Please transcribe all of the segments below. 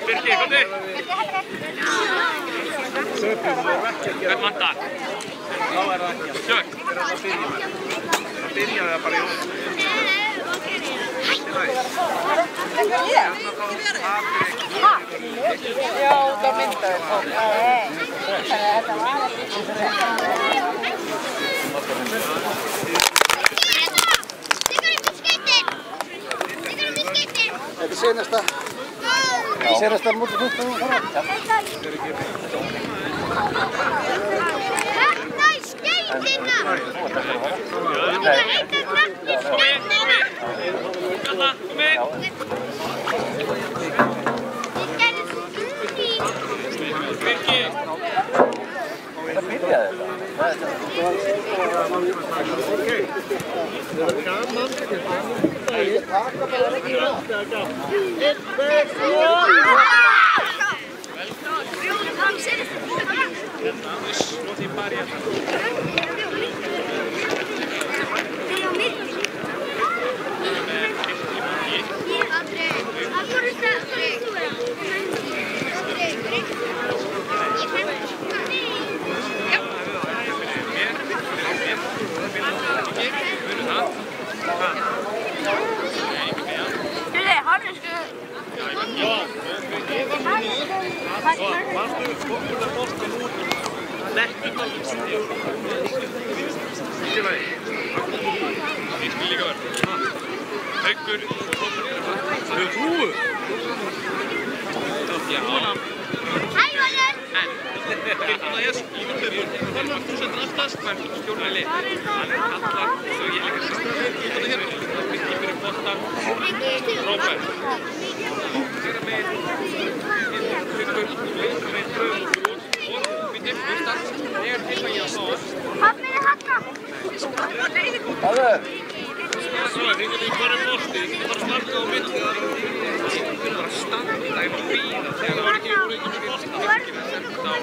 Birkir, komdu! Hvern vantar? Þá það ekki. Sök! Það byrjaði það bara í ótt. Já, það myndaði það. Þetta var Þetta senasta mútið fyrst að fara. Hérna í skeitina! Þetta er eitthvað knappt í skeitina! Kalla, kom inn! Þið gerðum svo unni! Birkir! Það byrjaði þetta. Haukur! Hæ, Valur! Það er skýrlegur. Þú sendur aftast, hvað er stjórnlega lið? Hann kallar, svo ég líka sérstaklega Birkir fyrir boltan. Róbert. Þegar með Haukur, með Drög og við start. Þegar til að ég að fá. Pappi er Halla! Hallur! Svo, þið getum bara bolti, þið getum bara startað á milli. Það er bara að standa í bíða. Þegar það var ekki mikið bolta, það var ekki að senda á.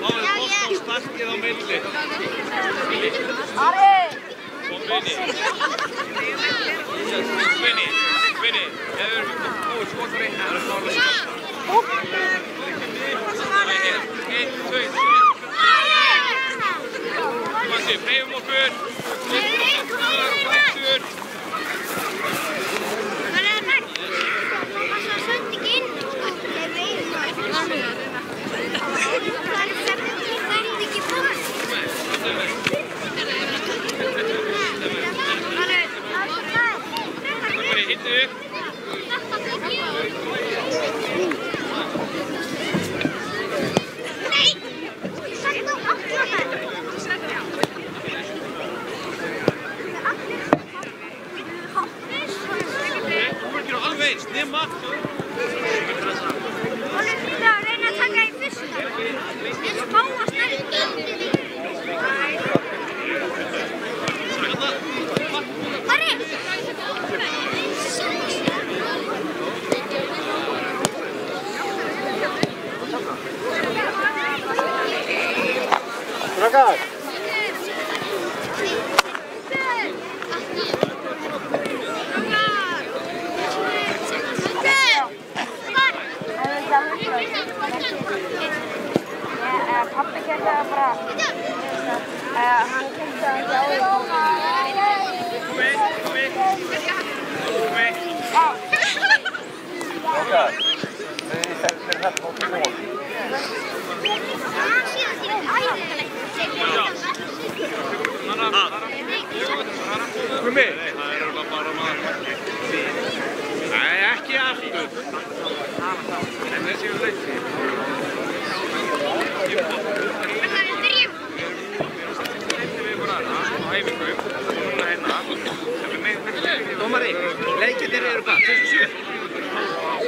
Þá er bolta á startið á milli. Ari! Og Vinni, ef við erum góð skotbreytt, það er klárlega skjóta. Það er hér, 1, 2, 3. Matti, hreyfum okkur. Strákar! Pappi gerði það bara. Hann gerði það ekki Strákar! Þau eru þetta á tólf. Gumi! Nei, ekki aftur. En þessi er leikti. Dómari, leikirnir eru hvað? 27?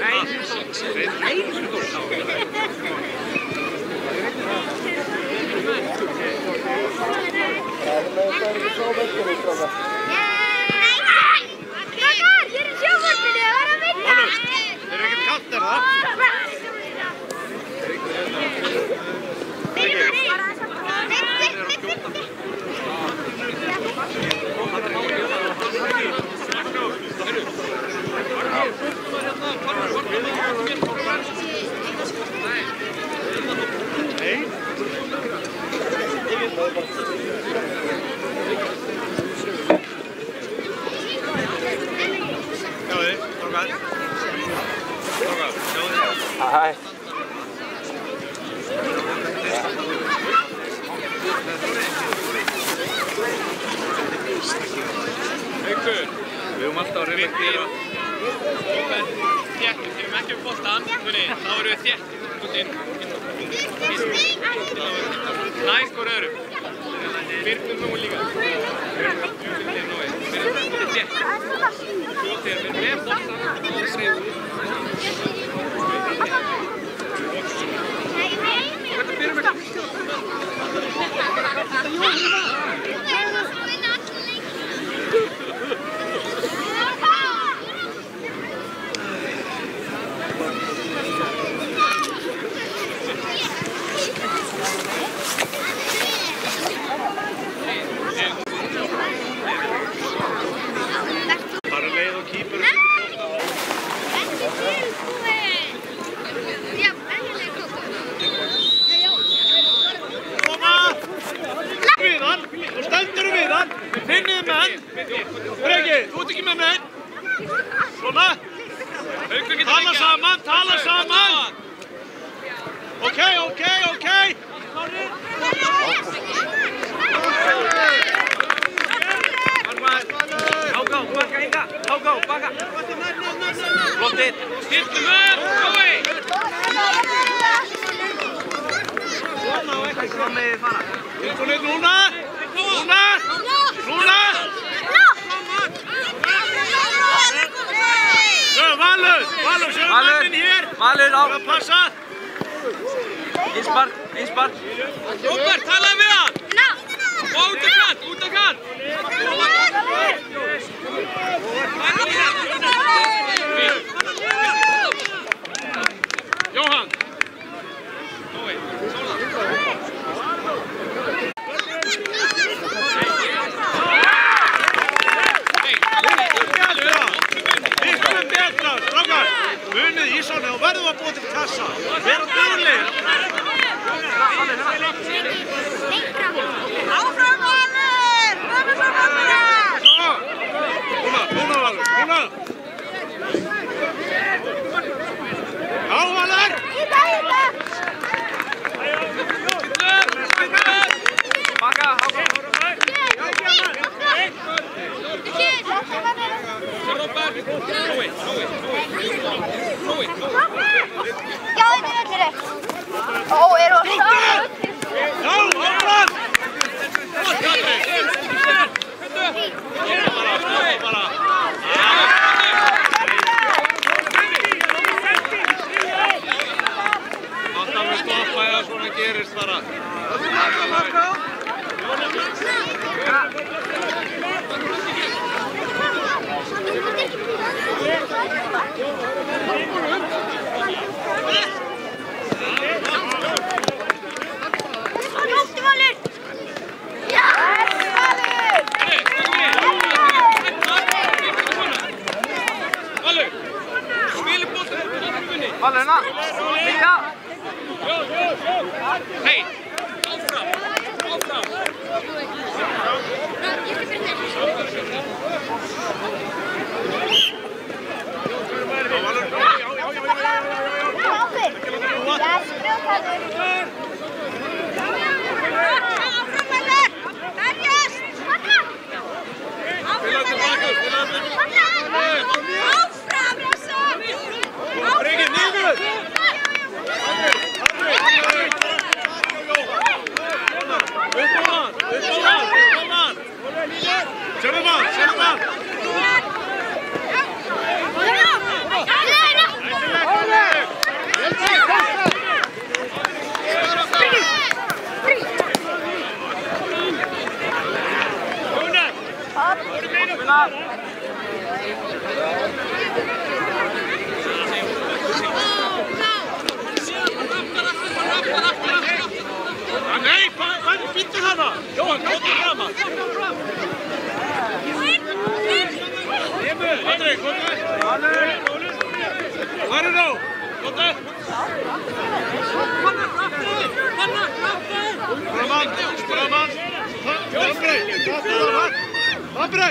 Nei, 1, 2, 3, Hei. Haukur. Við höfum alltaf að reyna að gera. Þéttir, þegar við ekki boltan, þá erum við þéttir. Næst hvort öðrum. Byrnum nú líka. Byrnum þéttir. Svo þegar við erum með boltan, þá segum við. Þetta byrjum við. Bara leið og kýpur. Við hann, þú stendur við hann, finnið menn. Breki, þú ert ekki með menn. Svona. Tala saman, tala saman. Ok. Háká, baka Inga. Háká, baka. Flottið. Styrtu menn, gói. Svona og ekki hvað með þið fara. Tilbúinir núna. Valur, sjöfum mannin hér. Valur á. Passa. Einspark. Róbert, talaðu við hann. Og út á kant. Jóhann. Munið í svona og verðum að búa til kassa. Vera duglegir. Áfram Valur! Komum svo Valur! Núna Valur, núna. Já Valur! Baka, Háká. Róbert, Nói. Já, þetta er allir rétt. Ó, eru það saman? Já, áfram! Bara. Alltaf við stoppa eða svona gerist bara. Nóttu Valur! Já! Valur, spilum boltan út á munni. Valurna. Líka. Hei, áfram. Nei, hvað býttu hana? Jóhann, hvað er framan? Andri, hvað er? Hvað er þá? Hvað er? Framan. Fabri.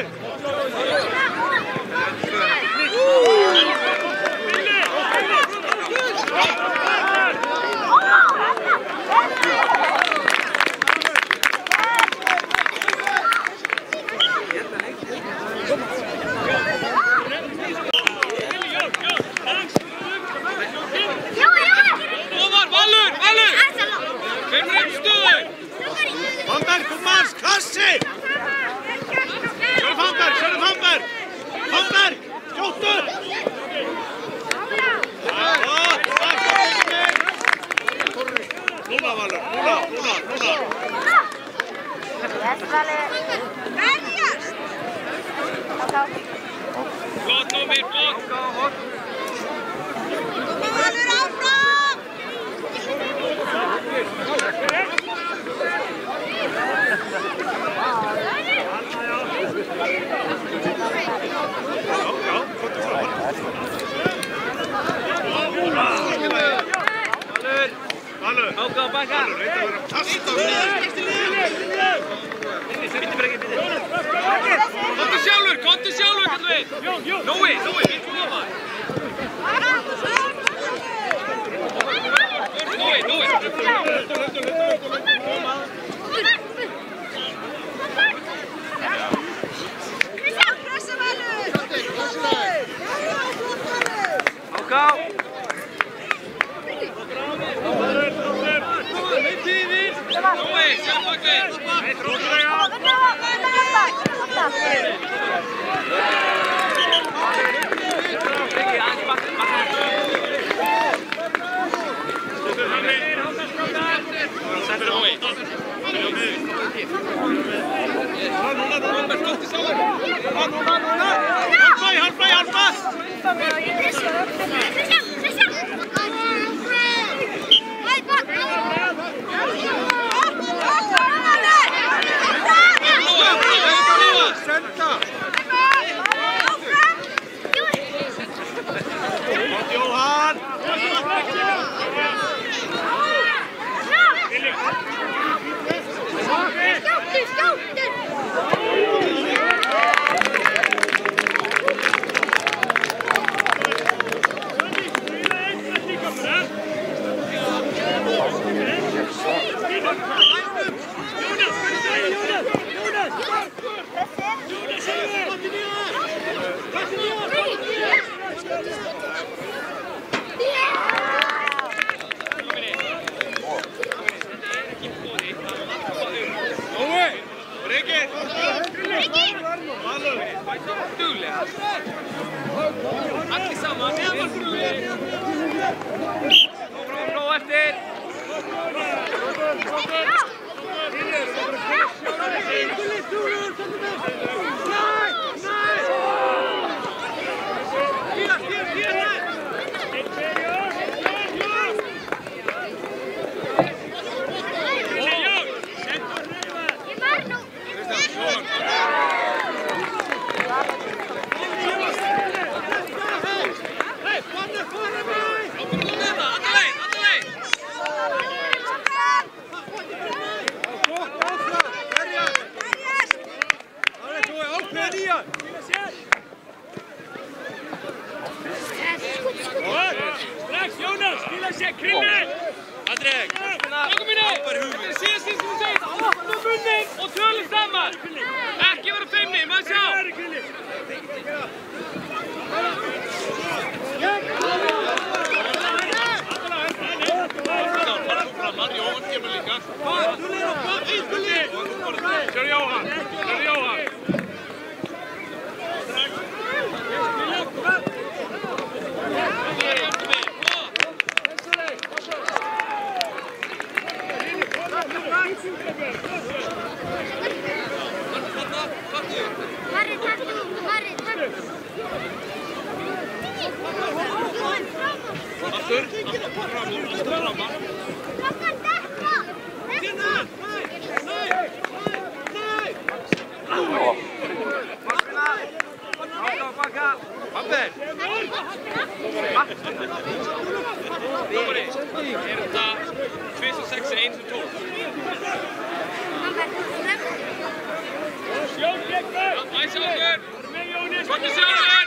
Flott, Nómi, flott! Valur áfram! Valur! Áka á baka! Komdu sjálfur, kallar við! Nói, við trúum það! Nói! Pressa Valur! Áka! Nói, sjálfbaklið! Allir saman, Frá eftir! Og tölum saman! Ekki vera feimnir, maður sjá! Jóhann kemur líka. Sér Jóhann! Þetta 26 er 1 sem 12. Æs okkur! Komdu sjálfur!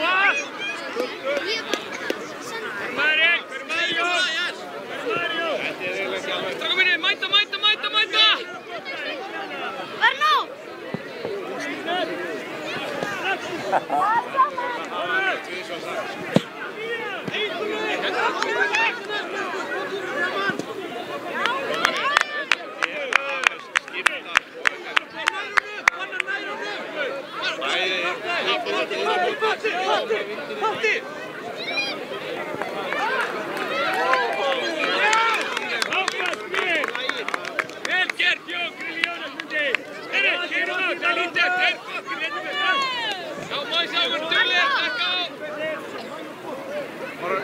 Nói! Bæði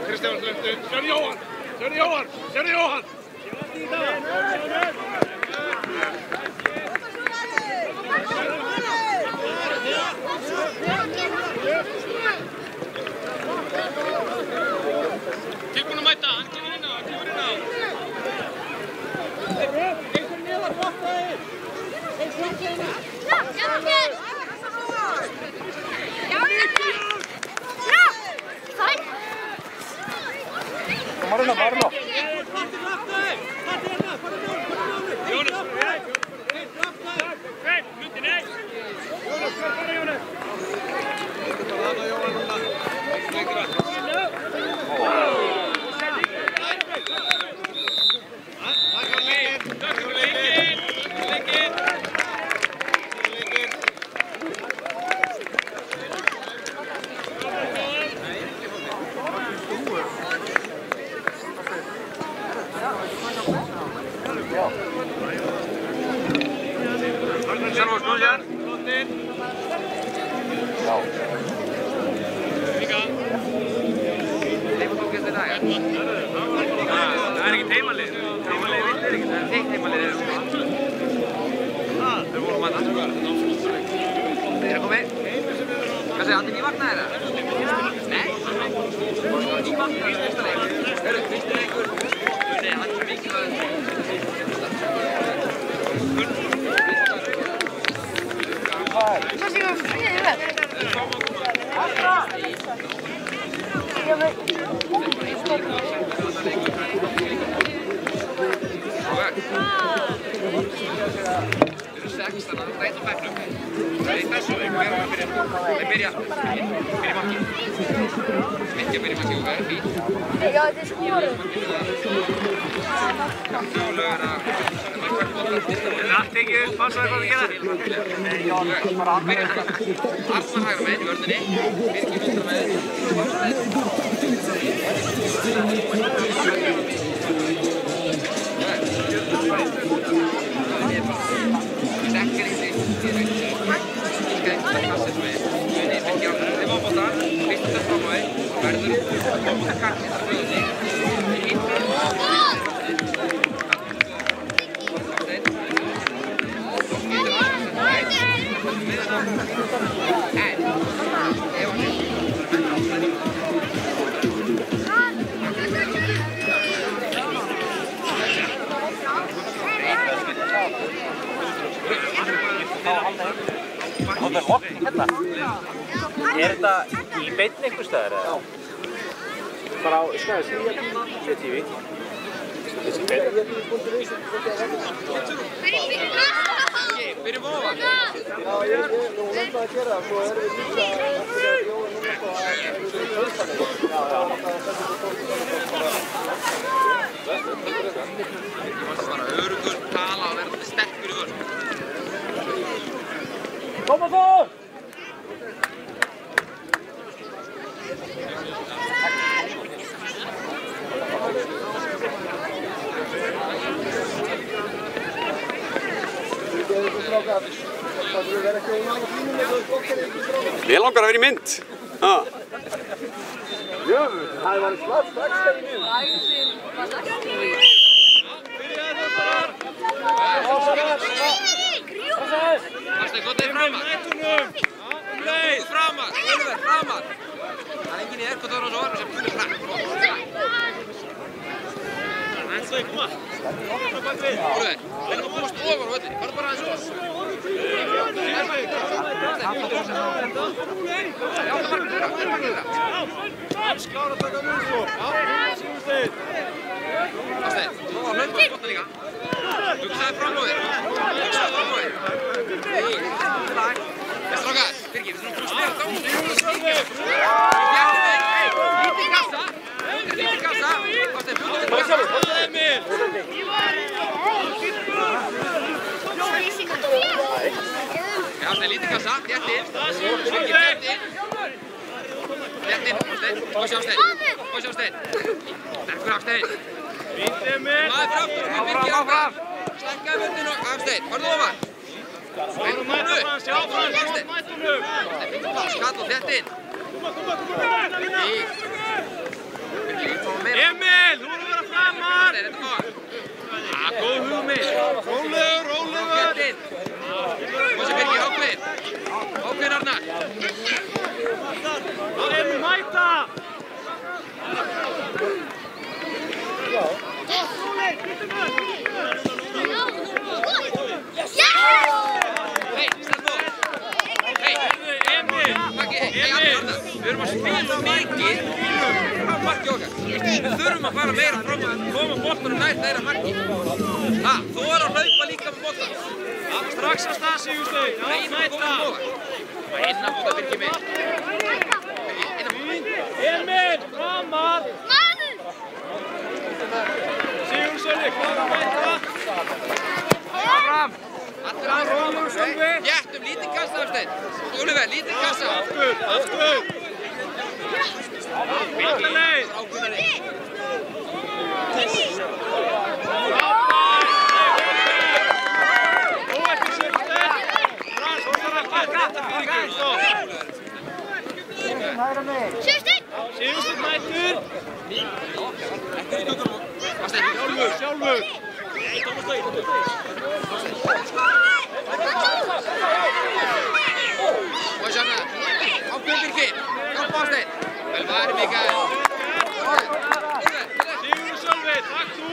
Kristján Löftu, Sérðu Jóhann! Sérðu Jóhann! Sérðu Jóhann! Tilbúin að mæta, hann kemur inn á, Einhver neðar bóttaði! Marino! Jónas! Hluti, nei! Jónas, hvað fara Jónas? Passaði hvað við gera? Bara Arnar hægra meginn í vörðinni, Birgir vinstra meginn. Stekkir í sig, Ískaði kassið meginn. Birgir á bóta, Kristján fram á veginn, verður bóta kassið þar vöðinni. Það er hokk hérna. Þetta í beinni einhvers staðar eða? Bara á Skagastríð TV. Þessi beinni. Byrjum ofan. Já, ég lenda að gera það, svo erum við líka eftir að bjóða núna upp á að við hljóðstanir. Já. Ég varst bara örugur, tala og vera sterkur í vörn. Koma það! Ég langar að vera í mynd. Jöfn, það var slagt ekstra í mynd. Marsteinn, gott er framar. Framar, Ölver, framar. Það er enginn í erkot ára og svo orður sem fyrir fram. Ennþví, koma. Ölver, reynum að komast ofar á völlinni. Farðu bara aðeins ofar. Klára að taka mjög svo. Marsteinn, þú var hlaupa á skotna líka. Hugsaði fram á þér. Strákar, Birgir, við þurfum að spila þá. Við þurfum að stíka. Lítið kassa. Marsteinn, fljóta við kassa. Marsteinn, lítið kassa. Þéttir. Birgir, þéttir. inn, Hafsteinn. Hvað sjá Hafsteinn? Sterkur Hafsteinn. Fínt, Emil. Maður fyrir aftur og Birgir áfram. Stakkaði völdinu Hafsteinn. Farðu ofan. Mætum hans, já, Hafsteinn. Skall og þétt inn. Emil, þú voru að vera framar. Þetta er góð. Góð hugmynd. Rólegur. Þétt inn. Hvað sé Birgir ákveðin? Ákveðin Arnar. Emil, mæta. Hei, Stefán. Hei, Emil. Arnar. Við erum að spila mikið frá marki okkar. Við þurfum að fara meira fram og koma boltanum næra marki. Þú er að hlaupa líka með boltan. Strax að stað Sigursteinn. Já, mæta. Innan bóta Birgir mig. Emil, framar. Sölvi, hvað er að mæta? Fram! Allir að Rólegur, Sölvi. Jéttum, lítið kassa Hafsteinn. Oliver, lítið kassa. Aftur. Alla leið. Ákveðari. Nú eftir Sigursteinn. Frans, þú þarf að pakka þetta fyrir ykkur. Sigursteinn mætur. Sjálfur. Hvað sjá hana? Ákveðin Birgir. Hjálpa Hafsteinn. Vel var Mikael. Sigur Sölvi, takk þú.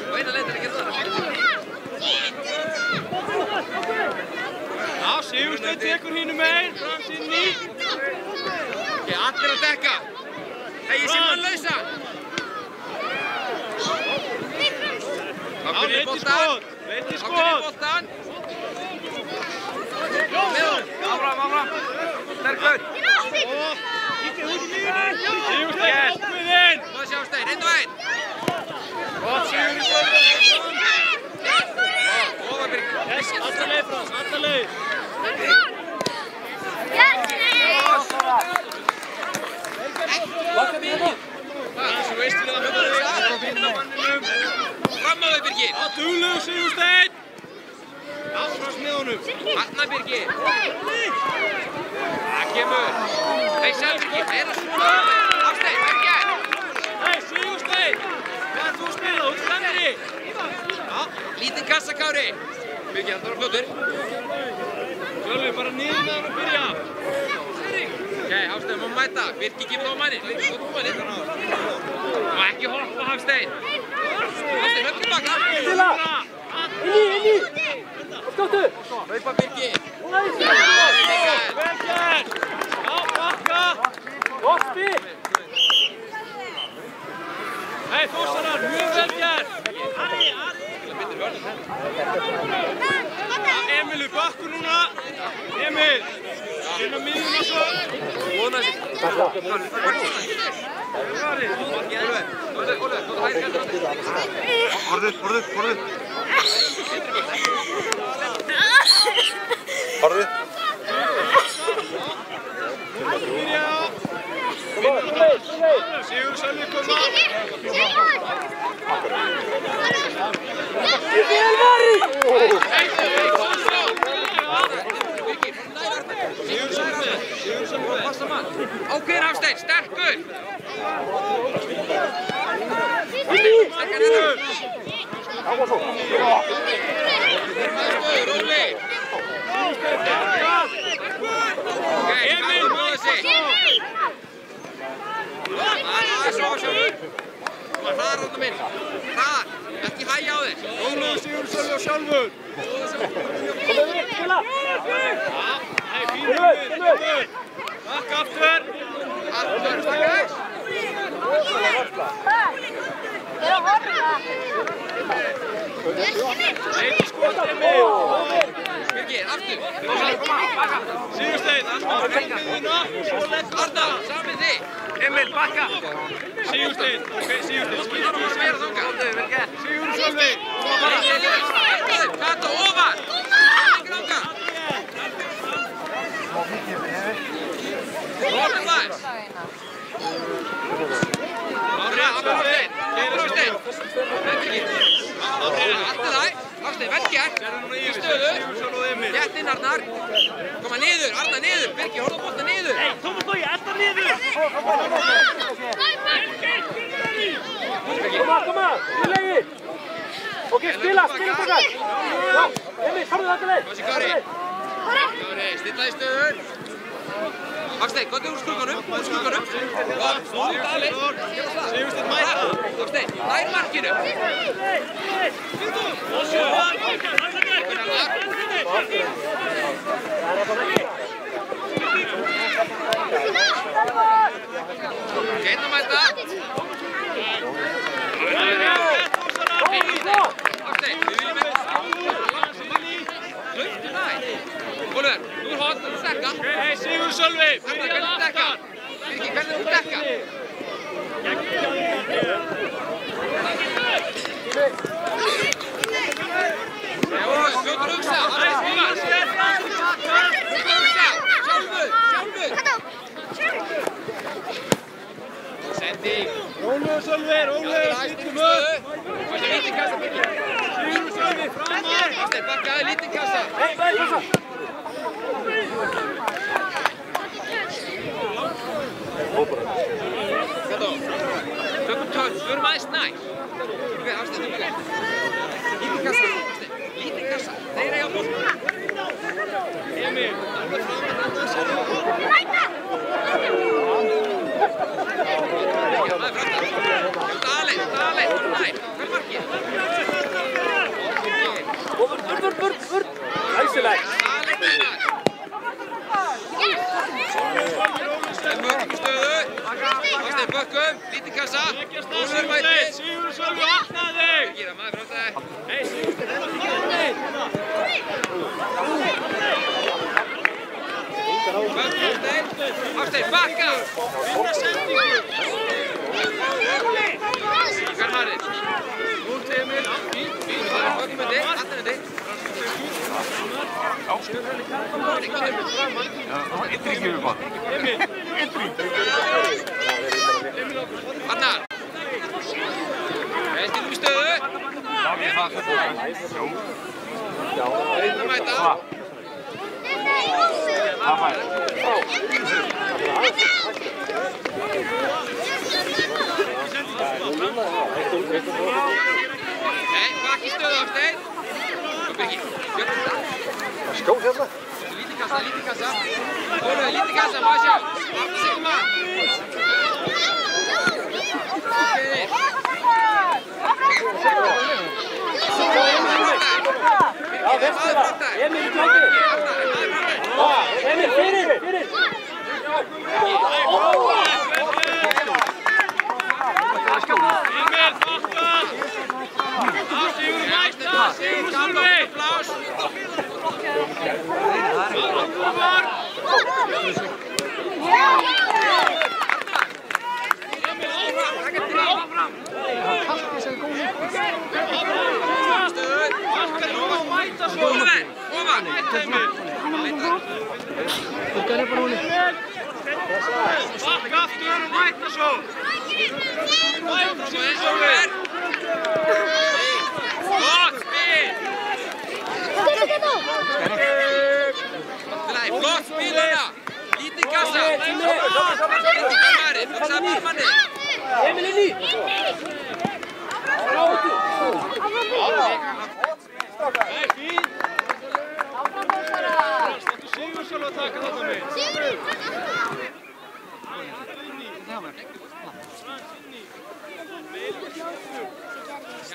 Og eina leitar að gera það. Já, Sigursteinn tekur hínum megin, Frans inn í. Allir að dekka. Hei, ég sé mann lausa. Ákveðin í boltan. Veit í skot. Áfram. Sterkur. Sigursteinn, ákveðinn. Hvað sjá Hafsteinn? Einn og einn. Gott Sigur Sölvi. Ofar Birgir. Alla leið, Frans, alla leið. Þú veist við að höfða þig að finna manninum. Fram á þau Birgir. Duglegur Sigursteinn. Áfram með honum. Þarna Birgir. Það kemur. Hei, sæl Birgir. Það er að svona. Hafsteinn, Birgir. Hei, Sigursteinn. Hvað er þú að spila? Þú ert stendri. Lítinn kassa Kári. Birgir, það var fljótur. Sölvi, bara niður með hann að byrja. Ok, Hafsteinn má mæta. Birgir kemur á manni. Og ekki hoppa Hafsteinn. Hafsteinn, höfðu tilbaka. Stila. Inni. Skjóttu. Hlaupa Birgir. Vel gert. Já, bakka. Hoppi. Hei, Þórsarar, mjög vel gert. Emil í bakku núna. Emil. Inn á miðjum og svo. Horfðu. Sigur Sölvi koma. Ákveðin Hafsteinn, sterkur! Sterkar hennar! Róli! Emil, maður sig! Aðeins og ásjóður! Hraðar þarna minn! Hraðar! Ekki hægja á þér! Rólegur Sigur Sölvi og sjálfur! Hei, fín! Takk aftur! Arnar, stakkaði! Eitt skot, Emil! Birgir, aftur! Sigursteinn, alltaf að fengja þína! Arnar, saman þig! Emil, bakka! Sigursteinn, ok, Sigursteinn, skilur þú meira þangað! Sigur Sölvi! Kato, ofar! Ekki langa! Róðum það! Ári, Hafsteinn! Hafsteinn! Alltaf það! Hafsteinn, vel gert! Í stöðu! Gett inn, Arnar! Koma niður, Arnar niður! Birgir, horfðu á bolta niður! Hey, Tómas Bogi, alltaf niður! Koma, í legi! Ok, spila strákar! Já, Emil, farðu það til leið! Kári, stilla í stöður! Hafsteinn, gott úr skugganum! Sigursteinn mæta! Hafsteinn, nær markinu! Geinn að mæta! Hafsteinn, við viljum ekki hlaustu nær! Ólfur, nú horn, þú stekka! Hey, Sigur Sölvi! Arnar, hvernig þú dekka? Birgir, hvernig þú dekka? Skjótur hugsa! Arnar, hugsa! Sjálfur! Sending! Rólegur Sölvi, rólegur, lítum upp! Hvað er lítið kassa, Birgir? Sigur Sölvi, framar! Hafsteinn, bakkaði lítið kassa! Hey, kassa! Kato, tökum tölt, förum aðeins nær. Hafsteinn, þú líka. Lítið kassa, Hafsteinn, lítið kassa. Þeir eiga bolta. Emil! Alveg fram að þetta sér. Já, maður fram það. Dalinn, nær. Hver markið? Burt! Æsilegt! Dalinn, nær. Bökkum í stöðu. Hafsteinn, bökkum, lítið kassa. Ólfur mætir. Sigur Sölvi, opnaði þig! Birgir, maður fram það. Hey, Sigursteinn, þetta er þig! Hafsteinn, bakka! Vinna sendingu! Karmarinn. Út Emil. Bökkum með þig, alltaf með þig. Arnar. Stillum í stöðu. Einn að mæta. Nei, bakk í stöðu, Hafsteinn. Kom Birgir, gjörðu þetta. Skjól hérna. Lítið kassa. Ólfur, lítið kassa, maður sjá. Aftur Sigmar. Emil, klokki! Emil, fyrir! Emil, bakka! Sigur mæta! Sigur Sölvi! Bakka aftur og mæta svo! Mæta svo eins og við! Gott spil! Flott spil hérna! Lítið kassa! Karmarinn, hugsaði barmanni! Emil inn í! Nei, fín! Sigur Sölvi að taka þetta með!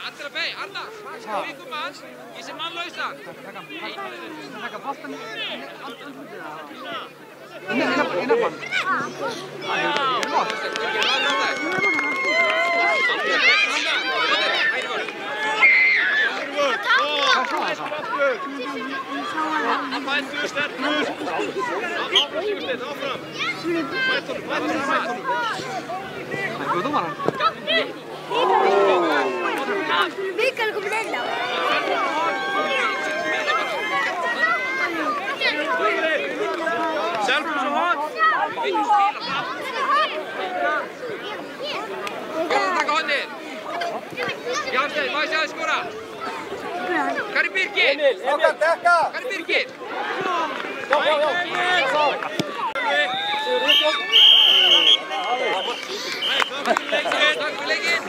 Allra beg, Arnar, vikum manns, í sem mannlausan. Taka boltan Mættu, sterkur! Áfram, Sigursteinn, áfram! Mættu honum! Mikael kom Jafnsteinn, má ég sjá þið skora? Kari Birgir! Okkar dekka! Kari Birgir! Já. Takk fyrir leikinn!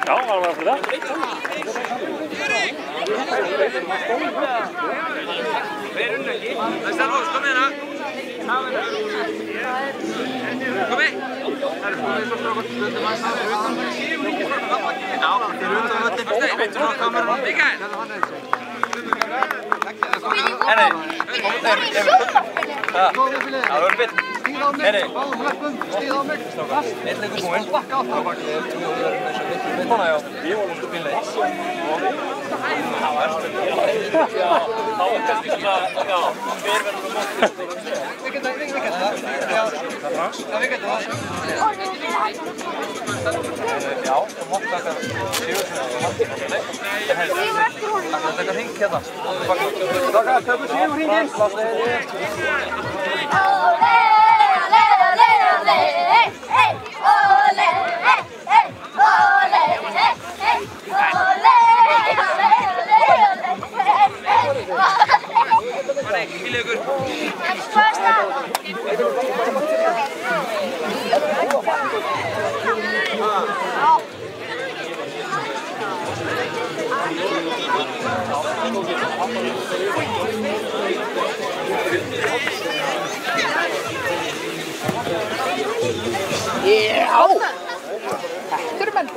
Já, var það fyrir það? Það er Selfoss, kom með hérna! Komi! Mikael! Þetta eru menn.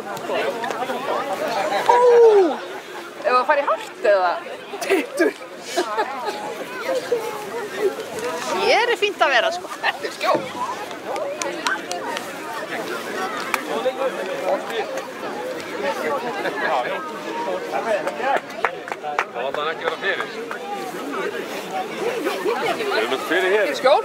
Ef það fær í hart eða? Tittur. Hér er fínt að vera sko. Þetta er skjól. Það var það ekki vera fyrir. Erum við fyrir hér? Fyrir skjól.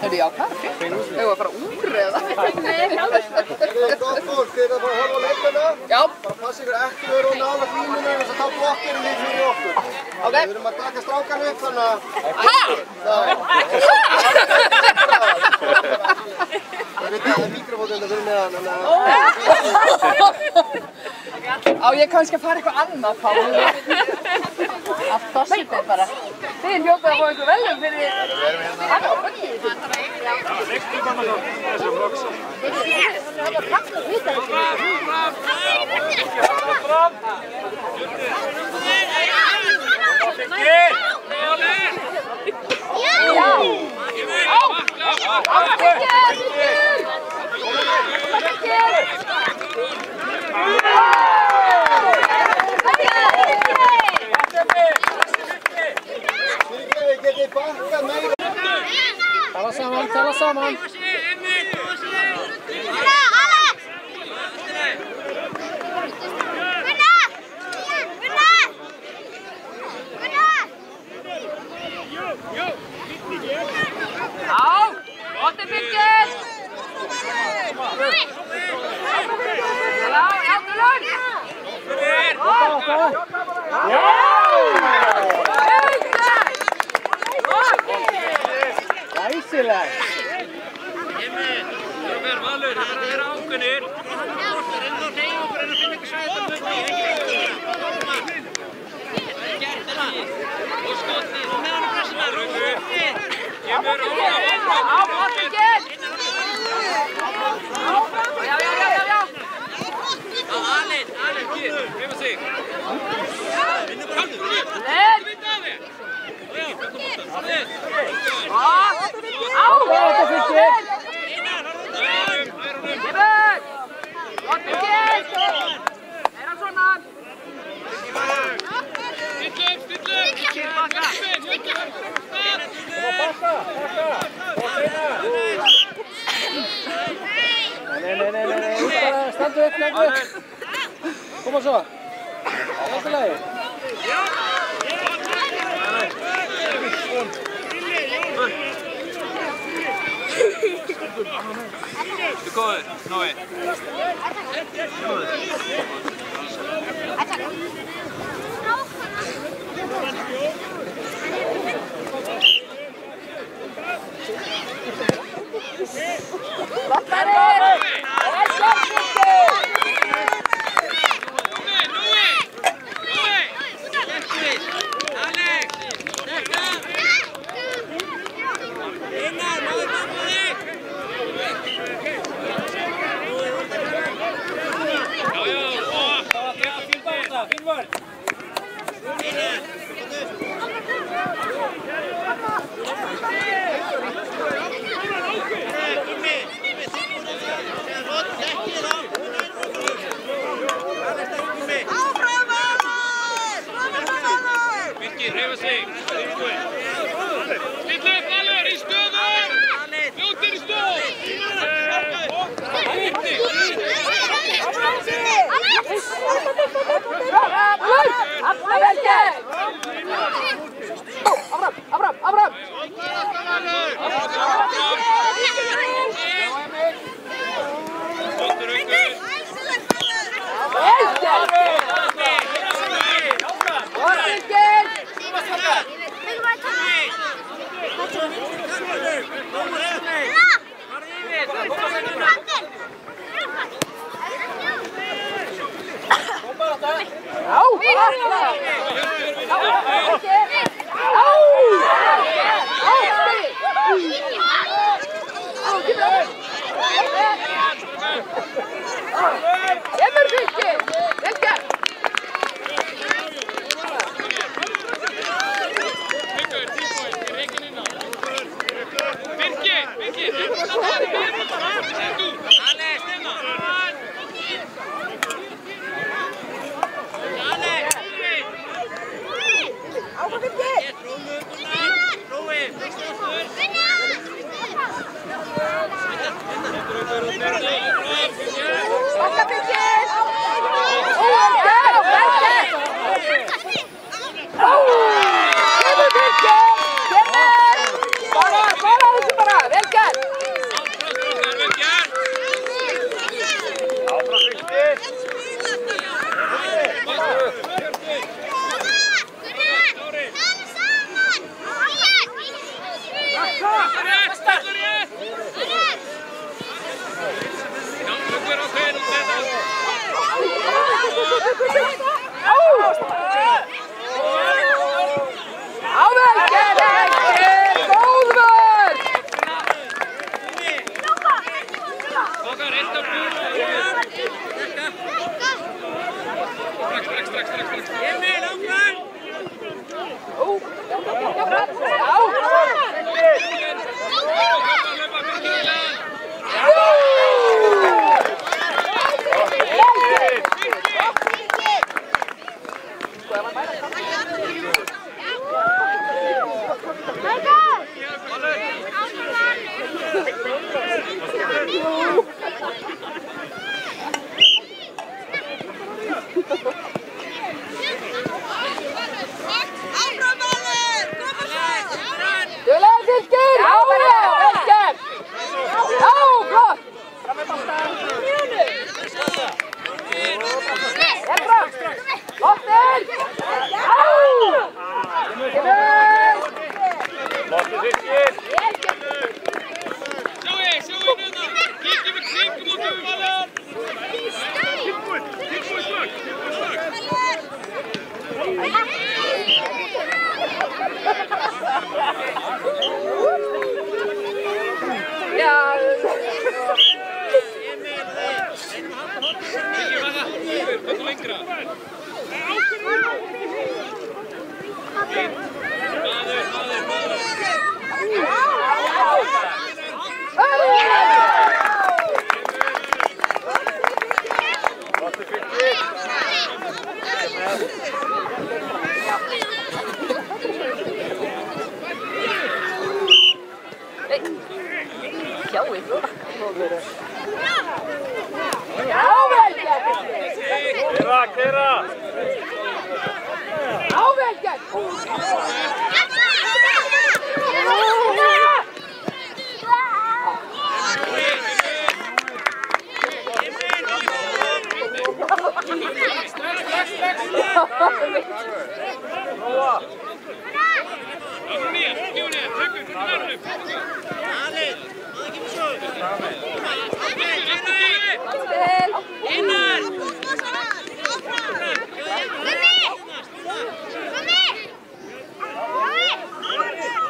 Hörru, já, hvað er fyrir? Hefur við að fara úr eða? Þið er gott fólk, þið er að fara að horfa á leikana. Já. Það passir ykkur ekki vera á nála línuna þess að þá blokkir við fyrir okkur. Ok. Við erum að taka strákan upp þannig að... Ha? Það veit að það er mikrofónina fyrir neðan, þannig að... Á ég kannski að fara eitthvað annað þá. Allt dossið bara. Þið hljópið að fá einhver velum fyrir... Hann á bönnið. Tala saman. Glæsileg! Valur, það er að vera ákveðnir. Og skotið, og með hann pressina. Kemur á Bottikinn! Já. Alin, hér, pröfa sig. Nei, standu upp, leggu upp. Koma svo. Allt í lagi. góður, Nói.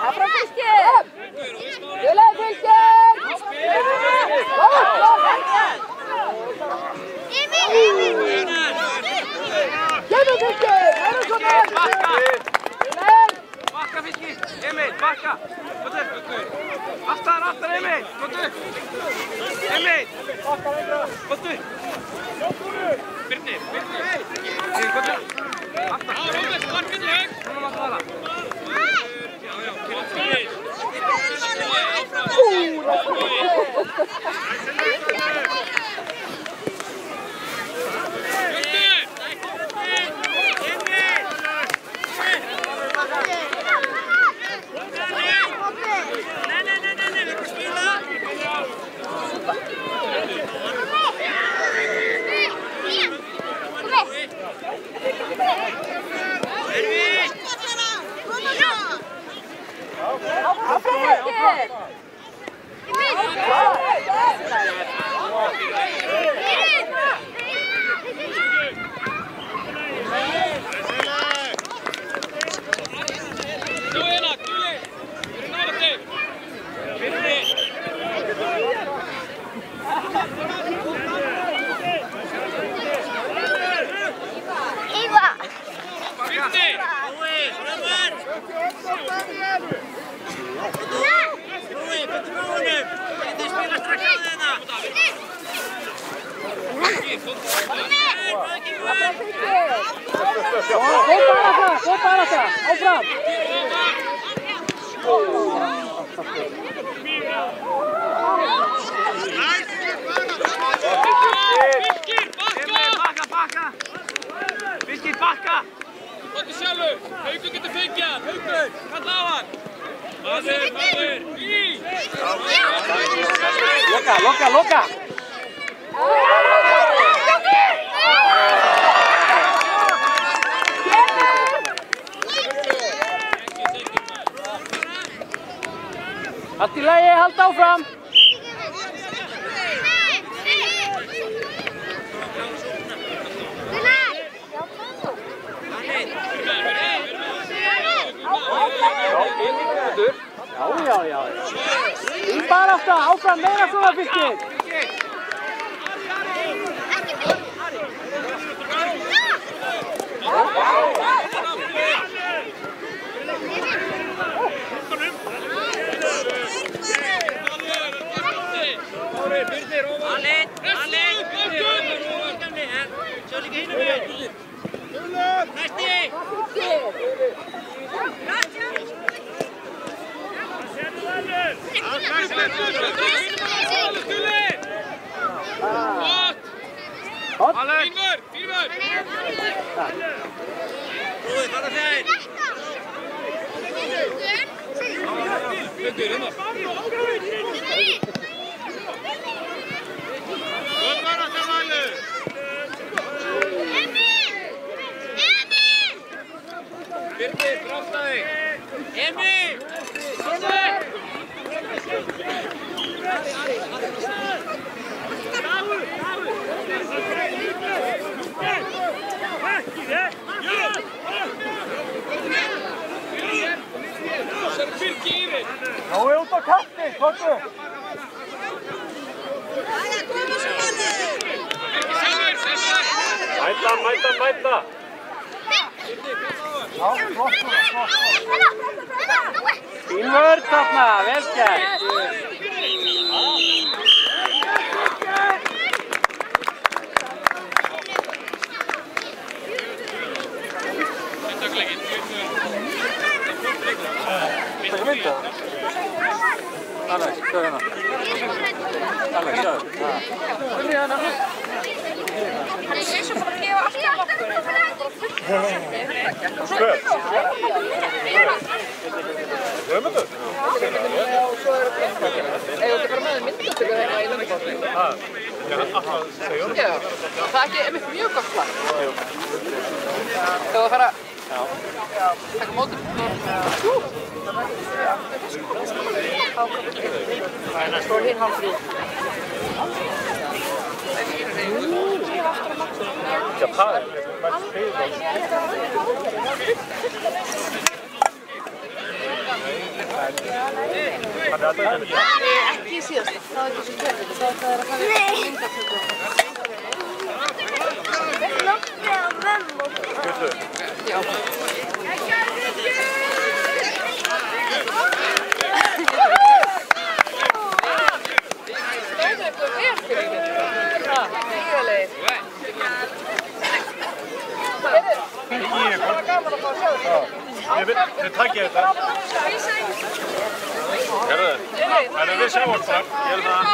Áfram Fylkir! Duðlega Fylkir! Kemur Fylkir! Það er svona! Bakka Fylkir! Emil, bakka! Aftar, Emil! Emil! Kottu! Birnir! Kottu! Aftar! Róbert, var fyrir högg! Núna var það! Fylkir, bakka! Kottu sjálfur! Haukur getur fengið hann! Haukur! Kalla á hann! Maður! Í! Loka! Allt í lagi, halda áfram! Já. Bara áfram, meira svona Fylkir! Fílmur! Rói, fara þeir! Guðmara það valur! Birnir, brásta þig! Emil! Nó er út á kantinn, Kottu! Mæta! Já, flott! Fín vörn þarna, vel gert! Alex, kör hana. Alex, kör. Byrja hana. Hann er eins og bara að gefa alltaf okkur. Spöð. Höfum þetta? Eigum við bara með myndastöku þeirra í Lundarbóli? Já, það er ekki mjög gott lag. Þegar þú fara að taka mótum. Står hinn halvfri. Ja, par. Ekki síðast. Það var ekki svo kjörðið. Það er að fara í myndatöku. Loppi á mömmu. Já. Nu tackar jag det. Herre, är det vi kör vårt pack? Hjälpa.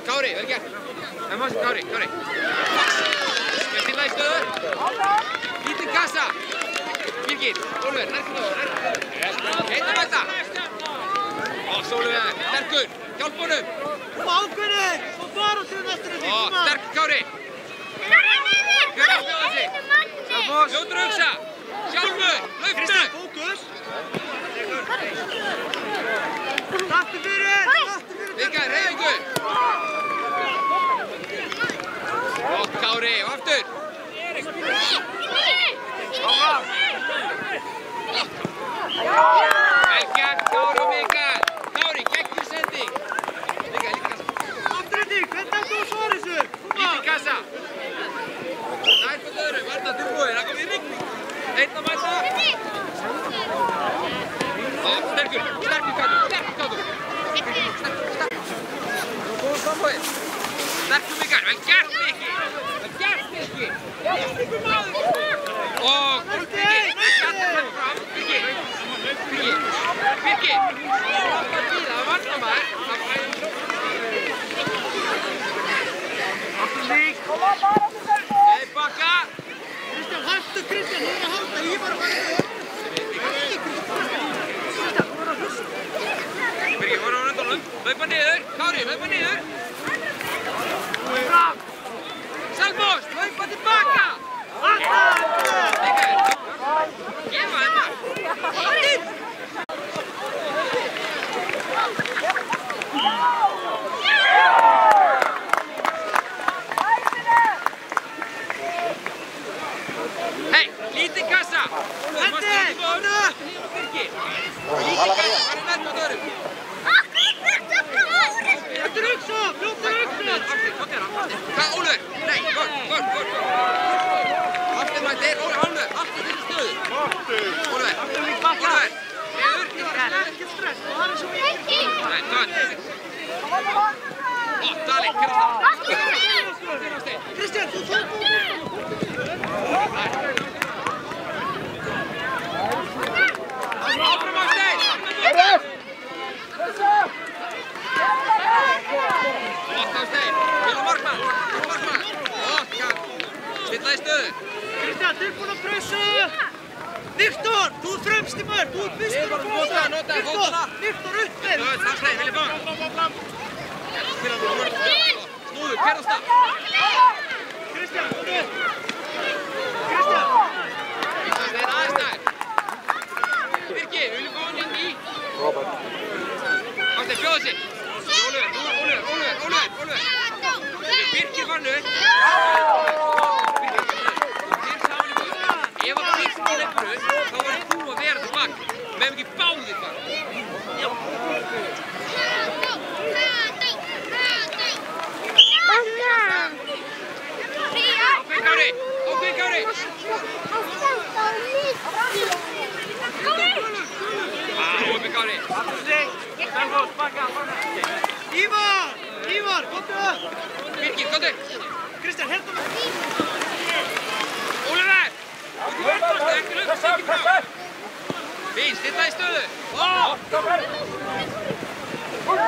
Kári, vel gert. Það mást Kári. Spil til lægstöður. Lítið kassa. Birgir, Ólfur, nærknaður. Heitum þetta. Sólveig, sterkur. Hjálp honum. Ákveðið! Og bara til næstur því. Sterkur Kári. Hver að bjóða sig? Ljótur hugsa. Sjálfur, lauftu. Fókus. Taktu fyrir! Vika, reyfingu. Gott Kári, og aftur. Vel gert, Kári og Mikael. Kári, geggjur sending. Mikael, lítið kassa. Aftur þetta, hvernig ættu að svara þessu? Lítið kassa. Nær på öðru, varna tilbúið, það komið í rigning. Einn að mæta. Sterkur Kátur. Góð framhóðið. Sterkur Mikael, vel gert Miki. Og Birgir, skattar hann fram. Birgir. Láta bíða, það varna maður. Aftur lík. Nei, bakka. Kristján, hættu Kristján, þú er að halda, ég var að fara. Birgir, voru á röndunum. Laupa niður, Kári, laupa niður. Selfoss, laupa tilbaka. Mikael, gefa henn mark. Hei, lítið kassa. Hendi, góðu. Birgir, lítið kassa, hvað er nært á öðrum? Þetta er hugsa, fljóttur hugsa. Hvað, Ólfur? Nei, gott. Aftur mættir, Ólfur, aftur til stöðu. Ólfur, neður. Ekki stress, og það er svo mikið. Nei, gott. Dali, Kristján. Kristján, þú tók búið. Áfram á stein. Gott á stein. Vil og markmann. Gott, Karl. Stilla í stöðu. Kristján, tilbúin að pressa. Viktor, þú er fremst í maður. Þú er fyrstur að Nota, fótana. Viktor, uppi. Það stein, vil ég fá. Snúður, hver á stað. Kristján, kom upp. Kristján. Það stein aðeins nær. Birgir, vil ég fá hann inn í? Ásteinn, bjóða sig. Ólfur. Birgir var nöð. Ef að Birgir er bröð, þá var þú að vera tilbaka. Við hefum ekki báðir bara. Ákveð Kári. Skjóti! Kristján, hérna með! Ólafur! Ekki lögst, ekki frá! Fín, stilla í stöðu!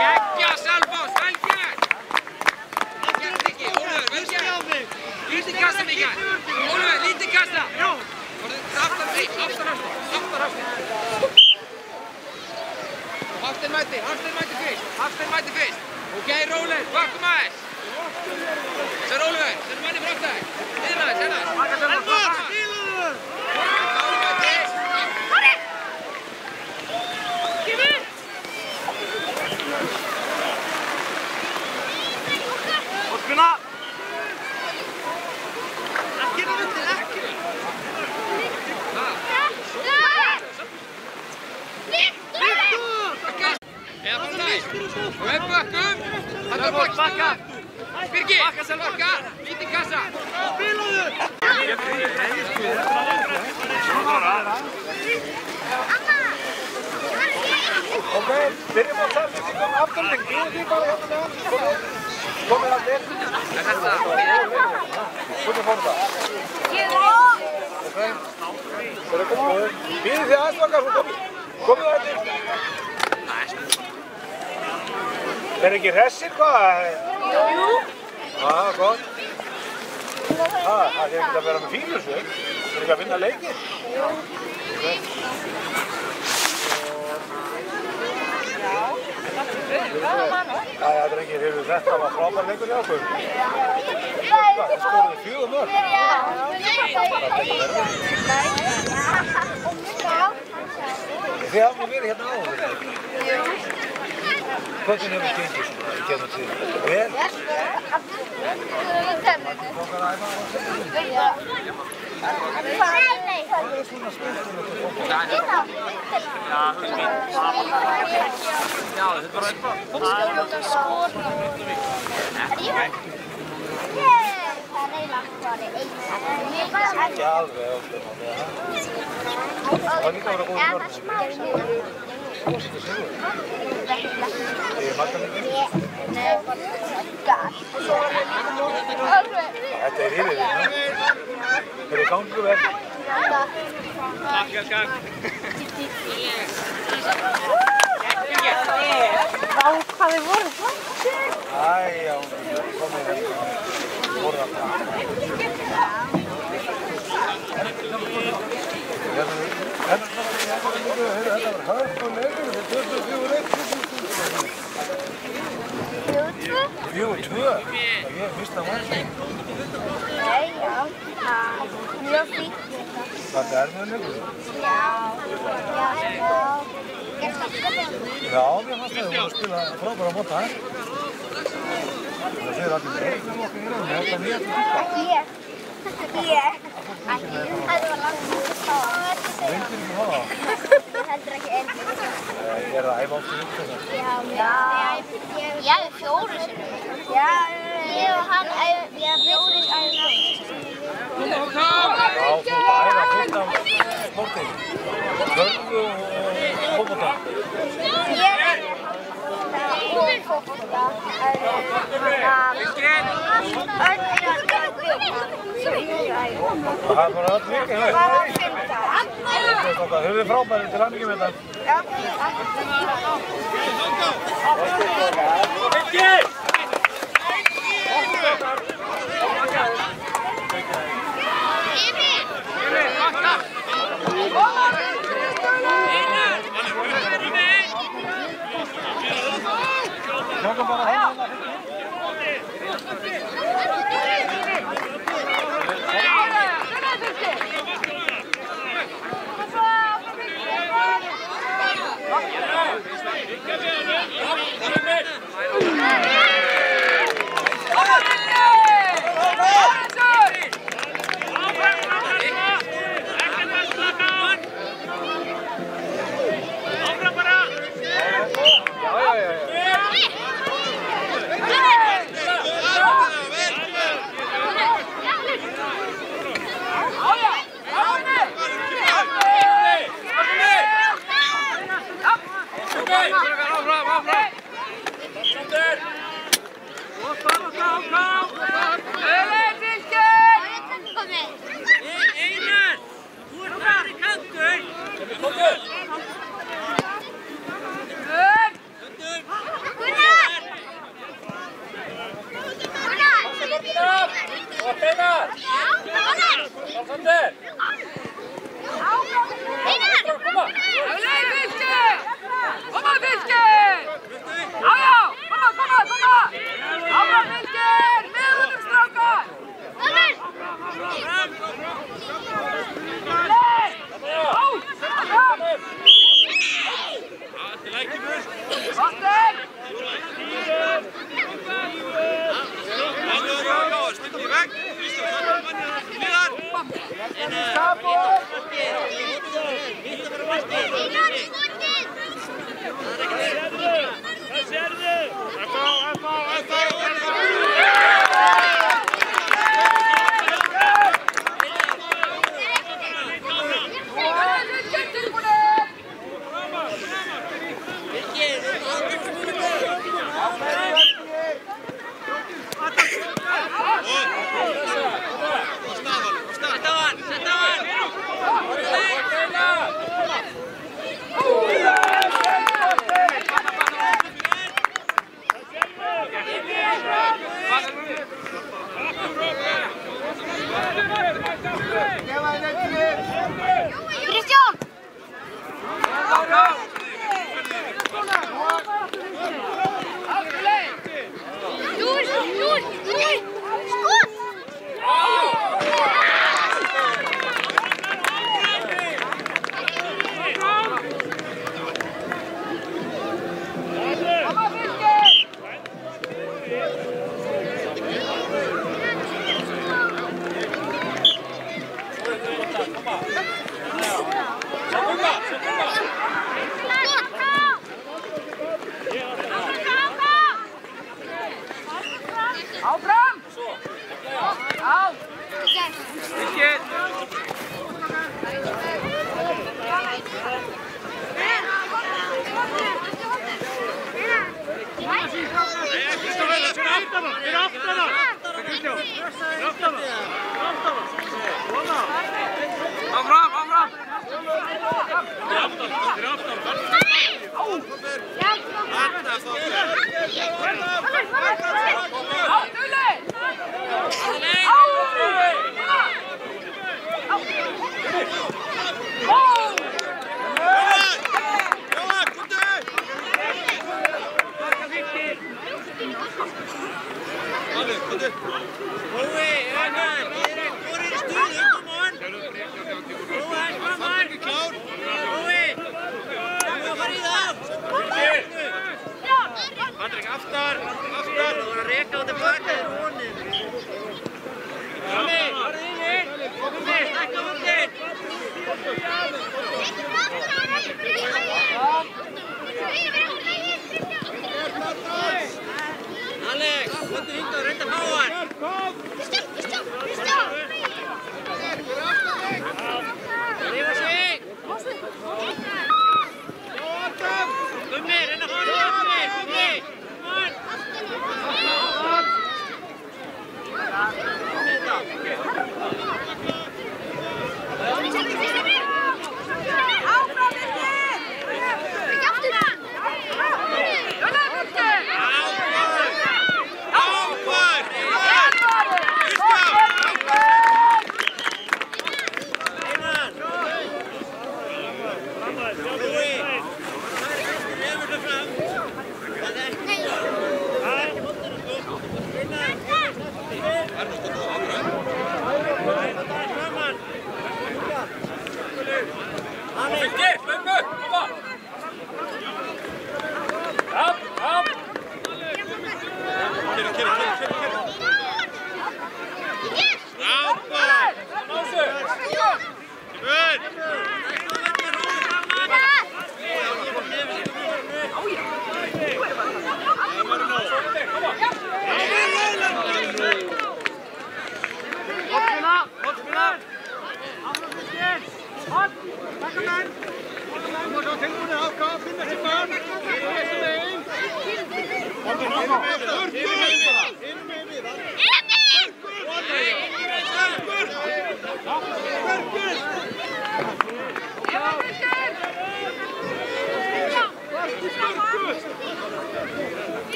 Geggja, Selfoss, vel gert! Gert ekki, Ólafur, vel gert! Lítið kasta mikið! Ólafur, lítið kasta! Aftan aftur! Hafsteinn mæti fyrst! Ok, róleg, bakkum aðeins! Sér Ólafur, sér manni frá þig! Liðna þess, hérna! Elmar, skiluðu! Kári mæti! Kári! Kemur! Orkuna! Ekki inn á vindin, ekki! Eða bara næst! Og upp bakkum! Þetta er bakka! Birgir! Bakka! Lítið kassa! Spilaðu! Ok, byrjum á samlýsingum afturling. Því bara hérna með hans. Komið allir. Þetta! Hvernig fór það? Ok. Það er komið. Býðið þið aðsvaka, svo komið það allir. Er ekki hressir hvað? Jú. Gott. Það er ekkert að vera með fínur svo. Það er ekki að vinna leikir. Jú. Það er ekki, hefur þetta var frábær leikur hjá okkur. Hvað, skoruðu 4 mörk? Þið hafum verið hérna áður. Jú. Hvernig hefur gengið svona í gegnum tíðina? Vel? Hvað er svona skemmtilegt að koma? Já, þetta er bara eitthvað. Ekki alveg ástæðum á því að það líka að vera góð vörn. Hvað setur sigur? Ég er margar mikið. Þetta er yfir því. Þeir eru gangu vel. Takk, Jörgar. Vá, hvað þið voru flottir! Æjá, komið hérna. Voru það. Þetta var hörkulegur, þetta er 4-1. 4-2? Ég fyrst að varna. Nei, já. Mjög fínt. Hvað er mjög leikur? Já. Já, mér fannst það að þú voru að spila frábæra á móta. Það fyrir allir með leiknum okkur í rauninu, þetta er mjög líka. Ekki ég. Það var langt að fá. Reyndir ekki hafa það? Þú heldur ekki einn. Ég er að æfa átt í þetta. Já. Ég hef 4 sinnum. Já, ég og hann, ég hef 4 sinnum. Já, þú ert að æfa fullt af sporti. Körfu og fótbolta. Ég er og fótbolta. Það er bara öll vikið hér. Þau eru frábæri til hamingju með þetta. Sjáum bara hérna.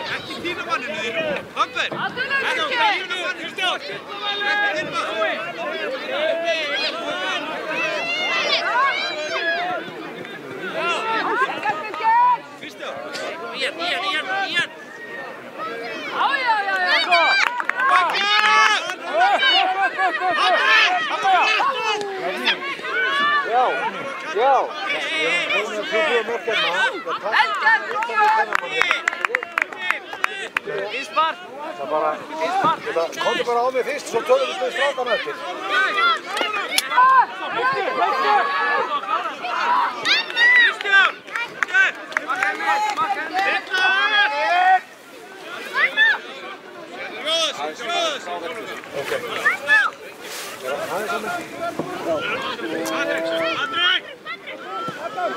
Ekki týna manninu þínu. Hamber! Ekki týna manninu þínu. Ekki inn maður. Kristján! Ían! Íspar! Komdu bara á mig fyrst, svo tölum við strákan eftir. Kristján!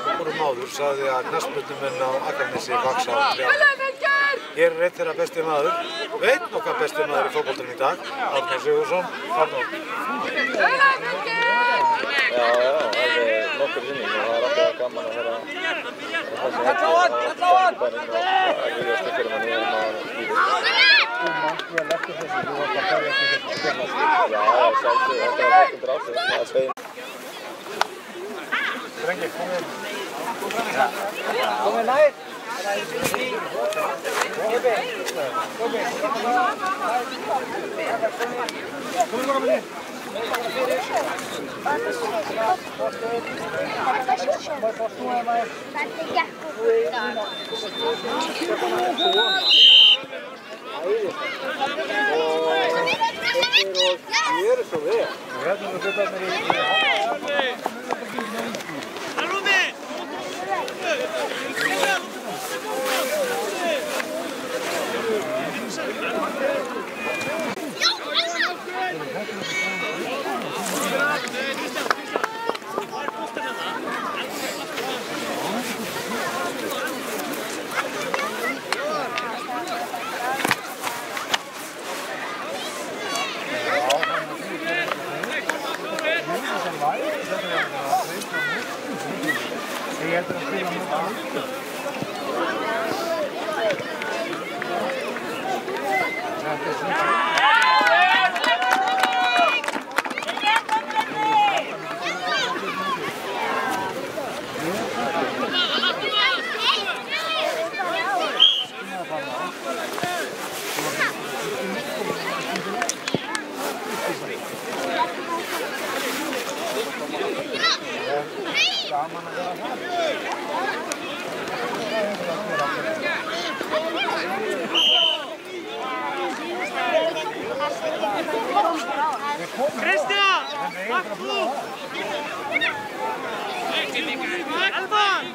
Einhverjum áður sagði að knattspyrnumenn á Akranesi vaxa á 3 ára. Hér er einn þeirra besti maður, einn okkar besti maður í fótboltanum í dag, Árni Sigurðsson, Arnór. Já, alveg nokkur sinni. Það er alltaf gaman að vera þessi hendur á stæðbænum og að viljast ykkur mann í að skýra. Þú manst vel eftir þessu, þú varst að fara eftir þessu skemmast. Já, sjálfsög, þetta var hægt undir ásett, það er svein. Drengi, kom inn. Kom inn nær.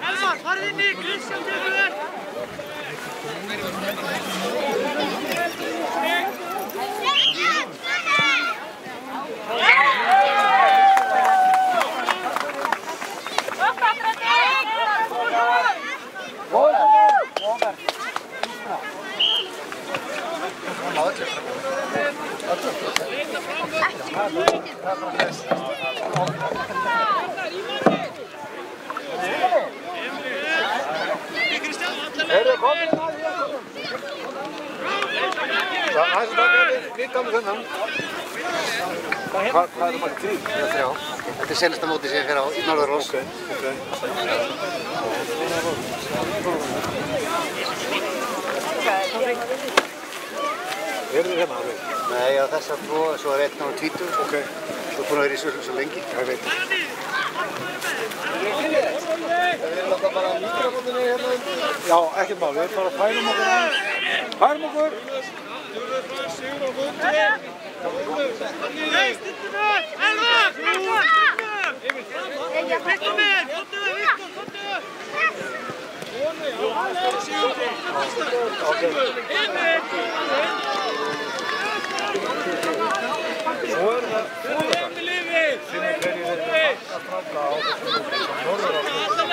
Elmar, farið inn í Kristján tekur þér. Hvað er það? 3? Já, 3. Þetta er senasta mótið sem ég fer á í Norðurós. Eru þið hérna? Nei, já, þessar 2, svo er 1 á 20. Ok. Svo er búin að vera í svo lengi. Ég veit. Við láta bara mikrofóninni hérna undir. Já, ekkert mál. Við bara færum okkur aðeins. Færum okkur! Sigur á móti. Nei, stundum upp! Elvar! Viktor minn! Komdu! Svo er það fólk sem er hverju þetta að framka á þessu Norðurásum.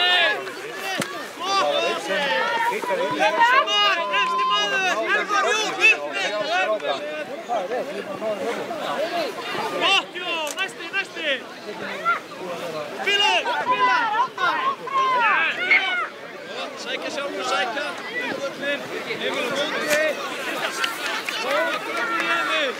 Það var einn sem kikkar inn í Elvar! Næsti maður! Elvar, jú! Upp! Gott, jú! Næsti! Bjössi! Spila! Sækja sjálfur, sækja! Umvöllin, Emil á móti! Emil!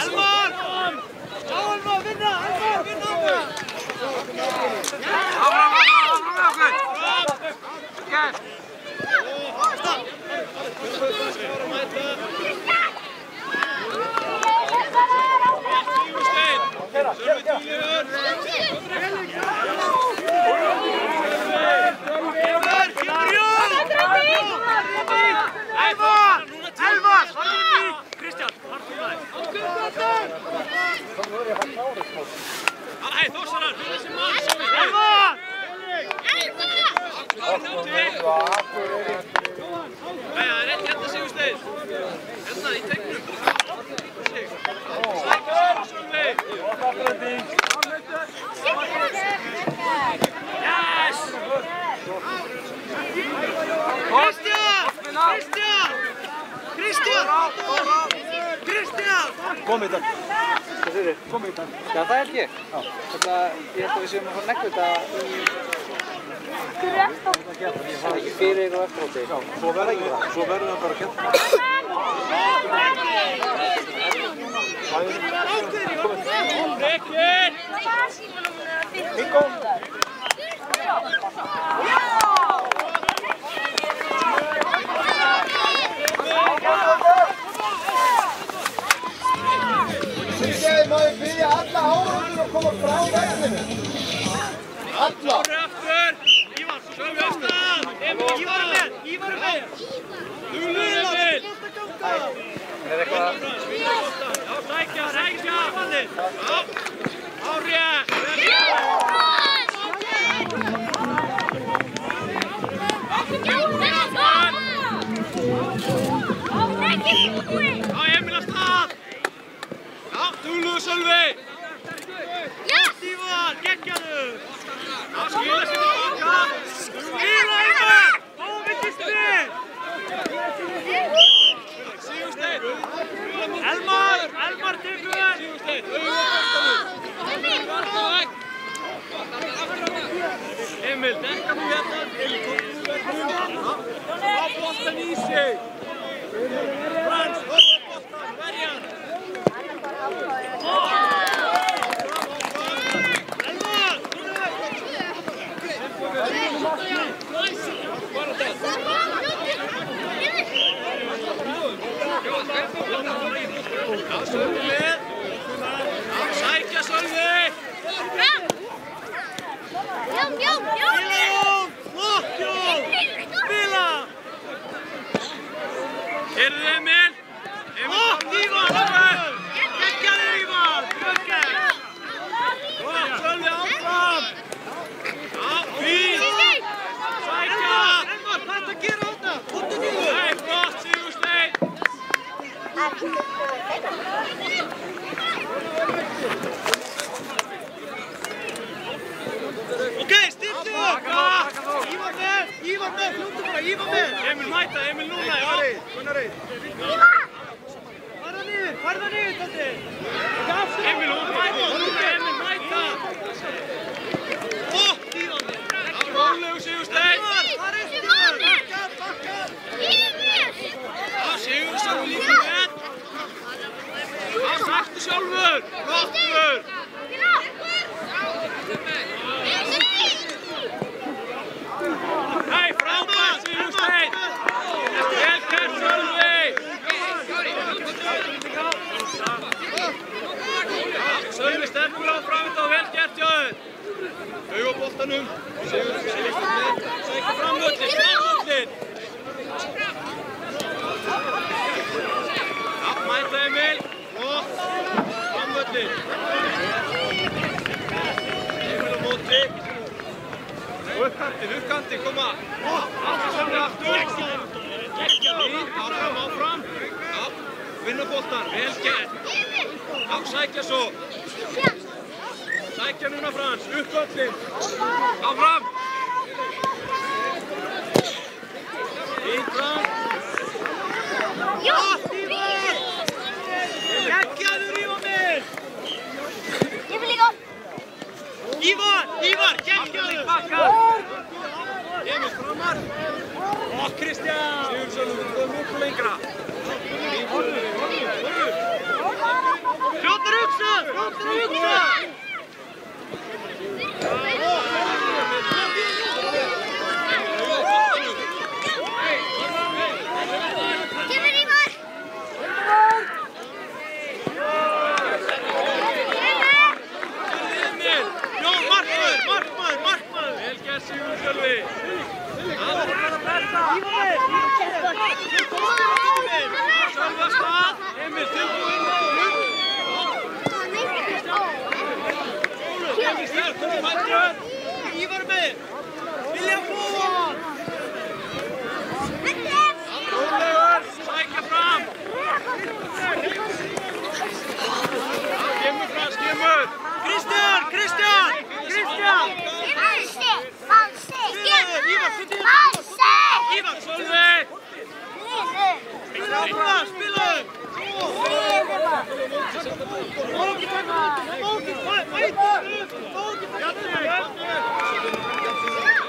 Elmar! Já, Elmar, vinna! Áfram okkur! Skært! Elmar! Kristján, hartu næst. Hei, Þórsarar, þessi mann sem er Elmar! Það er eitt hérna Sigursteinn. Hérna í tegnum. Sækja Sölvi. Yes! Kristján! Komið þetta. Hvað segir þið? Komið þetta. Já, það held ég. Já. Þetta, ég held að við séum að fara nekku þetta í... Það er ekki fyrir og eftiróti. Já, svo verður það. Svo verður það bara að geta. Rekir! Bingo! Má ég biðja alla áhorfendur að koma frá vellinu. Alla. Aftur! Ívar, Sölvi á stað! Ívar er með! Dúlur Emil! Er eitthvað... Já, sækja! Já, árið! Já, Emil á stað! Já, Dúlu Sölvi! Ívar, geggjaðu! Já, skila sér tilbaka! Skila Ívar! Óvitið spil! Sigursteinn! Elmar tekur! Sigursteinn, Emil, dekka nú hérna! Emil, á boltan í sig! Frans, hópa boltan, verjan! Já, Sölvi með! Já, sækja Sölvi! Jón! Flott Jón! Spila! Heyrðu Emil! Flott Ívar! Geggjaðu Ívar! Flott Sölvi áfram! Já, fín! Sækja! Elmar, hvað er að gera þarna? Hóttu niður! Nei, flott Sigursteinn! Ok, stiltu upp! Ívar með, fljóttu bara, Ívar með! Emil mæta, Emil núna, já! Færða niður, Tóti! Emil mæta! Flott, Ívar! Já, rólegu Sigursteinn! Já, Sigursteinn líka með! Já, sættu sjálfur! Flottur! Hei, frábært Sigursteinn! Vel gert Sölvi! Sölvi sterkur áfram þetta og vel gert hjá þér! Auga á boltanum! Sigursteinn sækir framvöllin! Já, mæta Emil! Flott! Framvöllin! Emil á móti! Uppkanti, koma! Aftur Sölvi aftur! Áfram! Já, vinna boltan, vel gert! Já, sækja svo! Sækja núna Frans, uppvöllin! Áfram! Fínt fram. Já! Geggjaður Ívar minn! Ég vil líka! Ívar, geggjaður! Emil framar. Og Kristján! Sigurðsson, þú ert miklu lengra. Fljótur hugsa! Kemur Ívar! Já, markmaður! Vel gert Sigurður Sölvi. Það er bara að pressa. Sölvi að stað. Emil tilbúinn. Emil sterk, fættur. Ívar með. Vilja fór. Rólegur, sækja fram. Skemur. Kristján. Ívar, Sölvi. Spilaðu.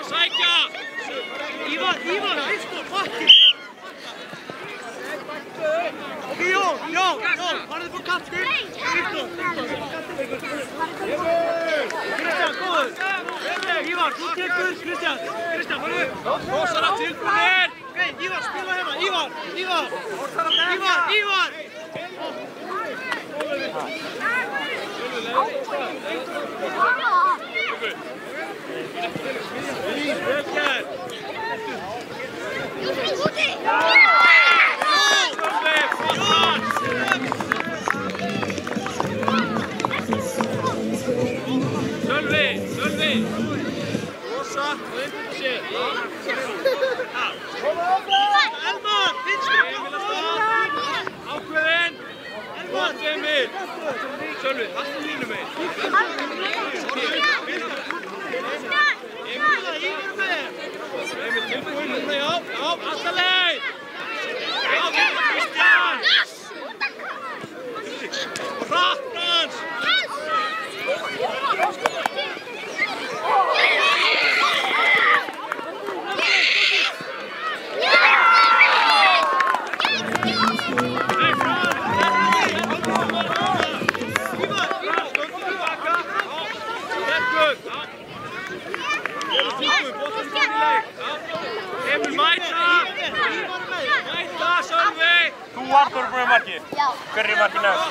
Sækja. Ívar, einstaklega bakki. Ok, Jón, farðu på kaptur. Kristján, góður. Ívar, þú tekur, Kristján, farðu. Rósara tilbúinir. Ok, Ívar, spila hérna, Ívar. Vel gert. Sölvi. Rosa, vindur sig. Elmar, vinstri ákveðinn. Elmar, Emil. Sölvi, alltaf línu megin. Ívar með. Emil tilbúinn, núna, já, alltaf leið. Já, Kristján. Hrattans. Emil mæta, Sölvi. Þú Artur búinn marki. Já. Hver er marki næst?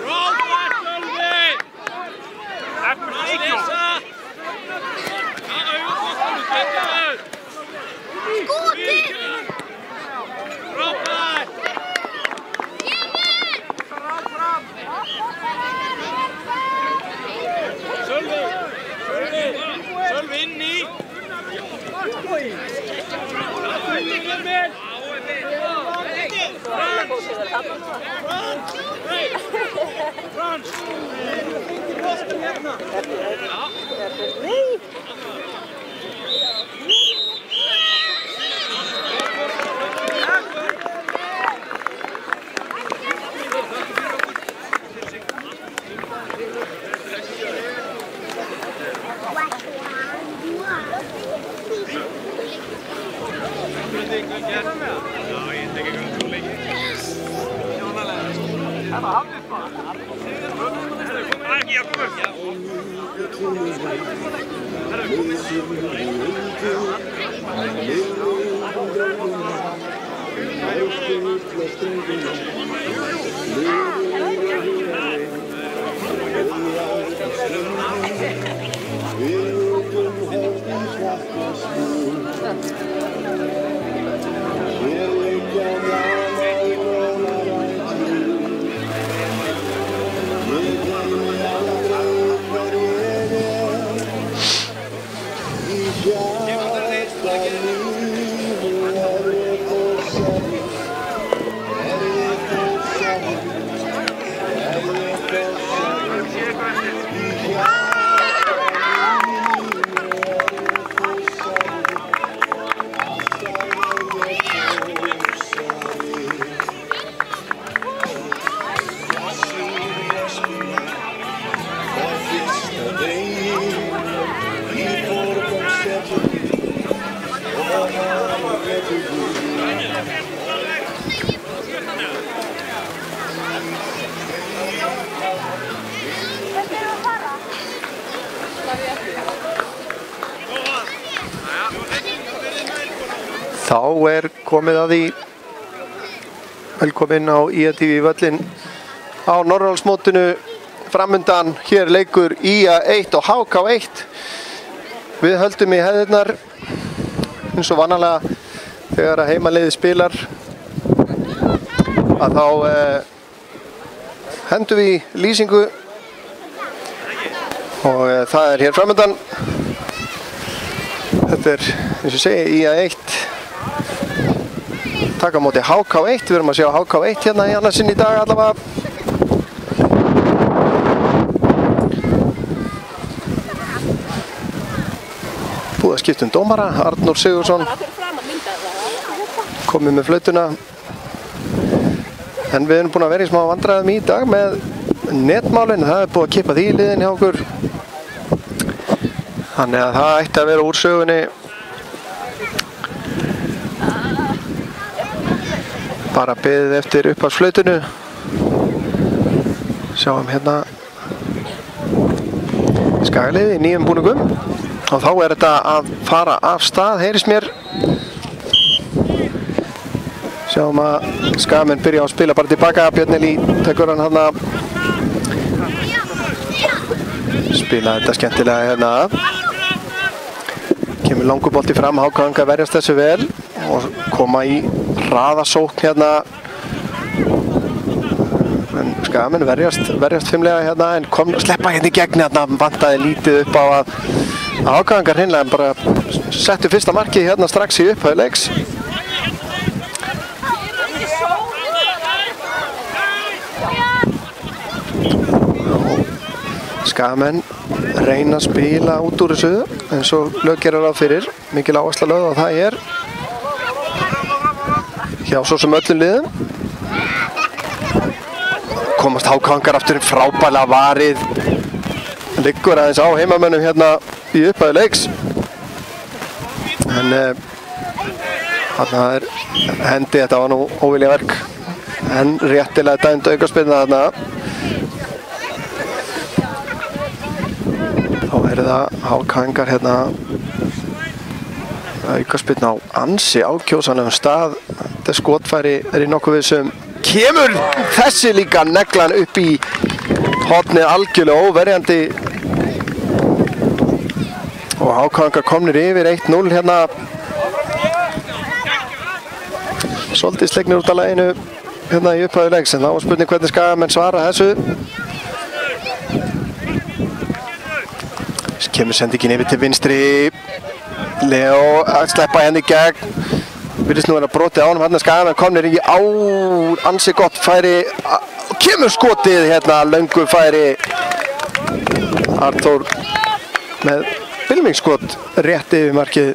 Róbert, Sölvi. Ekkur Stíkjó. Skúti! Róbert. Sölvi inn í. Frans. Þá komið að því. Velkomin á IATV völlinn á Norðurálsmótinu framundan. Hér leikur IA 1 og HK 1. Við höldum í hefðirnar eins og vanalega þegar að heimaliðið spilar að þá hendum við í lýsingu og það hér framundan. Þetta eins og segi IA 1 taka á móti HK 1. Við erum að sjá HK 1 hérna í annarsinn í dag allavega. Búið að skipta dómara, Arnór Sigurðsson komið með flautuna. En við erum búin að vera í smá vandræðum í dag með netmálin. Það búið að kippa því í liðin hjá okkur. Þannig að það ætti að vera úr sögunni. Bara beðið eftir upphafsflautinu. Sjáum hérna Skagaliðið í nýjum búningum. Og þá þetta að fara af stað, heyrist mér. Sjáum að Skagamenn byrja að spila bara tilbaka. Björn Elí tekur hann hérna. Spila þetta skemmtilega hérna. Kemur langubolti fram, HK verjast þessu vel og koma í hraðasókn hérna. En Skagamenn verjast fimmlega hérna en sleppa hérna í gegn hérna. Vantaði lítið upp á að HK hreinlega bara settu fyrsta markið hérna strax í upphæðu leiks. Skagamenn reyna að spila út úr þessu eins og lög gerir ráð fyrir. Mikil áhersla lögð og það hjá svo sem öllum liðum. Komast HK aftur frábælega varið. Liggur aðeins á heimamönnum hérna í upphæðu leiks. En þarna hendi, þetta var nú óvilja verk. En réttilega dæmd aukaspyrna þarna. Þá það HK hérna aukaspyrna á ansi ákjósanlegum stað. Þetta skotfæri í nokkuð vissum. Kemur þessi líka neglan upp í hornið algjörlega óverjandi. Og HK komnir yfir 1-0 hérna. Svolítið slegnir út af laginu hérna í upphæðu leiks. En þá var spurning hvernig Skagamenn svara þessu. Kemur sendingin yfir til vinstri. Leo að sleppa henni í gegn. Virðist nú vera brotið á honum. Hann Skagamenn komnir í ansi gott færi. Kemur skotið hérna, löngu færi. Arnþór með filmingskot rétt yfir markið.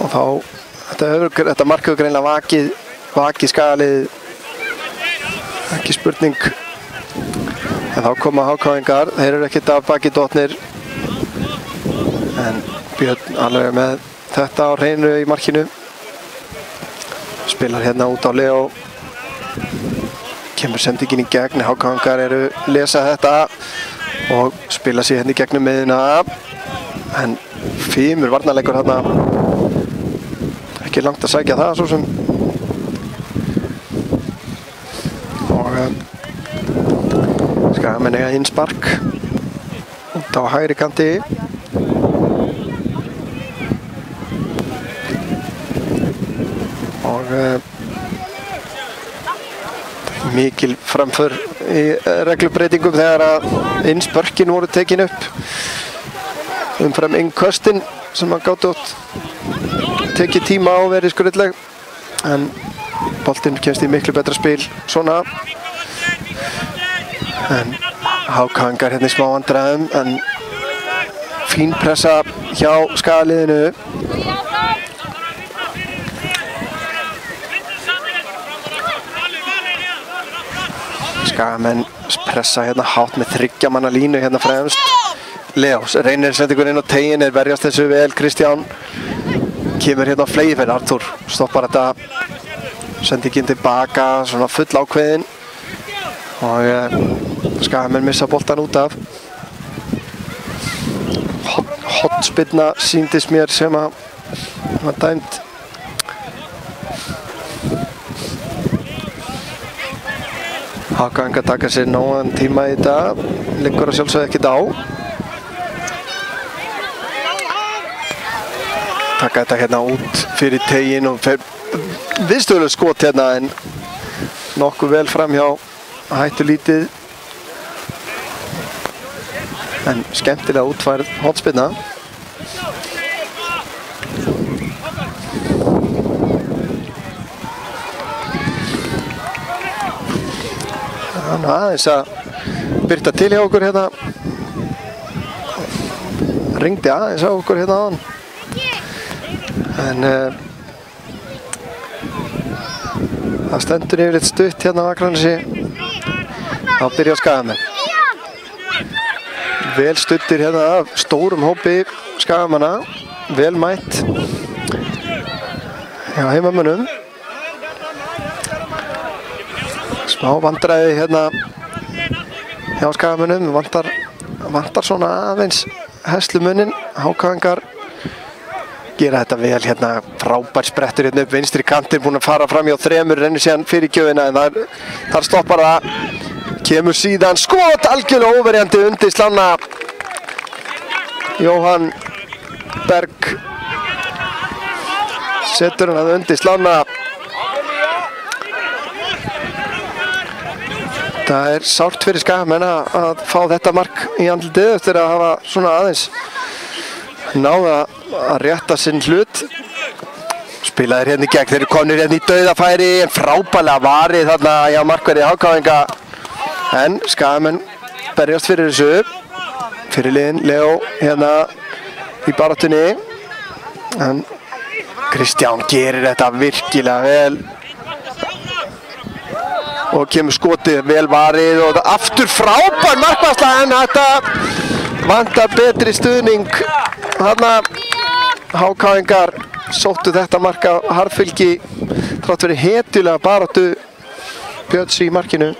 Og þá, þetta mark hefur greinilega vakið Skagaliðið. Ekki spurning. En þá koma HK-ingar, þeir eru ekkert af baki dotnir. En Björn alveg með þetta á hreinu í markinu. Spilar hérna út á Leo. Kemur sendingin í gegn, HK-ingar eru lesa þetta og spila sér hérna í gegnum miðuna. En fimur varnarleikur hérna. Ekki langt að sækja það svo sem. Og Skagamenn eiga innspark út á hægri kanti. Og mikil framför í reglubreitingum þegar að innspörkin voru tekin upp umfram innköstin sem að gátu tekið tíma og verið skurðleg. En boltinn kemst í miklu betra spil svona. En HK hérna í smá vandræðum en fín pressa hjá Skagaliðinu. Skagamenn pressa hérna hátt með 3 manna línu hérna fremst. Leós reynir sendingur inn á tegin, verjast þessu vel. Kristján kemur hérna á fleigi fyrir Arnþór. Stoppar þetta, sendingin tilbaka, svona full ákveðin. Og Skagamenn missa boltan út af. hornspyrna sýndist mér sem að var dæmd. Haukaengar taka sér nógan tíma í þetta, liggur að sjálfsögðu ekkert á. Taka þetta hérna út fyrir tegin og viðstöðuleg skot hérna en nokkuð vel fram hjá hættu lítið. En skemmtilega útfærð hornspyrna. Þannig aðeins að byrta til hjá okkur hérna. Ringdi aðeins á okkur hérna áðan. En það stendur yfirleitt stutt hérna á Akranesi. Þá byrja Skagamenn. Vel stuttir hérna af stórum hópi Skagamanna. Vel mætt hjá heimamönnum. Smá vandræði hérna hjá Skagamönnum. Vantar svona aðeins heslumunnin. Haukaengar gera þetta vel hérna. Frábær sprettur hérna upp vinstri kantinn, búinn að fara fram hjá þremur, rennir síðan fyrir gjöfina en þar stoppar það. Kemur síðan skot algjörlega óverjandi undir slána. Jóhann Berg setur hann að undir slána. Það er sárt fyrir Skagamenn að fá þetta mark í andlitið eftir að hafa svona aðeins náða að rétta sinn hlut. Spilaðir hérna í gegn, þeir eru komnir hérna í dauðafæri en frábærlega varið þarna hjá markverði Haukaenga. En Skagamenn berjast fyrir þessu. Fyrirliðinn Leo hérna í baráttunni. En Kristján gerir þetta virkilega vel. Og kemur skotið vel varið og aftur frábær markvarsla en þetta vantar betri stuðning. Þarna Haukaengar sóttu þetta mark af harðfylgi þrátt fyrir hetjulega baráttu Björns í markinu.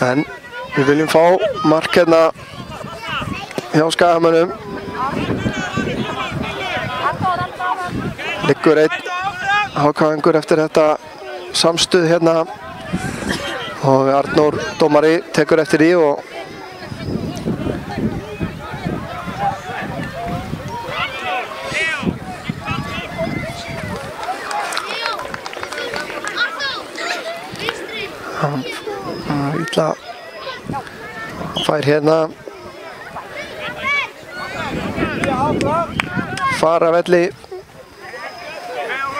En við viljum fá mark hérna hjá Skagamönnum. Liggur einn Haukaengur eftir þetta samstuð hérna og Arnór dómari tekur eftir því og hann illa fær hérna fara velli.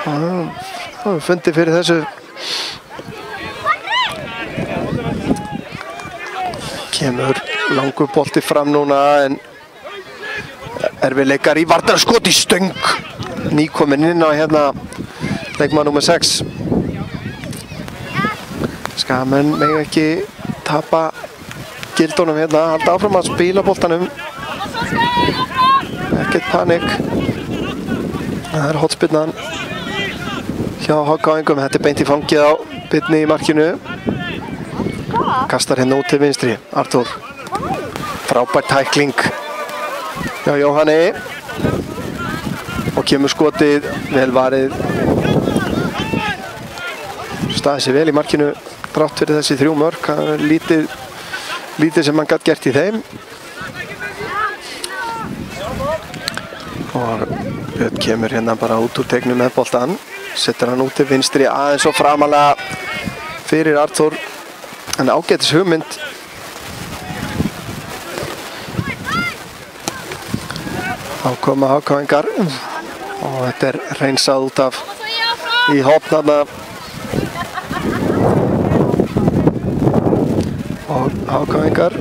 Það er fundið fyrir þessu. Kemur langur bolti fram núna en erfiðleikar í varnarskot í stöng. Nýkominn inn á hérna leikmaður númer 6. Skagamenn mega ekki tapa gildunum hérna, halda áfram að spila boltanum. Ekkert panik. Það er hornspyrnan hjá Haukaengum, þetta er beint í fangið á Birni í markinu. Kastar hérna út til vinstri, Arthur. Frábær tækling hjá Jóhanni. Og kemur skotið, vel varið. Staðið sér vel í markinu, þrátt fyrir þessi 3 mörk. Það er lítið sem hann gat gert í þeim. Og Björn kemur hérna bara út úr teiknum með boltan. Setur hann út til vinstri aðeins og framalega fyrir Arthur. En ágætis hugmynd. Þá koma Haukaengar og þetta er hreinsað út af í hopnarna. Og Haukaengar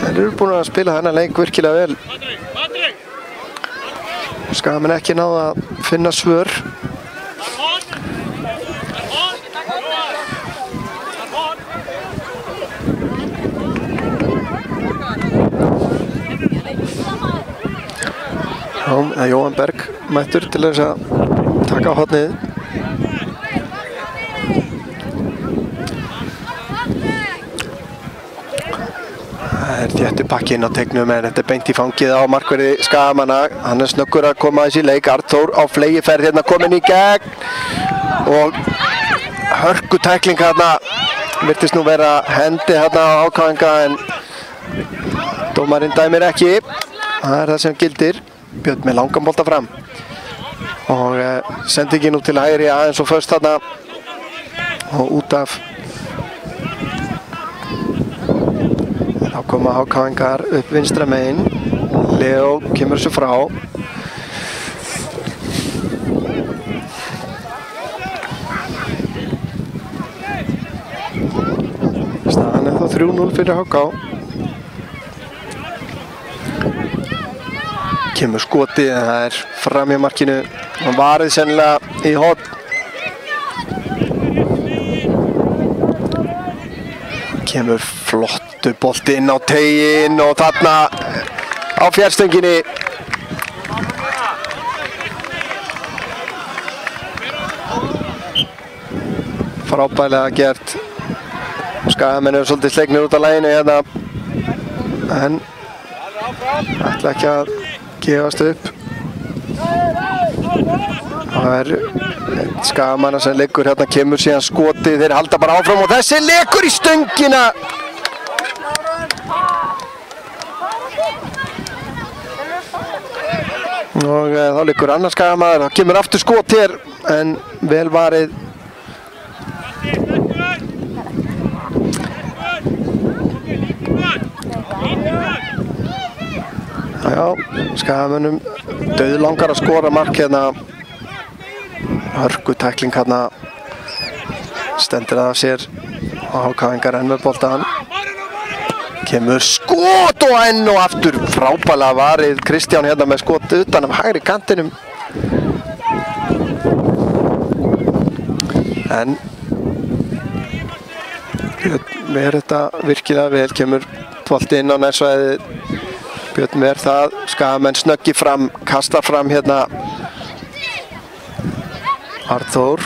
þeir eru búin að spila þennan leik virkilega vel. Skagamenn ekki náða að finna svör. Jóhann Berg mættur til þess að taka á hornið. er þéttur pakki inn á teignum en þetta er beint í fangið á markverði Skagamanna. Hann er snöggur að koma aðeins í leik. Arnþór á flegiferð hérna kominn í gegn og hörkutækling hérna. Virtist nú vera hendi hérna á HK en dómarinn dæmir ekki. Það er það sem gildir. Björn með langan bolta fram og sendingin út til hægri aðeins og först þarna og út af. Þá koma HK-ingar upp vinstra megin. Leo kemur þessu frá. Staðan er þá 3-0 fyrir HK. Kemur skotið en það er fram í markinu. Hann varið sennilega í horn. Kemur flottur bolti inn á teiginn og þarna á fjærstönginni. Frábærlega gert. Skagamenn eru svolítið slegnir út af laginu hérna. En ætla ekki að gefast upp. Það er Skagamanna sem liggur hérna, kemur síðan skotið, þeir halda bara áfram og þessi leikur í stöngina. Og þá liggur annar Skagamaður, það kemur aftur skot hér en vel varið. Já, Skagamönnum dauðlangar að skora mark hérna. Hörkutækling hérna stendur það af sér og HK-ingar enn með boltan. Kemur skot og enn og aftur frábærlega varið Kristján hérna með skot utan af hægri kantinum. En Björn ver þetta virkilega vel, kemur bolti inn á nærsvæðið. Björn ver það, Skagamenn snöggi fram, kastar fram hérna. Arnþór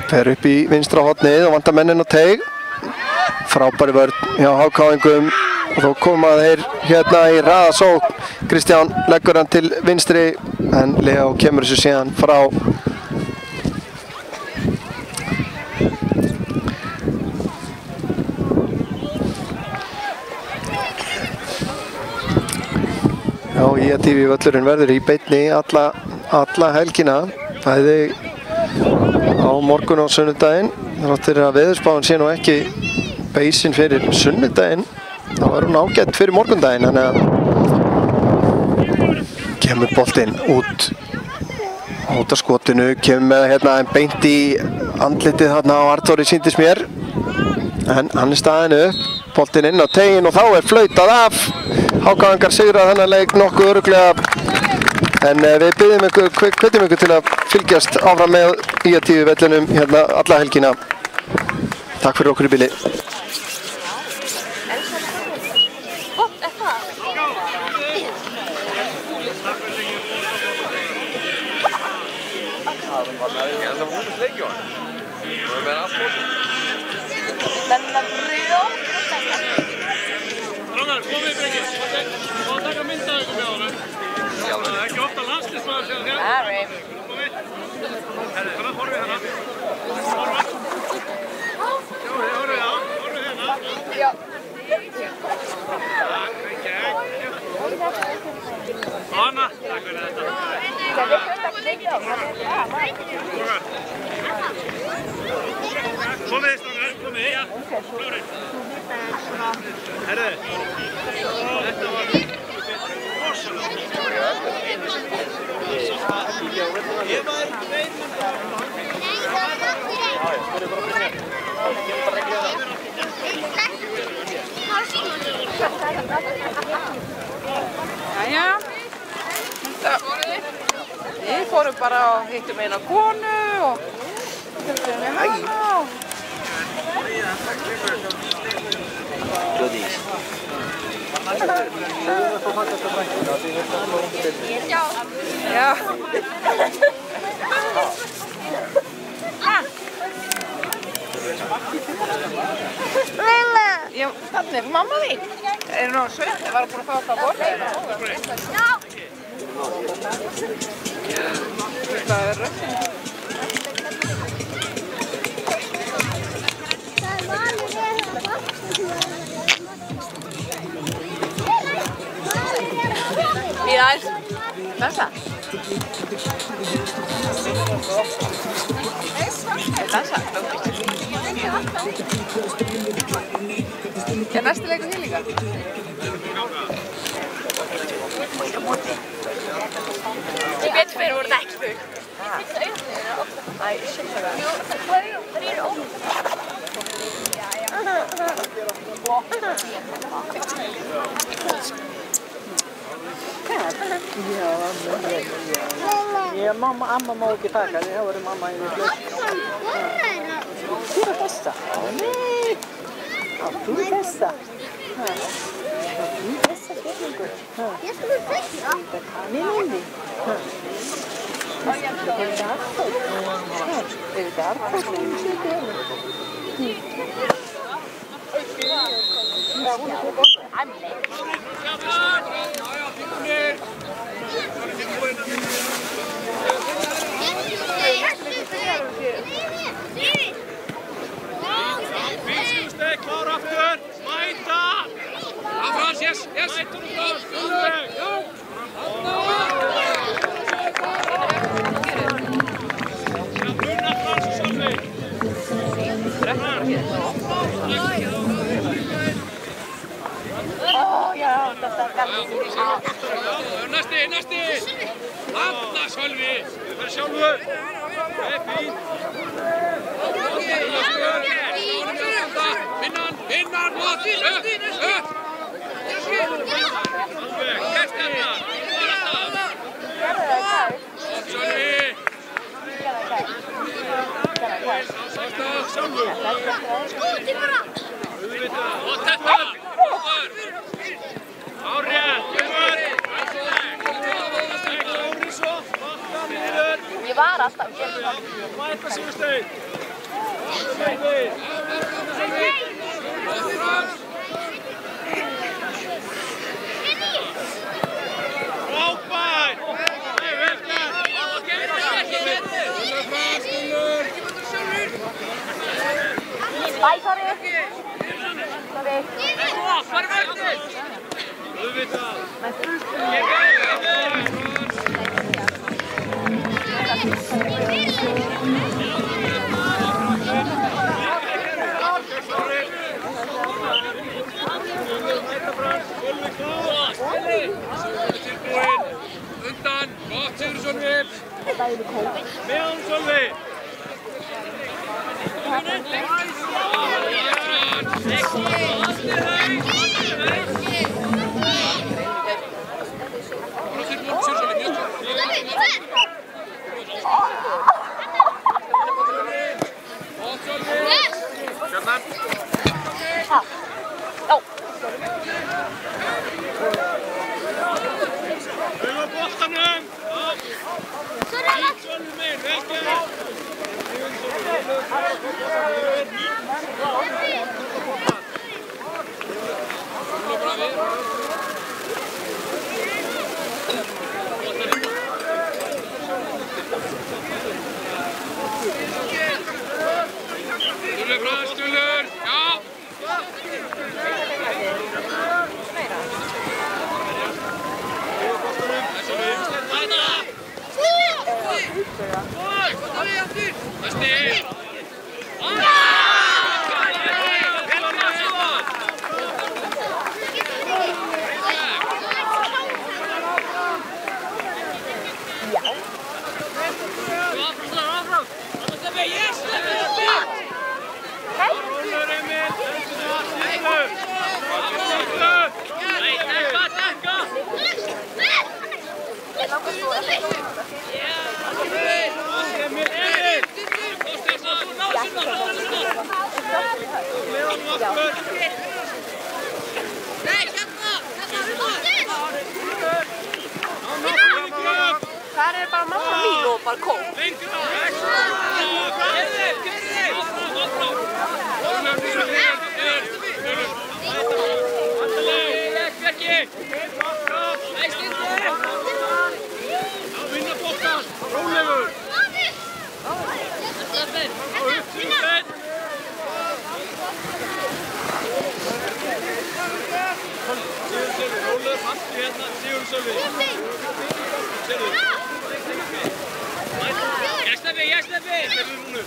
fer upp í vinstra hornið og vantar mennin á teig. Frábæri vörn hjá HK-ingum og þó koma þeir hérna í raðasókn. Kristján leggur hann til vinstri en Leo kemur þessu síðan frá. Já, IATV völlurinn verður í beinni alla helgina. Bæði á morgun og sunnudaginn. Þrátt fyrir að veðurspáin sé nú ekki beisinn fyrir sunnudaginn, þá var hún ágætt fyrir morgundaginn, þannig að kemur boltinn út af skotinu, kemur með hérna beint í andlitið þarna á Arnþóri sýndist mér, en hann er staðinn upp, boltinn inn á teiginn og þá er flautað af. HK-ingar sigrað þennan leik nokkuð örugglega. En við hvetjum ykkur til að fylgjast áfram með IATV vellinum hérna alla helgina. Takk fyrir okkur í bili. Strákar, komið Breki. Má taka mynd af ykkur með honum. Það er ekki ofta landsliðsmaður sem þér. Komið. Herri, svona horfið hérna. Horfa. Sjáu þið, horfið á. Horfið hérna. Já. Takk, Anna, takk fyrir þetta. Komið, strákar, komið. Já, klárið. Herri, þetta var rosalega. Ég var Jæja, við fórum bara og hittum eina konu og hittum við hana og... Já. Lilla! Já, þannig er mamma þín. Er hún sveitt? Var hún búin að fá það á borðið? Það er rössin. Bíða aðeins. Dansa. Dansa. Er næstu leikur hér líka? Ég veit fyrir voru það ekki spuk. Æ, shit það. Það eru ótt. Ja, amma má ekki taka, þá verður mamma í því flösku. Þú er þessa? Nei! Þú er þessa? Þú er þessa fjölingur? Ég skulle þessa. Það er kaninunni. Það er garðfólk. Það er garðfólk sem sittir hérna. Klár aftur, mæta! Frans, yes! Mætur og Frans, Bruna, Frans og Sölvi! Já, þetta er garðfólk. Næsti! Landa, Sölvi! Þú fyrir sjálfur! Það er fínt! Vinnan, flott! Upp! Alveg, gæst hérna! Sölvi! Sástað, sjálfur! Og þetta! Árið! Klári svo! Vakna niður! Ég var alltaf að gera það. Mæta Sigursteinn! Sölvi! Frábær! Nei, vel gert! Bæ, sorry. Hvað er verður? Auðvitað! Tilbúinn, undan, gott Sigurður Sölvi. Meðan Sölvi. Auðvitað boltanum! Sölvi minn, vel gert! Sölvi Frans, Gullur! Já! Næsti! Kostar það! fast hérna, Sigurður Sölvi. Sérðu? Ég Steffi! Steffi Rúnur.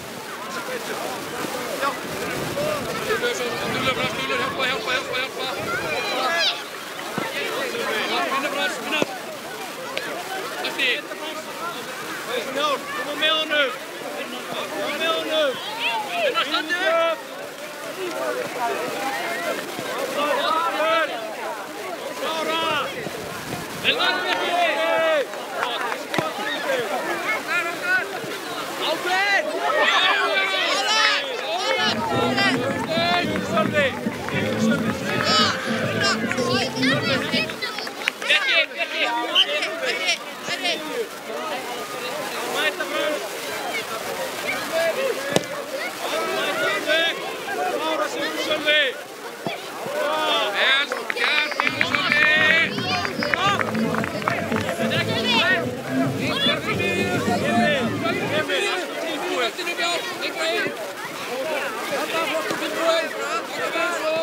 Já. Stúlur, hjálpa. Vinna. Steffi. Njár, koma með honum. Vinna, standi upp. Klára. Vel varð ekki. Ákveð. Sölvi. Mæta frönd. Klára Sigurður Sölvi. Vel gert Sigurður Sölvi. Þetta ekki búið. Emil, tilbúið. Lengra inn. Þetta flottur tilbúið. Taka með svo.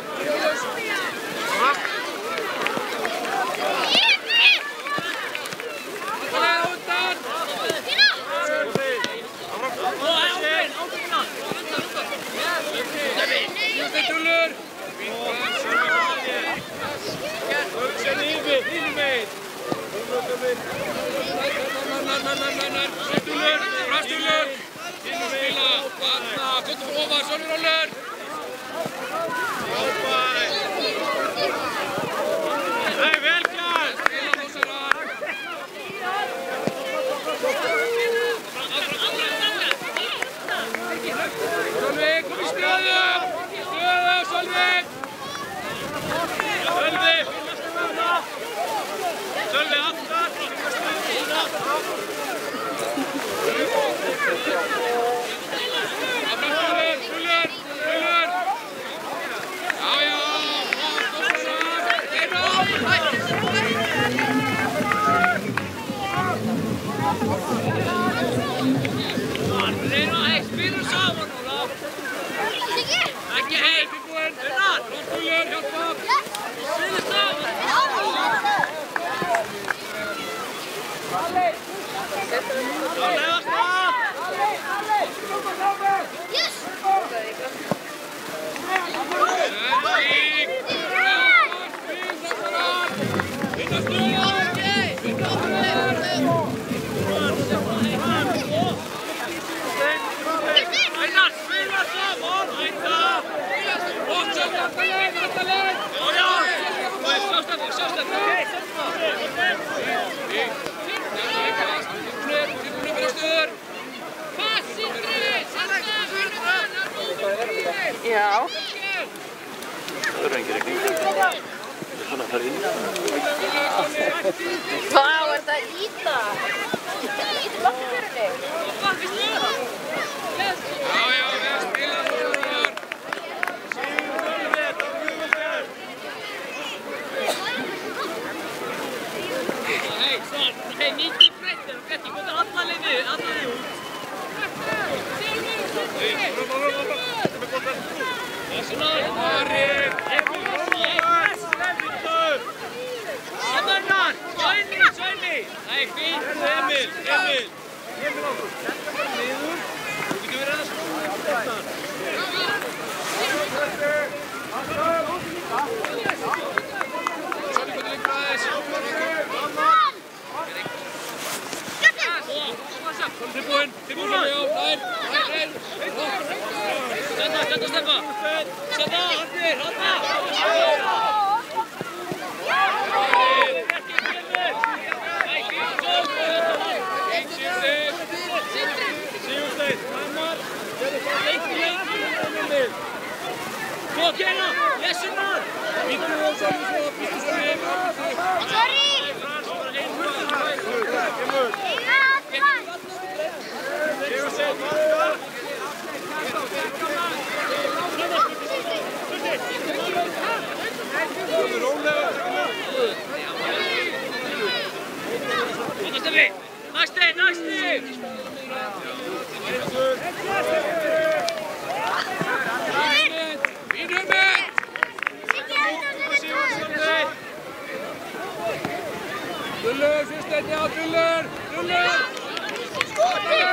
Já. Það verður engin regning. Þannig að það inn. Hvað var þetta að íta? Íta lokkverðinni. Já, við spila núna. Hei, mikið breyttir og gett, ég góði alla liði út. Svenni! Nei, fínt, Emil! Emil á þú! Niður! Þú getur verið að skóla. Svenni getur lengra aðeins. Tilbúinn, já, nær! Setta, Steffa! Setta, Haldir! Svo, Kena! Lesunar! Býttu svo við! Næsti! Fín hugmynd! Drullur, Sýsteinn, já, Drullur! Drullur! Drullur,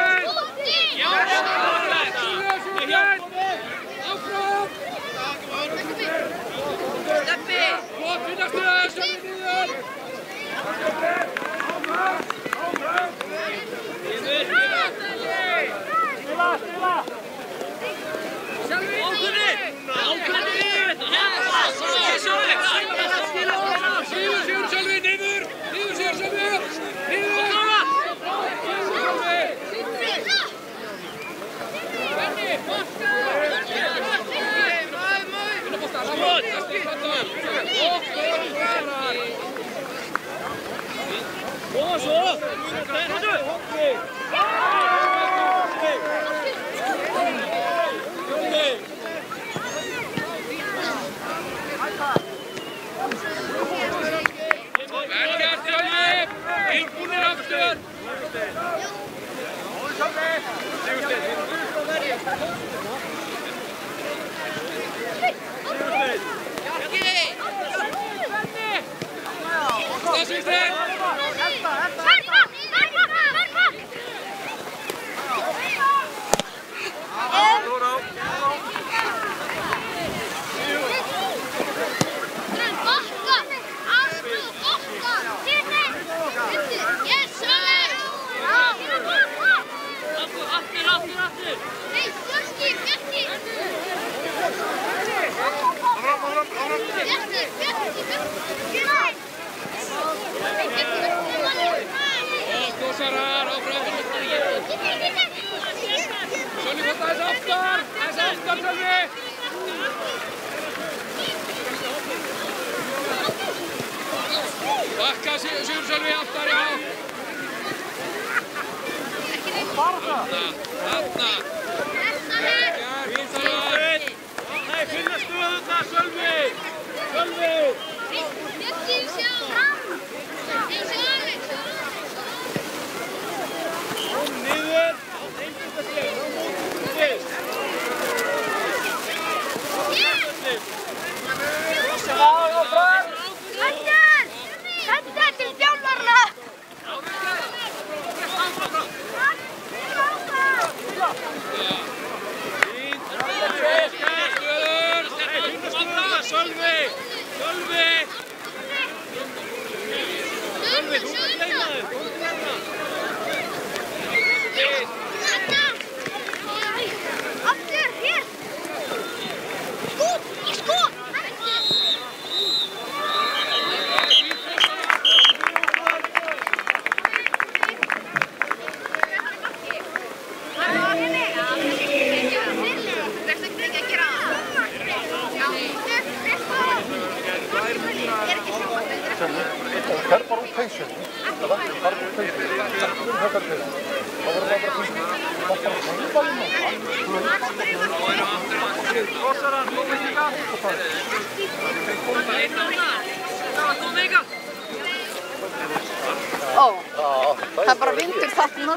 Sýsteinn! Áfram! Steppi! Flott, finnastu það, Sölvi niður! Stila! Sölvi! Sigur, Sölvi, niður! Niður, Sigur, Sölvi! Niður! Benni, bolta! Vinna bolta, Ramón! Og svo! Tilbúnir aftur! Bakka Sigur Sölvi aftar, já. Þarna. Nei, finna stöðuna, Sölvi. Sölvi. Niður. Einbyrta sér. Þetta til þjálfarna! Sölvi! Sölvi! Sölvi, þú ert leinaður! Aftur, hér! Skot! Í skot! Fer bara út peysun. Það var bara út peysun. Þetta til. Það var bara peysun. Það var bara Rossaran, kom ekki líka. Ó, það er bara vindur þarna.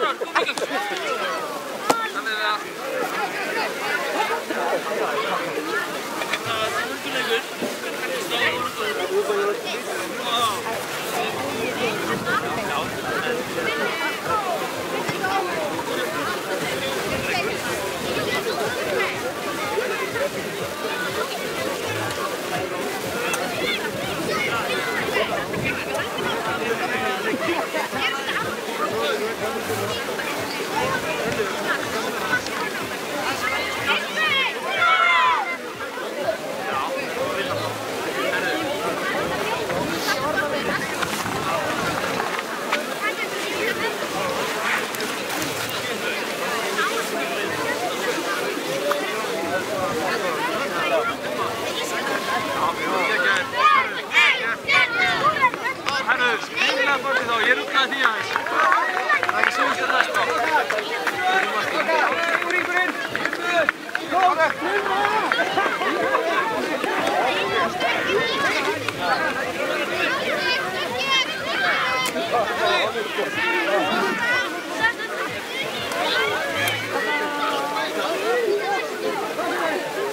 Ég ruglaði því aðeins. Það er ekki síðust að næsta. Úringurinn!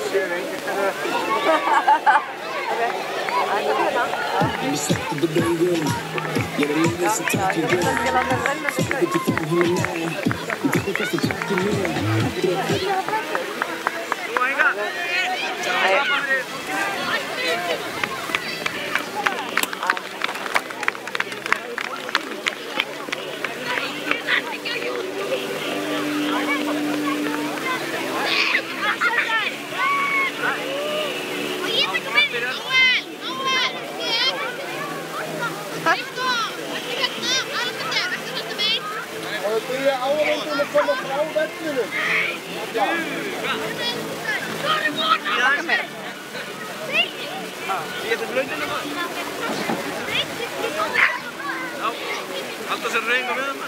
Sér enginn fyrir þetta. Alltaf sem reynga með hana.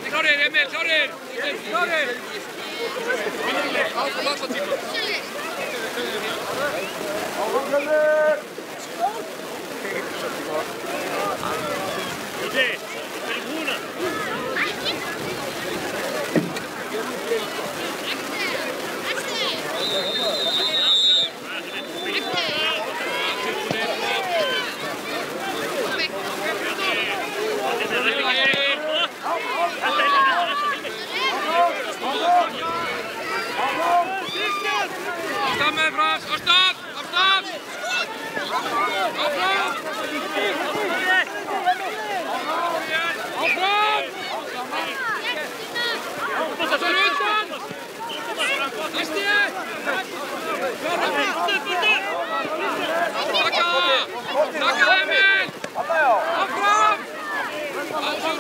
Klárir, Emil, klárir! Klárir! Afstaf með Frans, afstaf! Afstaf! Áfram! Áfram! Það er undan! Næsti! Takka! Takka Emil! Áfram! Áfram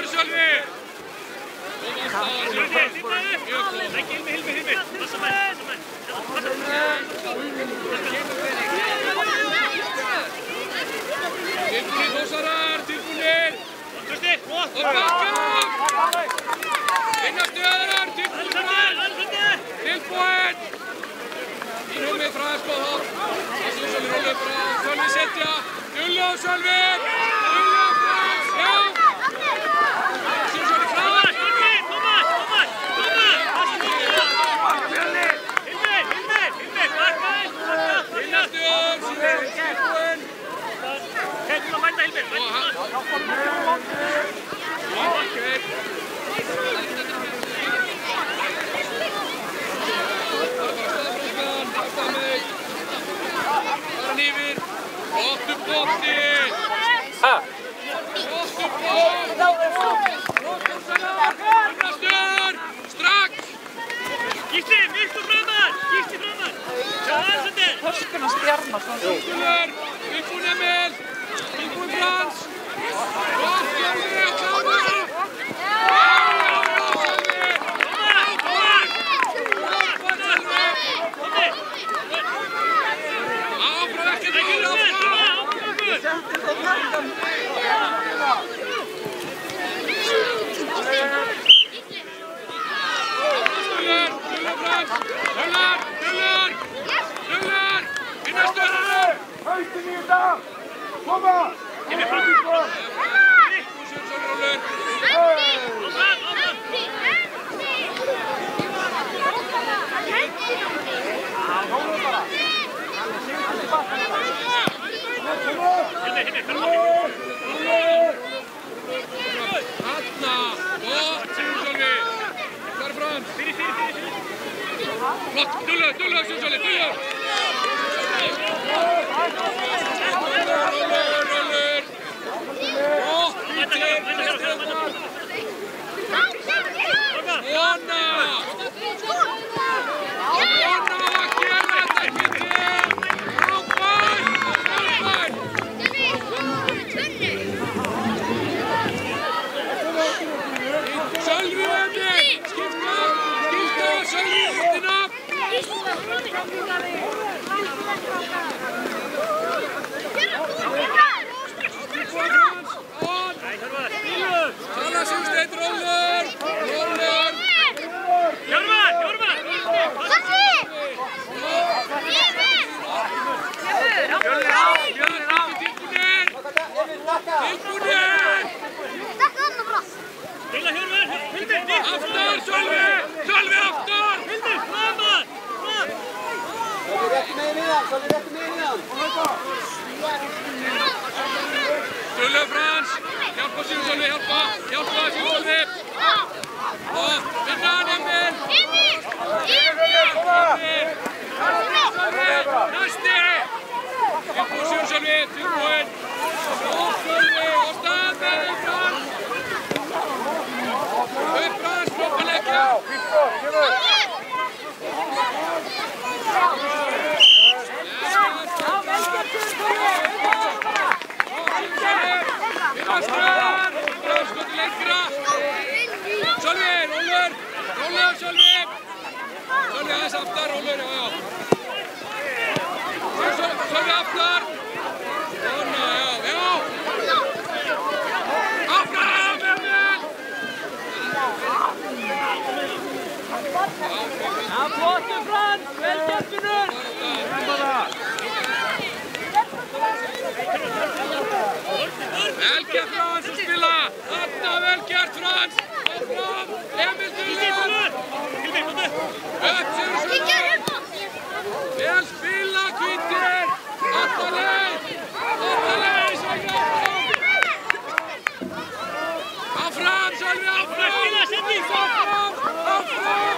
Sölvin! Tilbúinir Þórsarar, tilbúinir! Og bakka! Vinna stöðurar, tilbúinir! Tilbúin! Í rúmið Frans góð hótt. Það séu Sölvi rúmið Frans. Sölvi setja. Dullu og Sölvi! Dullu og Frans! Já! Það séu Sölvi Frans! Tómas! Vinna stöður, síðan tilbúin! Heitur að mæta Hilmir! Okej! Flott upp bótti! Flott upp bótt! Vinna stöður! Strax! Gísli, miklu framar! Gísli framar! Hörskunars Bjarnason. Tilbúin Emil! Tilbúin Frans! Flott Sölvi! Klára! Aftar, Sölvi! Sölvi aftar! Sölvi Frans, hjálpa Sigursólfi, hjálpa Sigursólfi. Og vinna hann Emil. Næsti. Tilbúin Sigursólfi, tilbúin. Og Sölvi, og stað með Frans. Upp Frans, frábær leikja. Vinnaströðan, skotið lengra. Sölvi, rólur af Sölvi. Sölvi aðeins aftar, rólur, já. Sölvi aftar. Svona, já. Áfram, Emil. Já, flottu Frans, vel gert Finnur. Vel gert Frans að spila. Þarna vel gert Frans. Áfram, Emil Dulur. Upp Sigursólfi. Vel spila Hvítir. Alla leið, Sölvi áfram. Áfram, Sölvi áfram. Áfram.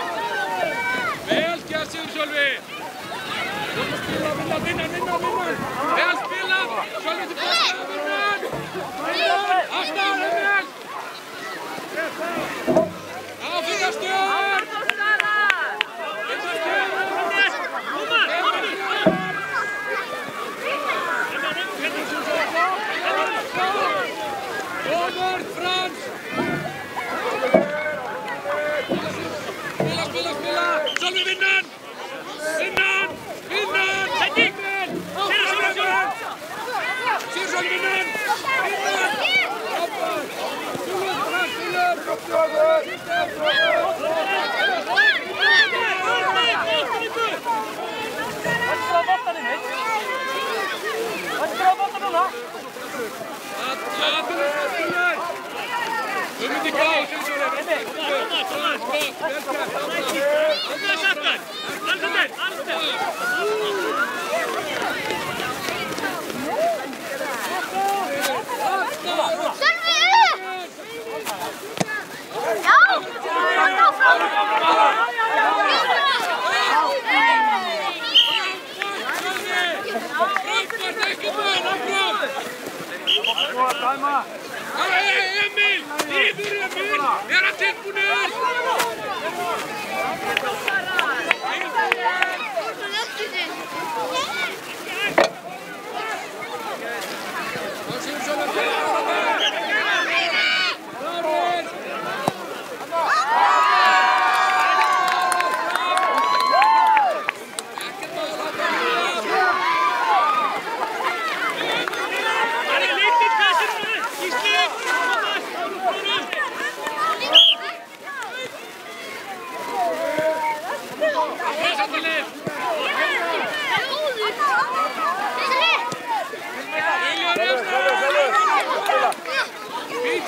Vel gert Sigursólfi. Vinna. Vel spilað. Sölvi til bósta. Afstæður Emil. Áfyrir stöður. Robert Frans. Spila. Sölvi vinnan. Sigursólfi vinnan. Emil, yfir Emil, er hann tilbúinur?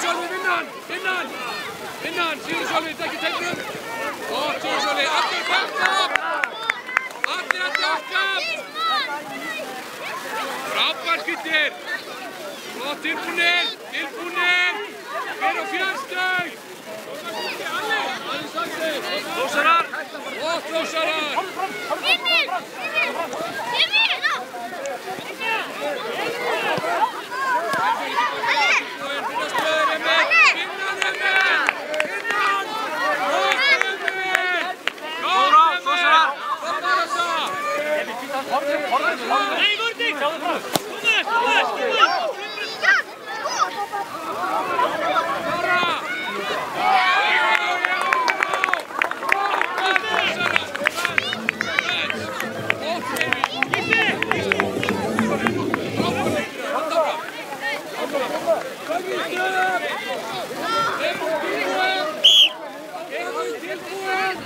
Sölvi vinnan, Sigursólfi, ekki tegnum. Og Sigursólfi, allir bakkap. Allir bakkap. Frábær Hvítir. Og tilbúnir. Fyrir á fjarstöng. Þósarar. Og Þósarar. Emil. Nei, Vortig! Sjáðu frá! Tilbúin!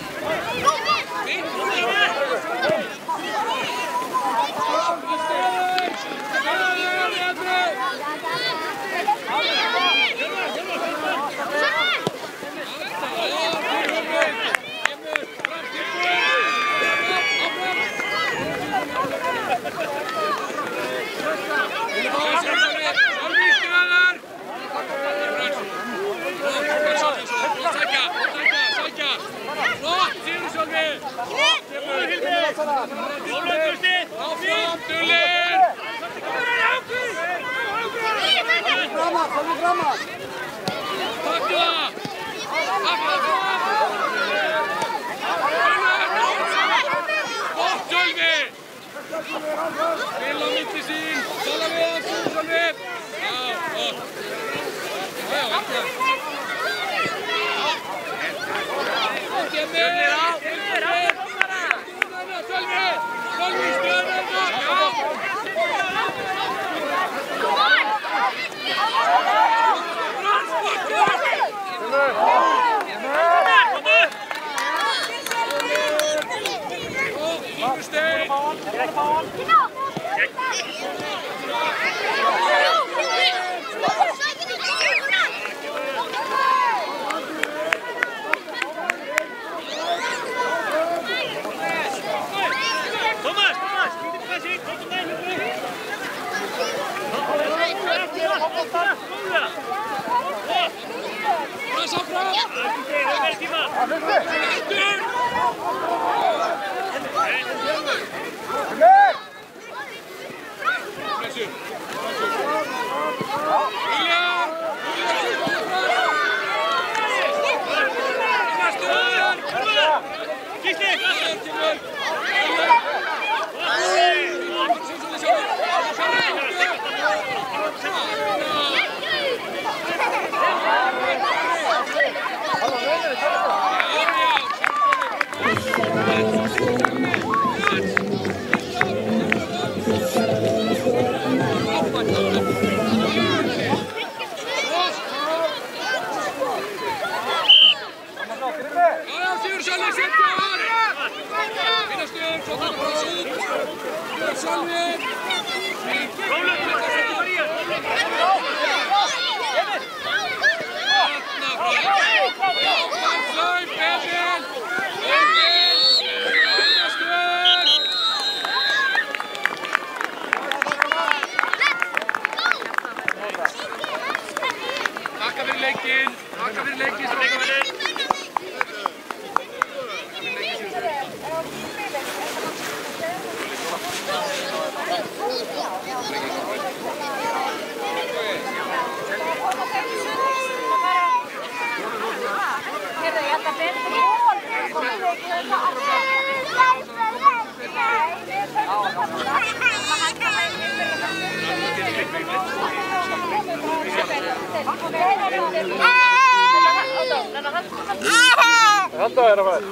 Halda þér að færa?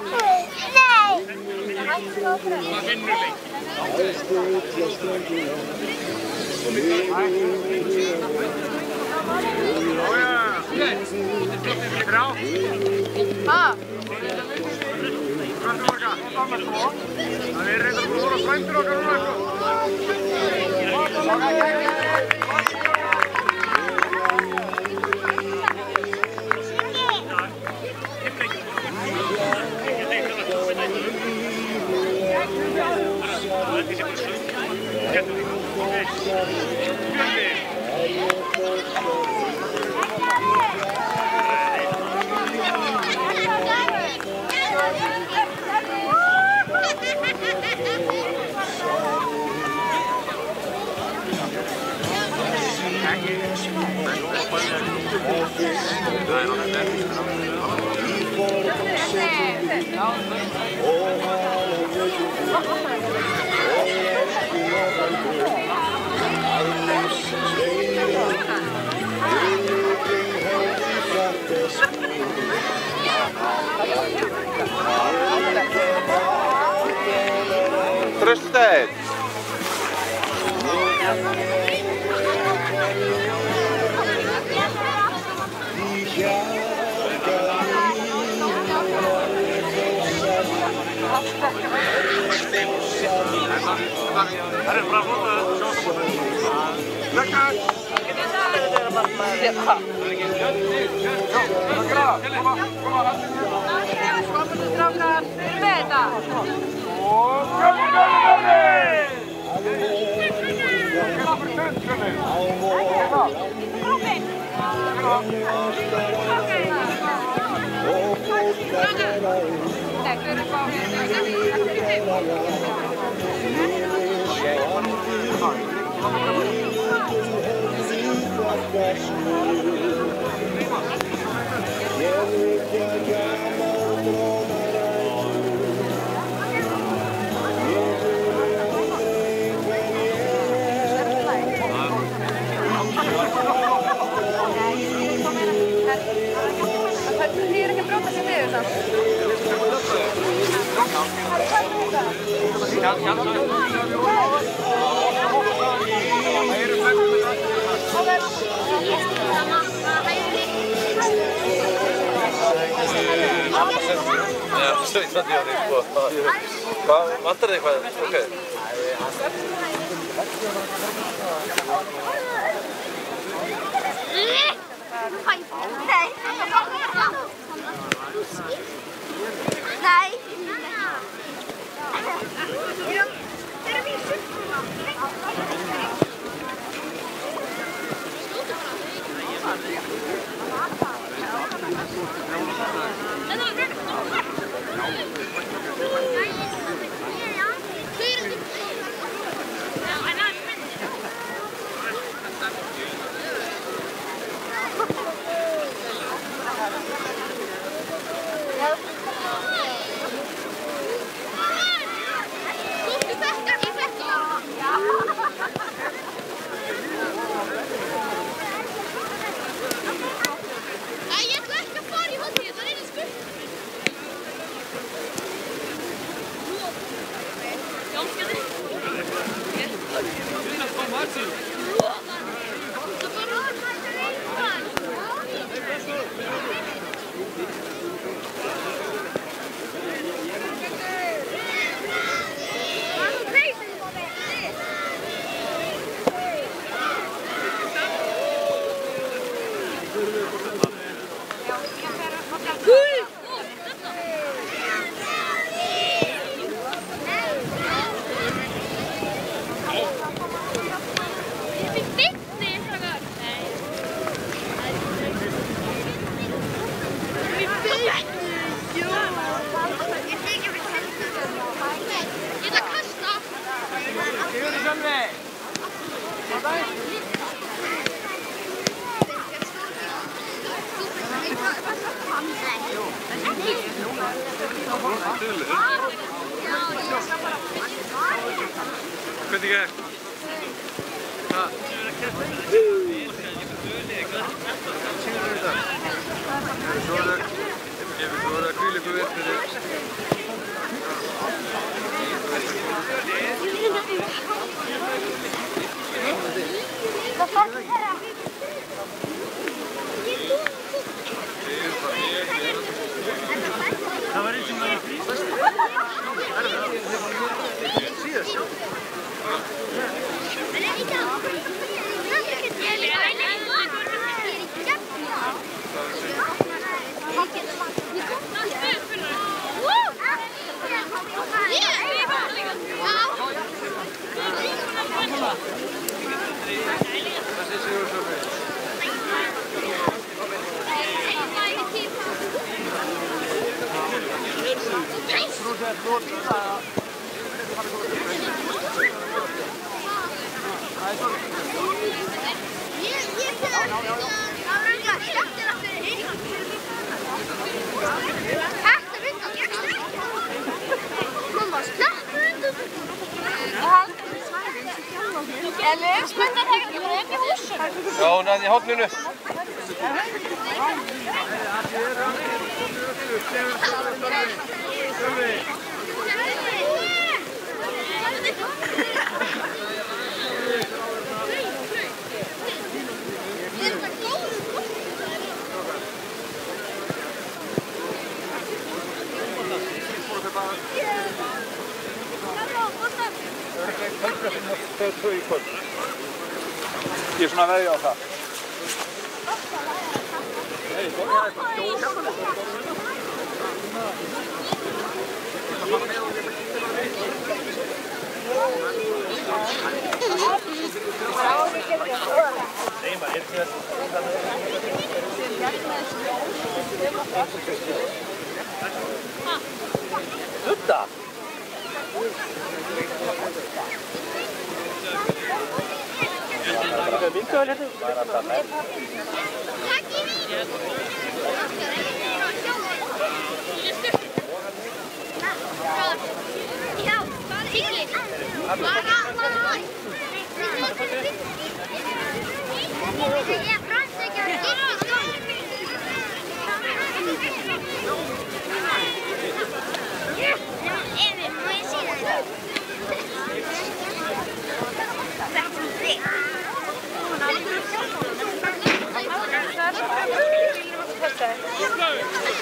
Hvað vinnur leikinn? Það er reyndar að voru frændur okkar núna Trösteinn! Það er bara Hvað vantar þig eitthvað? Ok. Nei. Hvernig gekk? Hvað? Ég vil svo vera að hvíla ykkur vel fyrir. Það var eins og það var frýst. Já, hún er í hófninu. Ég er svona að veðja á það. Dudda? Það er myndaðal hérna. Það er alltaf með. Já, Siggi. Emil, má ég sýna þér?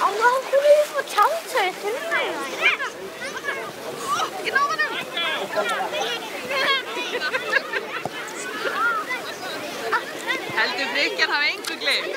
Allah, hún er upp á tjálstöðu. Ég náði hana. Heldur Frikjan hafa engu gleymt.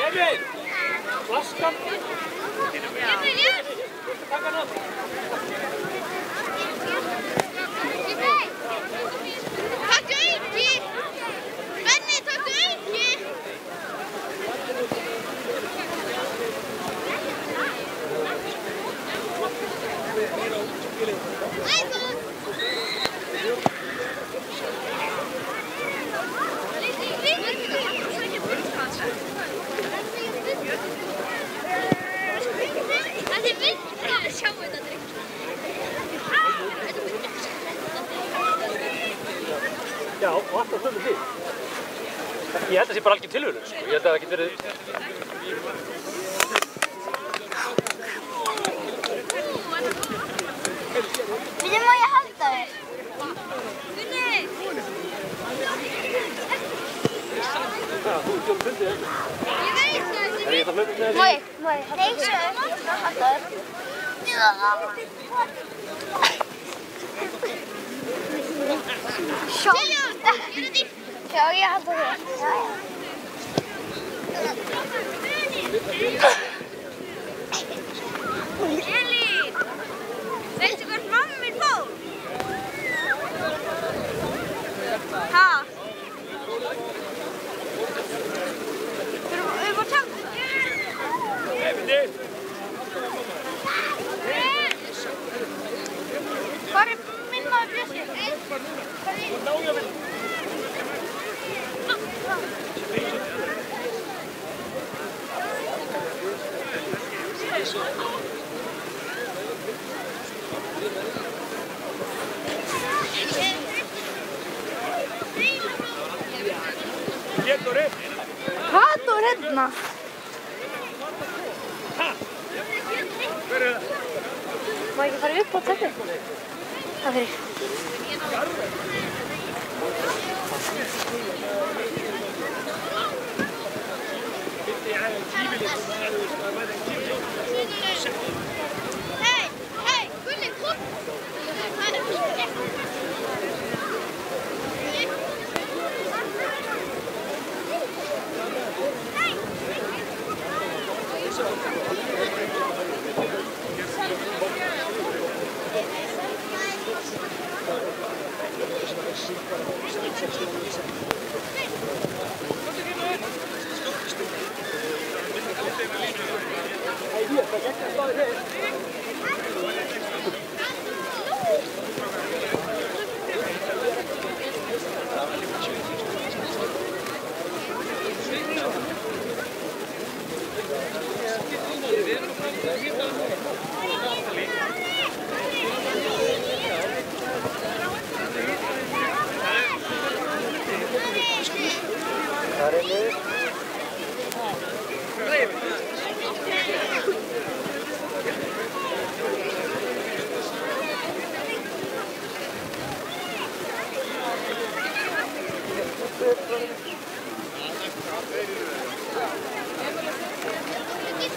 Emil! Flaskan! Takk hana! Takk auki! Benni, takk auki! Já, og alltaf sömu því. Ég held að það sé bara algjör tilviljun, sko. Ég held að það geti verið... Bíddu, má ég halda þér? Já, þú ert fundið þetta. Ég veit það. Er ég það hlaupið með Má ég halda þér? Sjá, ég halda þér. Elín, veistu hvert mamma mín fór? Ha? Við erum á tjálta. Hvar er minn maður Bjössi? Kato er hérna. Má ekki fara upp á teppi? Það fyrir. Hei, Gulli, kom!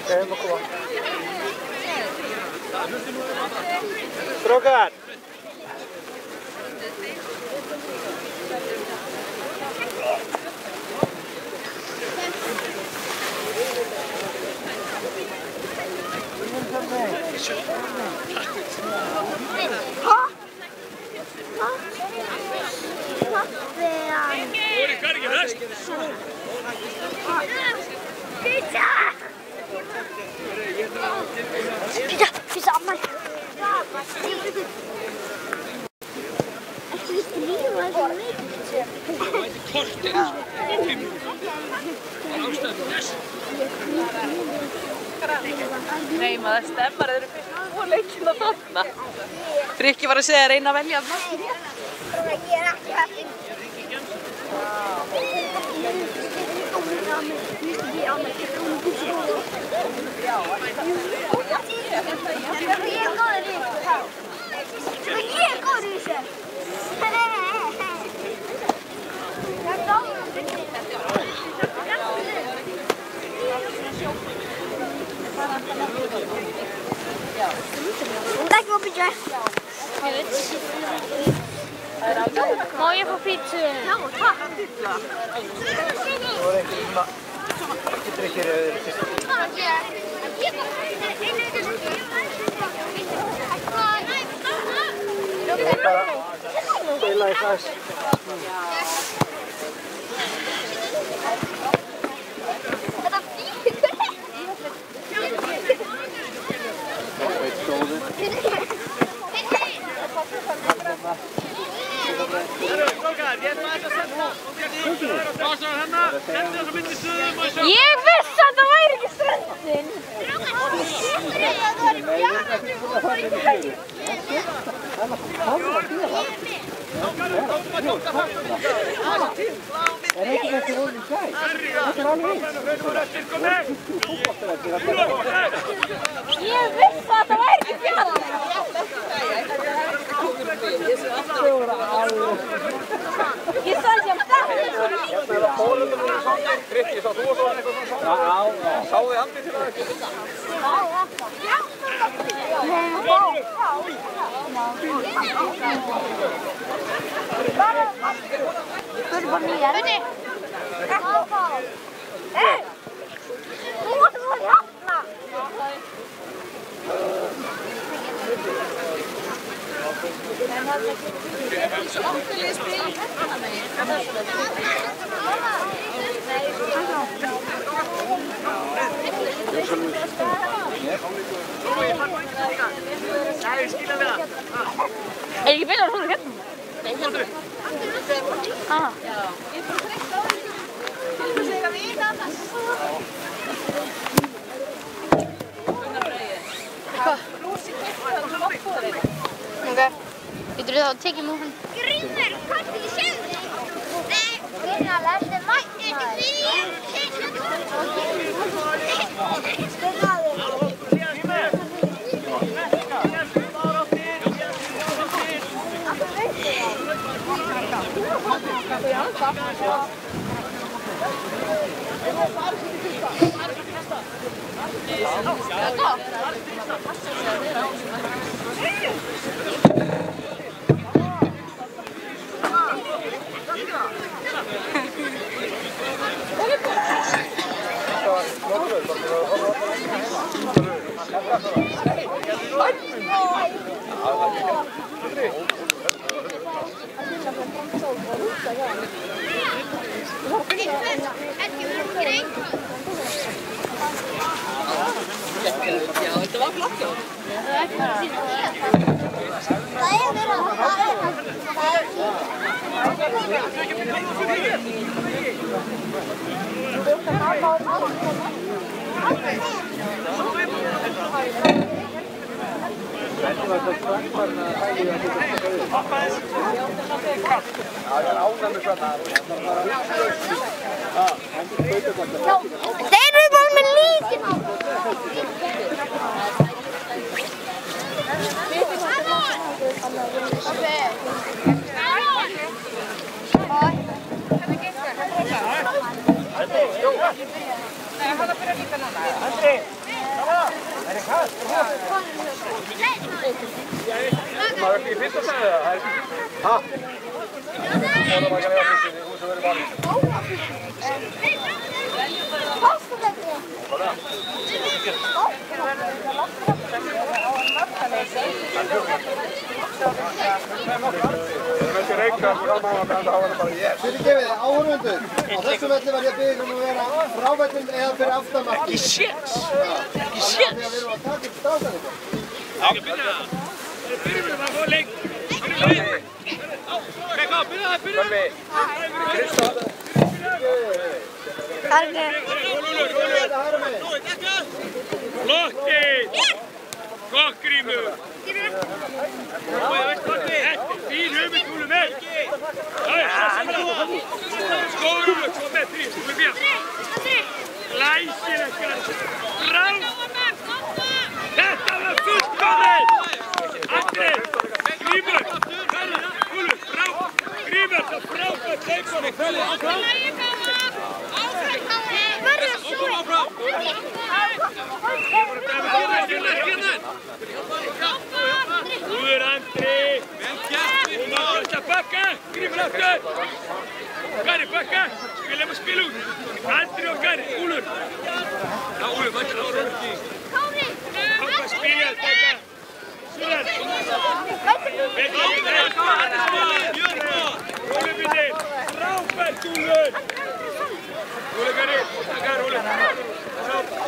Hefum að koma. Strákar! Pizza amma. Nei maður, stemmar eru fyrst og leikina þarna. Frikki var að segja að reyna að velja að maður. Ég er ekki heppin. Ég er góður í þessu. Takk fyrir pizza. Má ég fá pizza? Já, takk. Þú er ekki svona, ekki drikkir eða þeir fyrst. Ég er bara að spila í þess. Ég vissi að það væri ekki ströndin. Er ekki þessi róli í gæð? Þetta er alveg Ég vissi að það væri ekki fjall. Ég sagði sem það. Hérna er það bólum og það saman. Frikki, sá þú og svona eitthvað svona? Já. Sáðu þið andið til það ekki? Spurðu bara nýjar. Hei! Þú varst svo jafna. Er ekki beina svona hérna? Nei, hérna. Ah. Ok, getur þú þá að tekja múl? Grímur, kannski ekki séð þig? Nei, Grímur, þetta er mætt. Þeir eru bara með líkin á. ekki fyrsta sagði það? Ha? Það var ekki að lega fyrst í hús og verið vanið. Fyrirgefið, áhorfendur, á þessum velli var ég að biðja ykkur að vera frávellin eða fyrir aftanmarki. Ekki séns! Ekki séns! Þegar við erum að taka upp strákan ykkur. Ekki byrja! Byrjum við að fá leik! Byrjum við! Kekka, byrja það, byrja það! Flottið! Gott Grímur! Þetta er fín hugmynd, Úlur með! Skóður Úlur, svo með því, Úlur bíða! Læsir ekkert! Brá! Þetta var fullkomið! Andri! Grímur! Úlur, brá! Grímur, það frábært leikur og fölur! Úlur, Andri! Þú mátt að bakka! Grímur aftur! Gari, bakka! Spilum og spil út! Andri og Gari, Úlur! Já, Úlur, mættir á röki! Ákvað spilja, bakka! Súðan! Úlur minnir! Frábært, Úlur! Úlur, Gari! Gari, Úlur!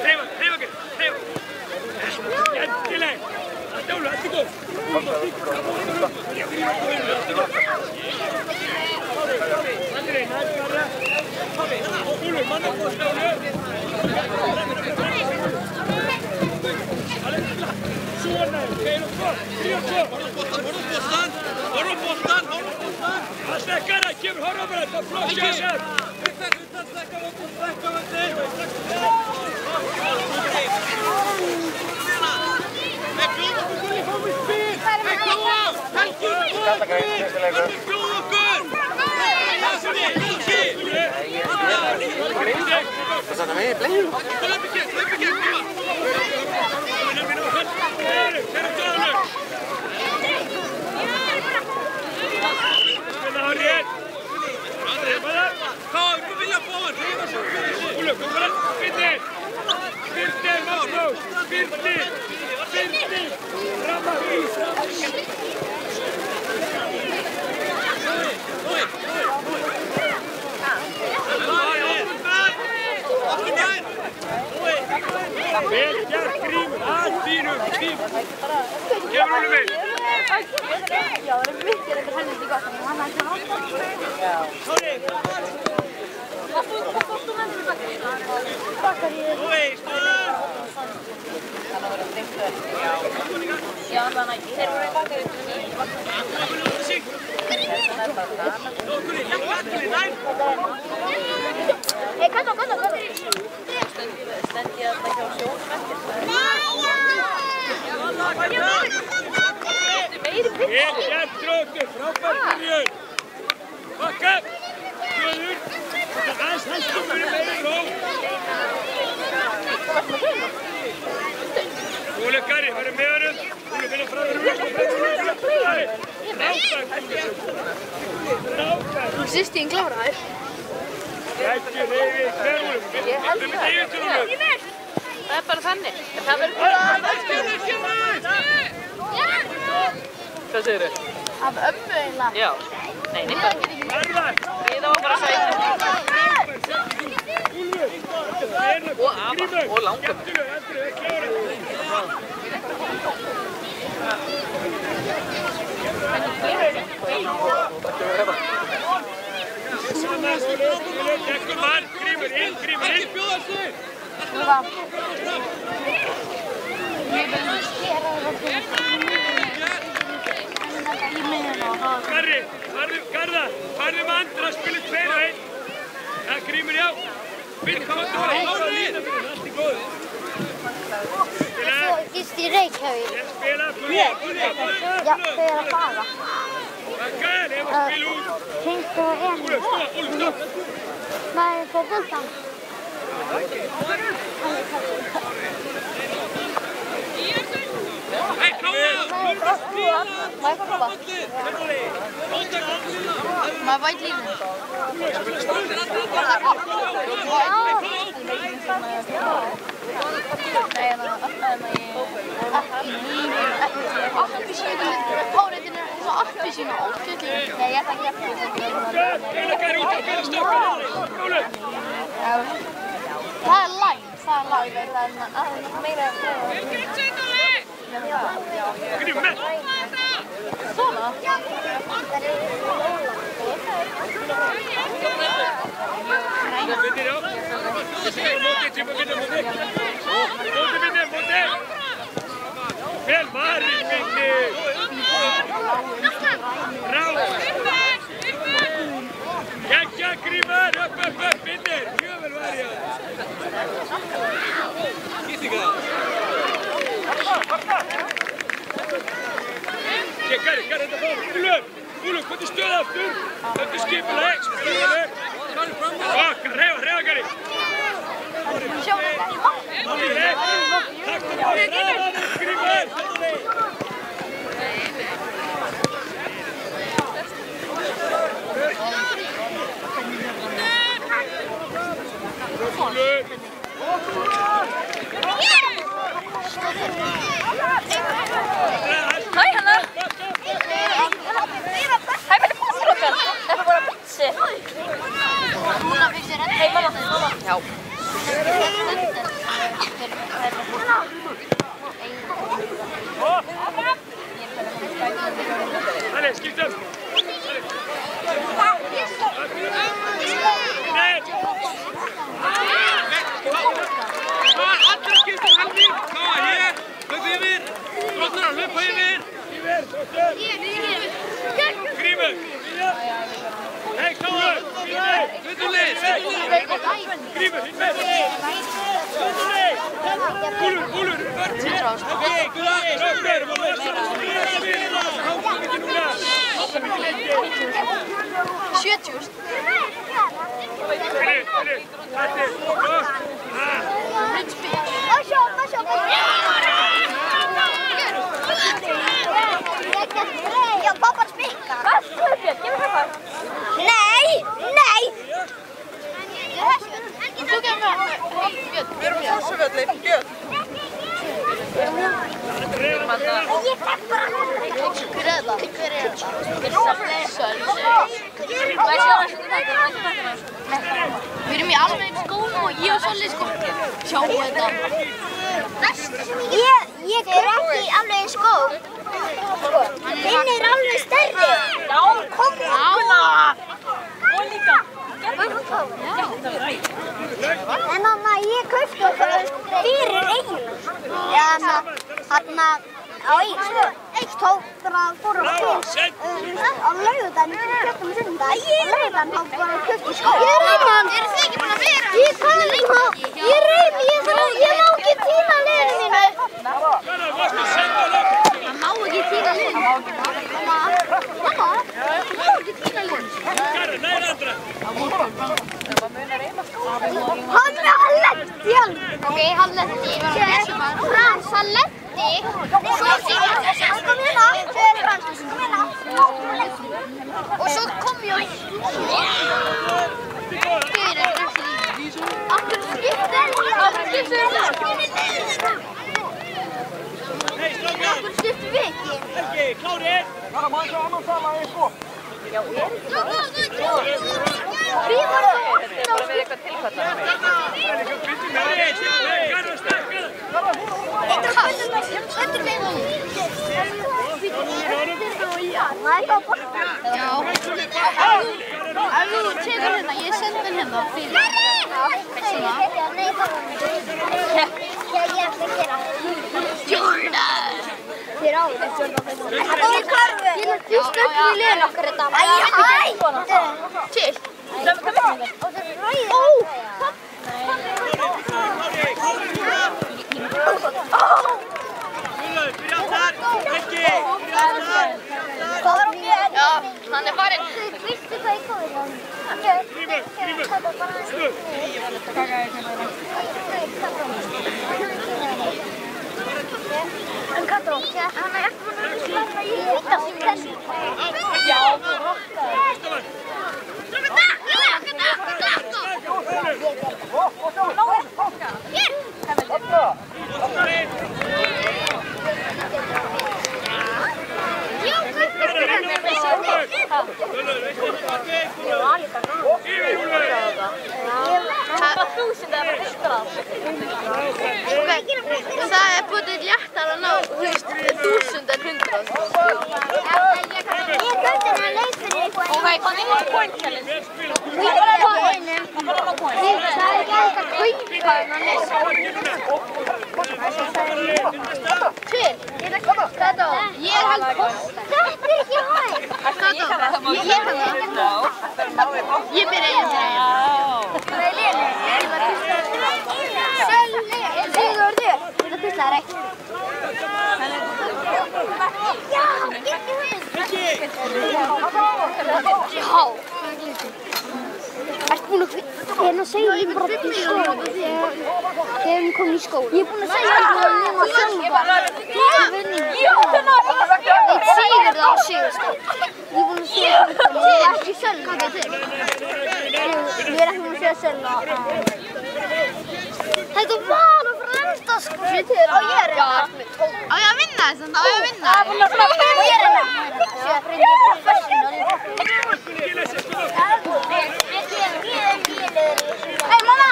Hreyfa, hreyfa, Gari! Hreyfa! Skemmtileg! Þetta Úlur, þetta er góð! Andri, næst bara! Úlur, mannabósta, Úlur! Svona, keir og tvö! 3-2! Horf á boltan! Það stekkar það, kemur horf á bara, þetta er flott sér! Utan stekka vöndi! Bjóð okkur Gulli, fáum við spil! Góða! Helgi! Bjóð okkur! Passa það með bleið. Hlaup ekki, koma! Spila á rétt! Hvað, við vilja fá hann! Úlur, kom bara! Birnir! Birnir, Magnús! Birnir! Birnir! Fram að því! Vel gert, Grímur! Allt þínum! Gefur Úlur mig! Já, það er mikið þetta helviti gott, en hann ætti að halda. Já. Hvað fórstu með þessi bakkar? Bakkar í þessu. Þannig að vera drengur. Já, þannig að þeir voru í bakkar í þessu. Það er bara það. Hei, kalla. Stendi að það hjá sjónsvettir. Vel gert, Dróttur! Frábært byrjun! Bakka! Fjöður! Þetta aðeins hæstum fyrir meiri ró! Úlur, Gari, verður með honum! Úlur, finna frá þér! Frábært! Þú sýst í einn kláraður. Ekki reyfið, hver Úlur? Ég held það. Það er bara þannig. Það verður bara Hvað segir þið? af ömmu eiginlega. Já. Nei, bara. Við á bara sæti. Og afa. Og langar. Ekkur mann, Grímur inn! Ekki bjóða sig! Garðar, farðu með Andra, spilur 2-1. Ja, Grímur, já. Finn, hvað var það? Allt í góðu. Svo gist í Reykjavík. Spila, Já, þau eru að fara. Bakkar, ef að spila út. Hringdu á Emil. Nei, það er bultan. Hei, Nóa! Má ég fá prófa? Má ég væt lífið? Hárið er svo appelsínu ókjöld. Nei, ég ætla ekki að það er læn, það er læn. Það er meira svona? Vel varið, Vigni! Bravo! Geggja, Grímur! Upp, vinnir! Mjög vel varið! Gíslinga! Gari, þetta fór! Úlur, hvað er stöð aftur? Þetta er skipuleg! Okkar, reyfa, Gari! Takk fyrir hraðanum, Grímur! Hæ, Hanna! Hæ, hvernig passar okkar? Þetta voru að pizza. Hei, mamma. Já. Allez, skipta! Allra skipta, Helgi! Nóa, hér! Hlaupa yfir! Drottnar, hlaupa yfir! Grímur! Hei, Nóa! Svindurleið! Grímur, hinn með! Svindurleið! Úlur, vörð! Hei, Drottnar! Háfum ekki núna! Háfum ekki lengi! 70. Þetta er gott! Já, pappa spikar. Hvað? Björn, gefur það hvað? Nei! Þú gefur það. Björn. Við erum Fossavöllin, Björn. Hver er það? Sölvi. Við erum í alveg skóla og ég og Sölvi sko. Sjáu þetta. Ég er ekki alveg í skó. Þinn er alveg stærri. Já, kom hérna. Og líka. En þannig að ég kaupti okkur fyrir Egil. Já, þarna á Egil. Tókrar fórum til á laugardaginn, við kjöptum sunnudag. Á laugardaginn þá bara kjöptum skó. Eru þið ekki búin að vera? Ég má ekki týna liðinu mínu. Það má ekki týna liðinu. Mamma, það má ekki týna liðinu. Hann er Halletti. Ok, Halletti. Halletti. Kom hérna. Og svo kom ég. Akkur skiptir við ekki. Helgi, klárið! Það má ekki annars tala í sko. Já, er ekki það? Við varum það. Það er eitthvað tilkvæmlega. Já. Ef þú tekur hérna, ég sendi hann hérna fyrir. Svona. Jordan! Þér á þetta. Það er karfi. Ég stökkum í liðin okkar þetta. Æ, til. Ó! Já, hann er farinn. Veistu hvað ég kom í hann? Grímur! Stuð! En Kató, hann er eftir að slaka í þessu. Já, þú hattar. Það er búið léttar að ná 1000 en 100. Ég gæti hann leið fyrir eitthvað. Ok, hvað er point challenge? Það er ekki hægt að kaupa Kató, ég held kosta. Þetta er ekki hægt. Kató, ég kann það. Ég byrja einu sinni. Það er léleg. Sigurður, þetta pizza er ekki. Já, já. Ertu búin að hérna segja ég bara í skóla þegar við komum í skóla? Ég er búin að segja það nema sjálfa. Eitt Sigurður á Sigurðsstað. Ég er búin að segja það ekki sjálfa. Ég er ekki búin að segja sjálfa. Þetta var að frenda sko. Á ég er hérna. Á ég að vinna þess að? Á ég að vinna? Ég er hérna. Ég er professional. Hei mamma!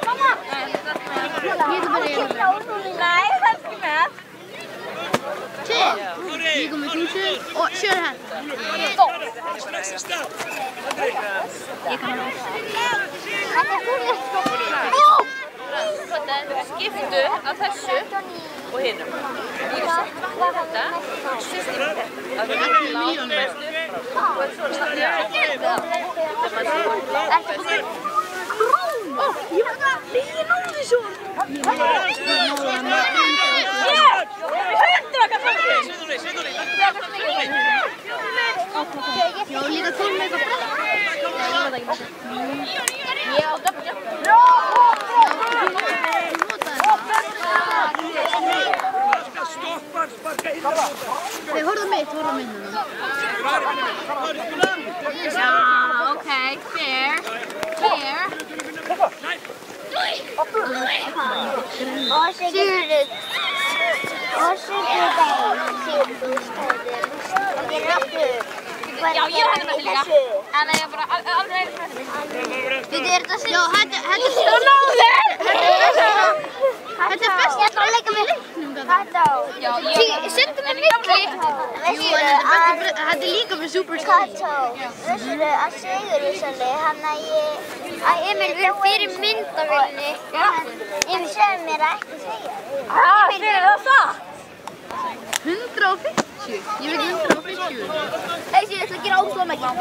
Mamma! Ég er bara Nei, það er ekki með. Ég kom með 1000 og kör henn. Ég kann það. Þetta er búið sko. Skiptu af þessu og hinum. Ég setja þetta, systir að við erum lágmestu og er svona stafnir Ég náði þessu! Já, líka tónleika Ég á döfn Hey, horfðu mitt núna. Já, ok, fair. Sigurður. Já, ég er hérna líka. En það er bara aldrei einu fyrir mig. Þetta er það sem... Já, þetta er stór. Þetta er best. Ég ætla að leika með leiknum. Já, ég... Sendum við milli. Jú, en þetta er líka með Super Sky. Kató, vissirðu að Sigurður sagði hann að Emil verið fyrir myndavélinni en Emil sagði mér að ekki segja. Fyrir það? 150. Ég veit 150. Þessi, ég ætla að gera ósláð mikið.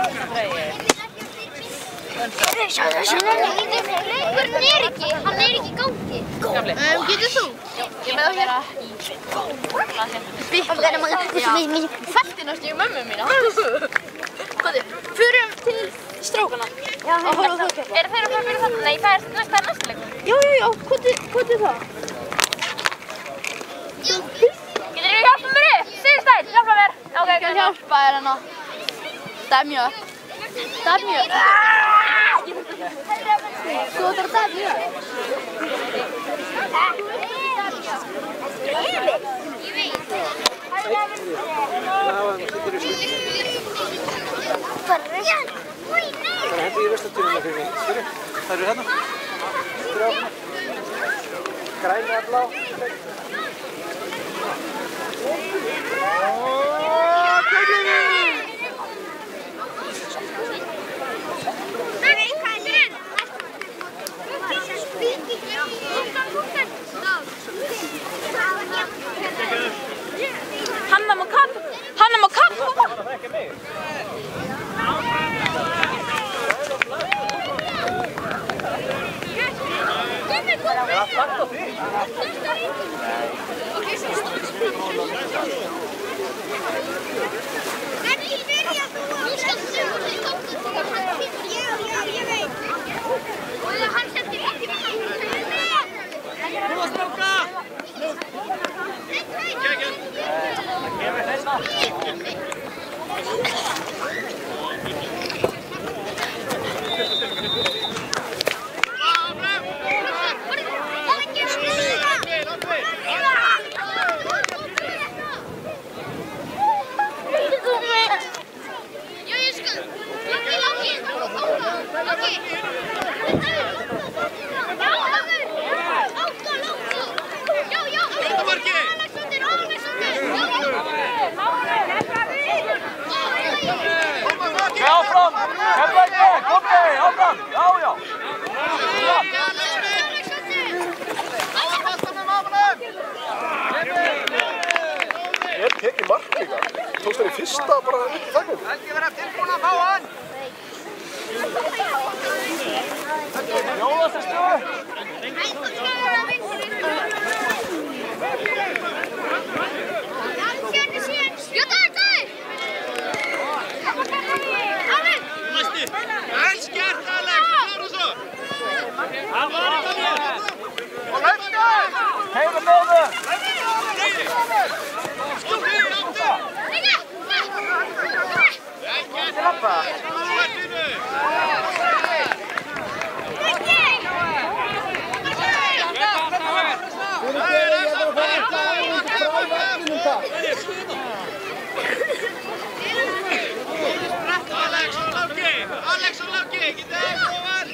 Leikurinn er ekki, hann er ekki í gangi. Getur þú? Ég með að vera í Fættinast ég mömmu mína. Hvað er? Förum til strákana. Já, er þeir að fara fyrir það? Nei, það er næsta leikur. Já, hvað er það? Getur þú hjálpa mér upp? Sigursteinn, hjálpa mér. Ok, Ég kann hjálpa þér hérna. Dæmja upp. Þú ætlar að dæmja upp. Það hendi í vestatúruna fyrir mig. Það eru hérna. Græni að blá. Hanna má kappa. Það er ekki mig. Er það takt á því? Hann setti ekki með hann. Áfram! Hefða ekki! Komdu! Áfram! Já, já! Ég tekið mark líka. Tókst þér í fyrsta bara upp í þakkinu. Helgi verður tilbúin að fá hann. Jóðast þessu! Vel skert, Alex! Klára svo! Hann var ekki mér! Og hlaustu! Heiða með þau! Skjóttu! Til lappa! Alex og Láki, getið það ofan?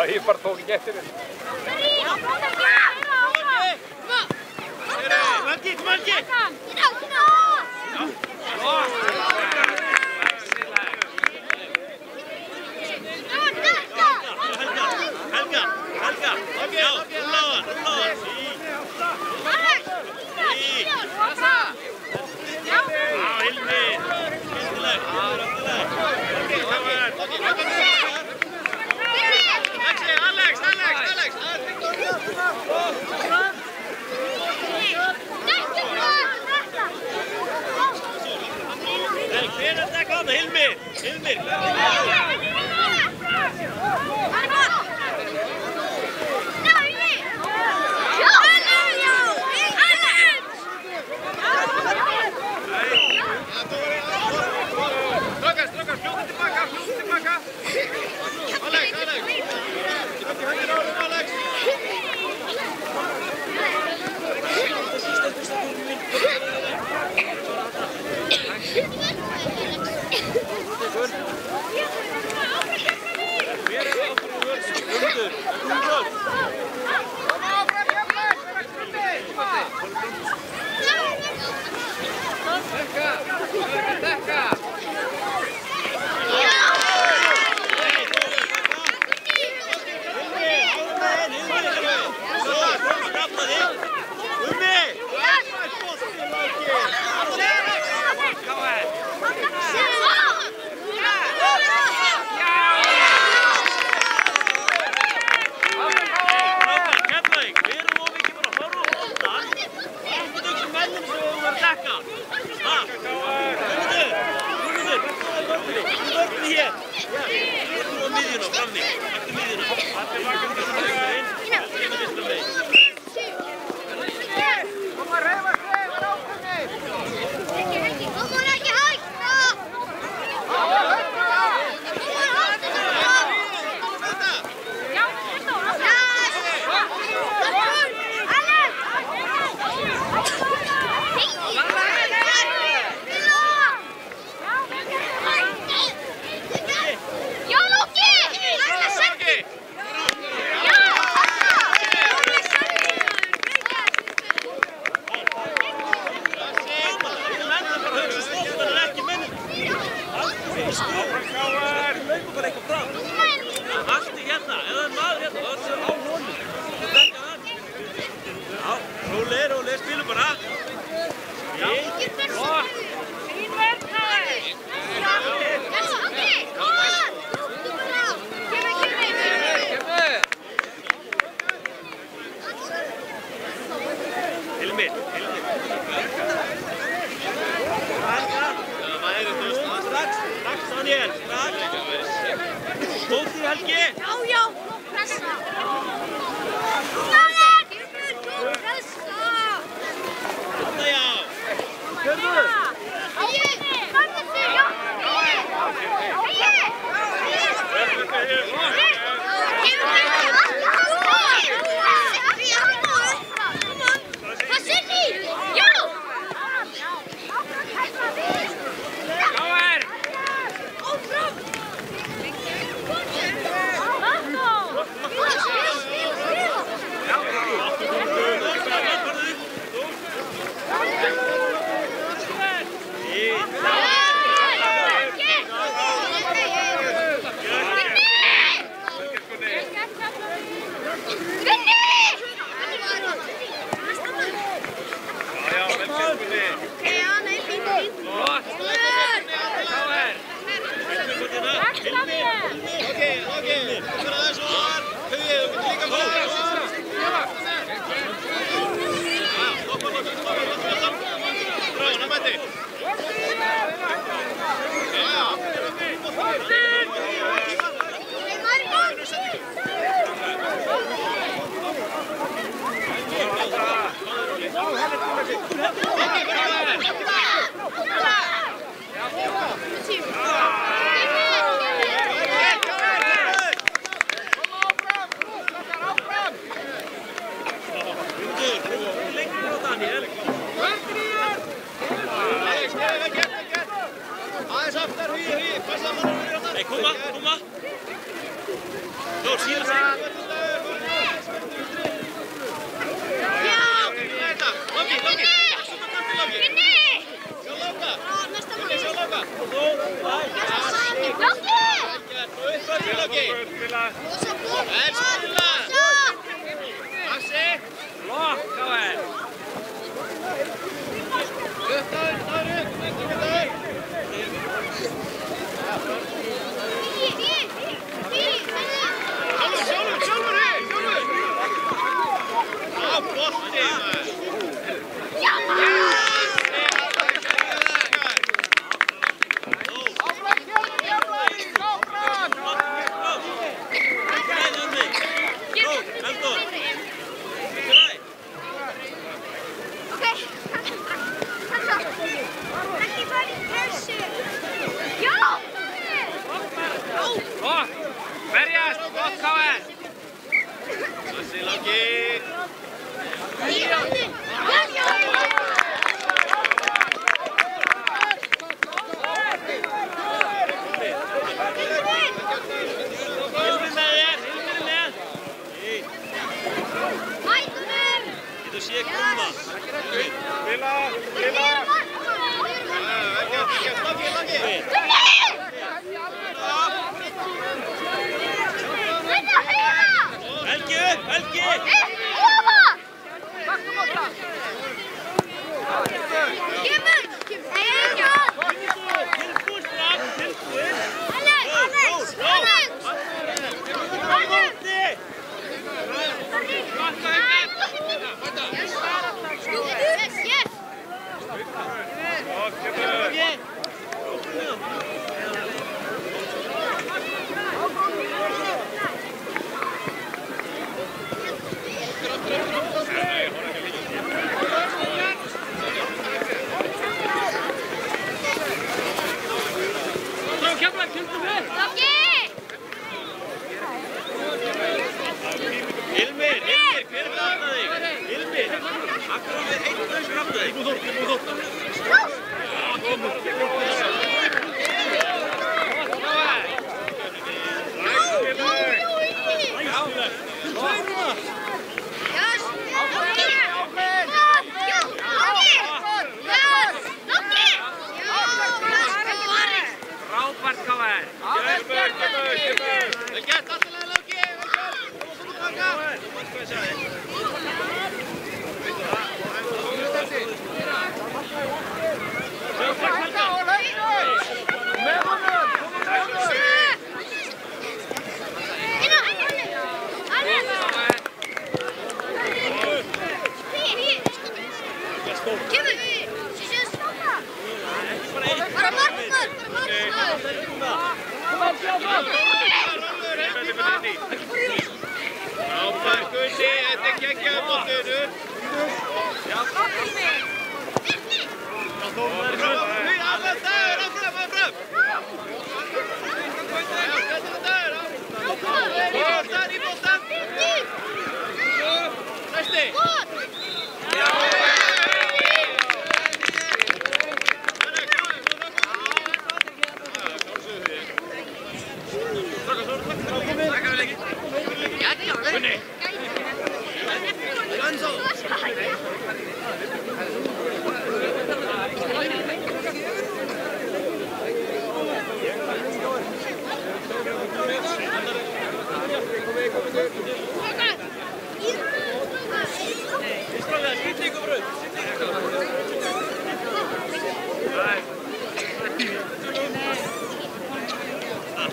Ívar tók ekki eftir þessu. Valgi, Valgi! Helga! Ok, já, rúlla á hann. Já, Hilmi! Alex! Nei, koma! Jó, síðan sig! Loki! Vinni! Sjá Loka! Sjá Loka! Loki! Loki! Spila! Axi! Lokka vel! Sjálfur! Á, bolti, maður! Verjast! Gott KS! Þessi Loki! Hilmir með þér! Getur séð koma! Spila! Loki! Helgi! Hilmir, hver er það þig? Hilmir, akkur á við einn laus fram þig. Frábært KR. Kemur. Vel gert, alltaf Loki. Frábær Gunni, þetta geggjaður boltinu. Alveg dagur, áfram! Í boltan! Næsti!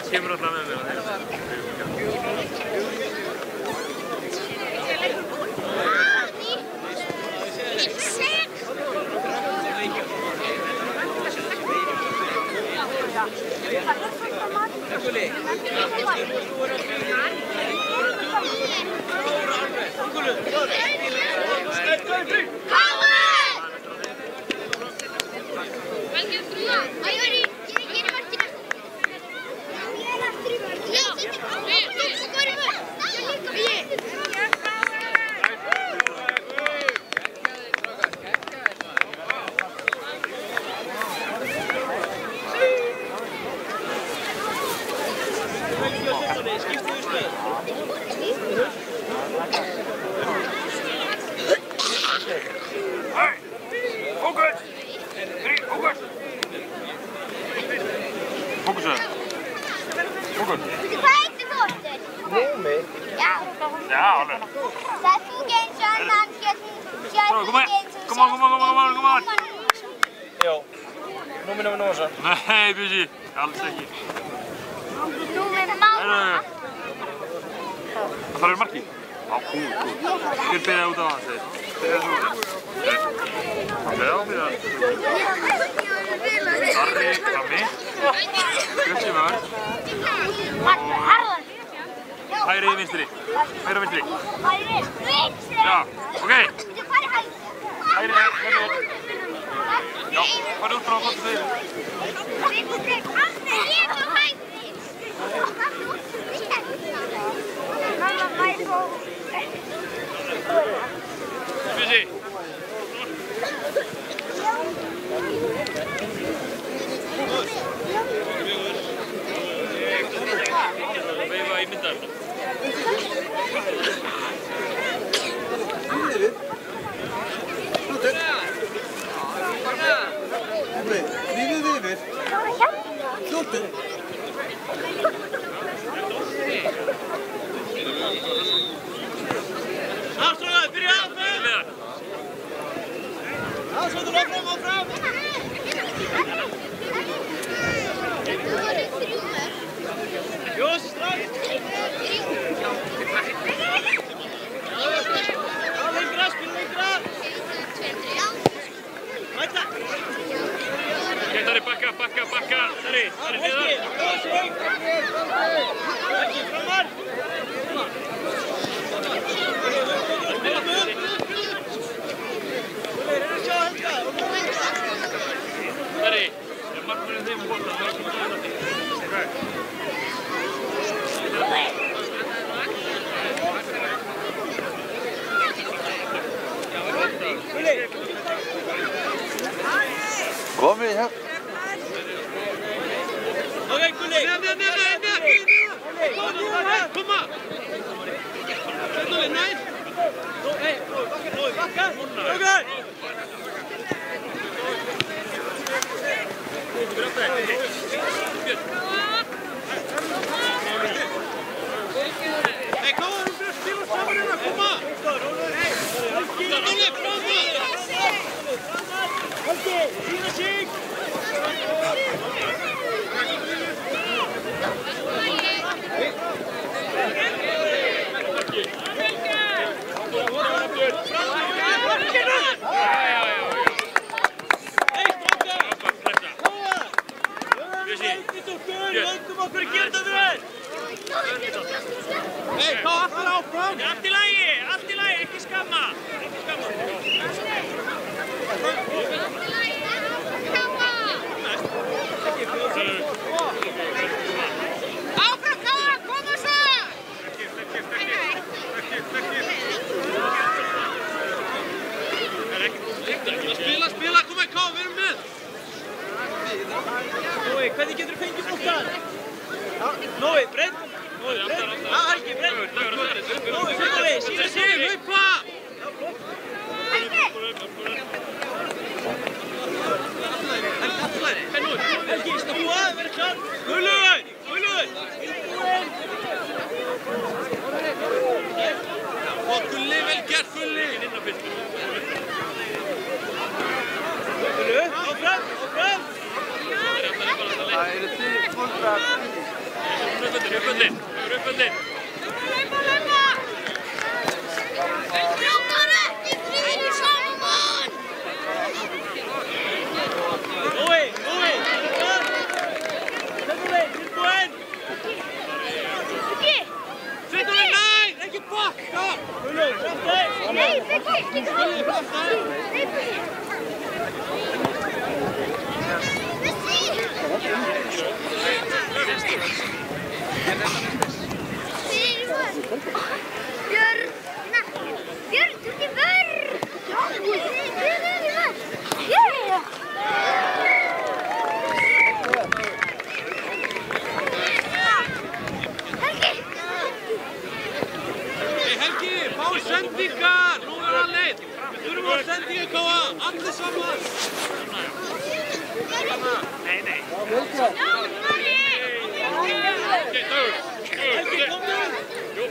Kemur alltaf með mig. Já, alveg. Settu ekki eins og annan getur. Come on. Já. Númer svo. Nei, Bjössi, alls ekki. Númer mála. Það þarf marki? Já, cool. Ég vil beða út af það, segir. Beða þú. Beða. Darri, frammi. Bjössi vörð. Hægri vinstri. Hægri vinstri. Já, ok. Hægri. Já, farðu út frá að koma þeir. Bjössi. Veifa í myndar. Lífið yfir. Hljóttu. Afstráðað, byrja áfram! Afstráðað, áfram! Ljós, stráð! Lengra, spil lengra! Mæta! Ok, Darri, bakka! Darri, niður! Ekki, framar! Darri, ég markmurinn þeim bóta, það er að Komið hér. Ok, Gulli! Koma! Gulli, næst! Bakka! Ok! Hey, koma, þú fyrir að spila saman hérna, koma! Gulli, framma! Helgi, sína sig! Hey, hvað aftur áfram? Allt í lagi, ekki skamma. Áfram, Káa, koma svo! Spila, koma í Káa, við erum með! Nói, hvernig getur þú fengið boltan? Nói, breytt! Helgi, breytt! Nói, Nói, sína sig, hlaupa! Helgi, snúa, verður klart! Guðlaugur! Gulli, vel gert, Gulli! Gulli, áfram! Það eru þið fólkar. Uppöndin! Hljópar ekki fyrir saman! Nói! Tilbúinn! Sveitulinn, nei! Ekki bakka! Guðlaug, framtæg! Nei, ekki! Björn, þú ert í vörn! Helgi, fá sendingar! Nú er hann leið! Við þurfum að sendingar, Káa! Allir saman! Nei! Ok, Dagur! Helgi, kom nú! Jú!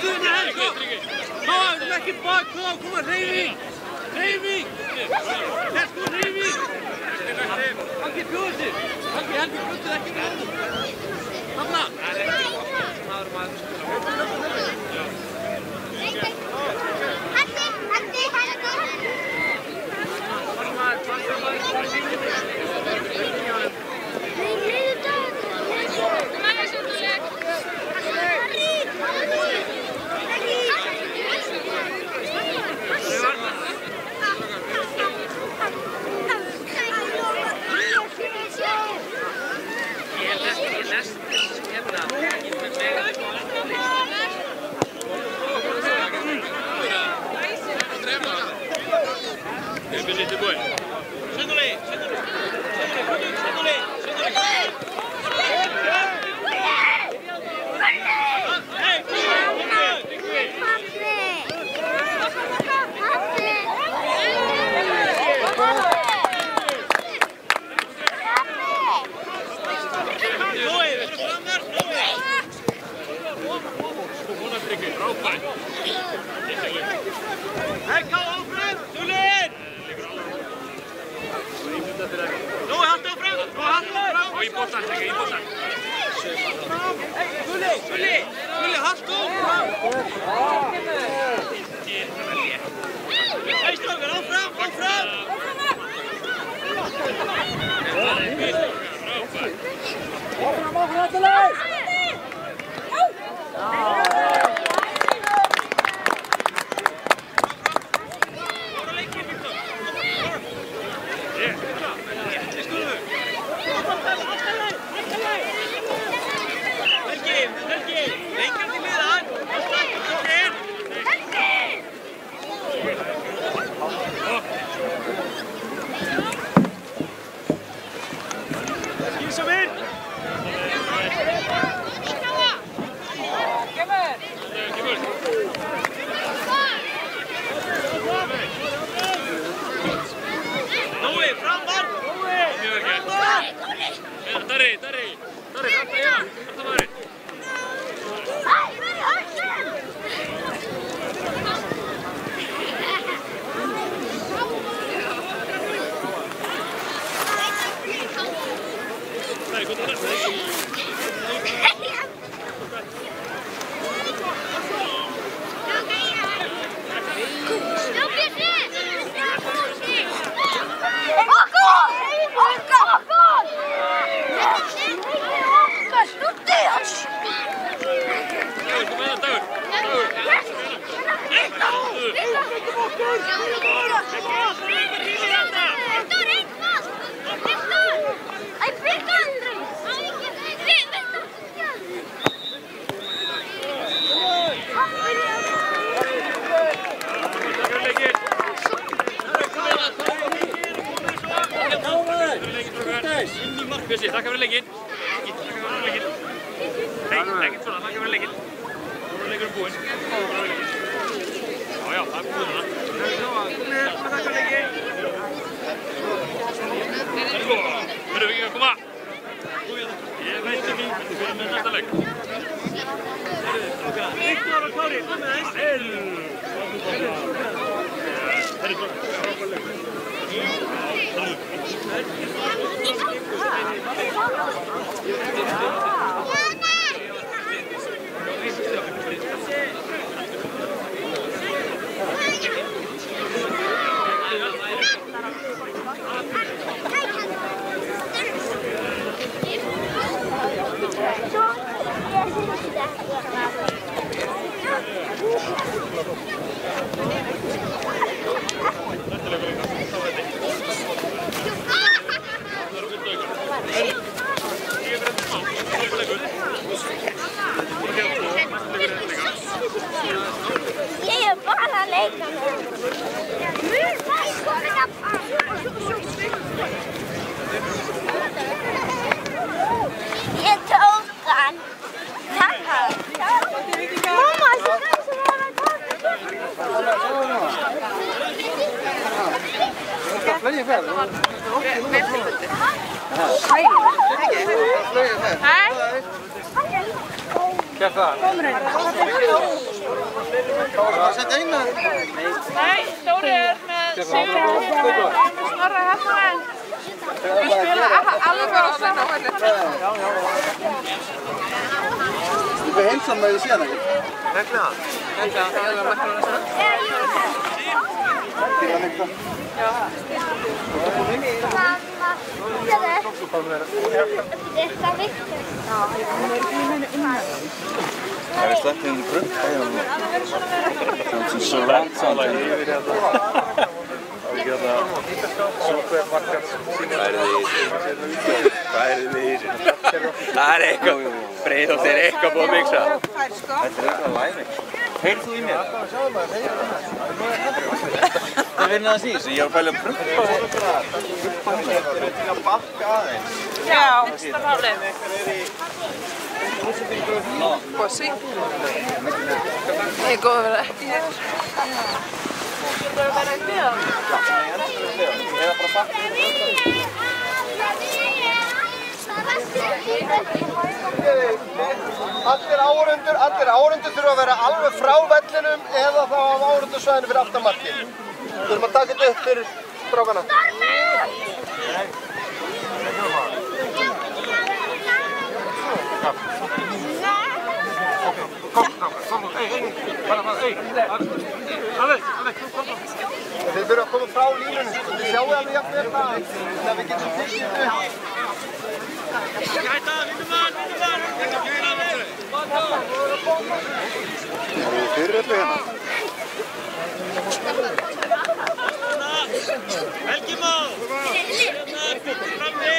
stuðna Helga! Káa, ekki bak, koma hreyfing! Hreyfing! Þess kom hreyfing! Helgi bjóði sig! Helgi bjóði ekki með henni! Þarna! Það var sett einu? Nei, Dóri með Sigurður hérna og Snorra hérna en við spila alveg á sama velli. Þú búið heimsam með því síðan ekki? Regla. Regla, ég var makkarinn að segja. Það er slæmt inn í brugg. Það er surround sound. Það er supermarkað. Hvað er þið í þessu? Það er eitthvað. Breiðholt er eitthvað búið að mixa. Þetta er eitthvað læmi. Heyrðu þú í mér? Það er vinnaðans í þessu. Ég var að pæla brugg. Þetta er að bakka aðeins. Já, starfhálið. Bossi. Ég er góð að vera ekki hér. Getur það að vera í hliðan? Já, ég er bara bakka. Allir áhorfendur þurfa að vera alveg frá vellinum eða þá á áhorfendursvæðinu fyrir aftan markið. Við þurfum að taka þetta upp fyrir strákana. Þið þurfum að koma frá línunni, sko. Þið sjáu alveg jafn vel það við getum tekið þetta upp. Gæta, vinnumann! Það eru fyrir öllu hérna. Helgi Már! Frammi!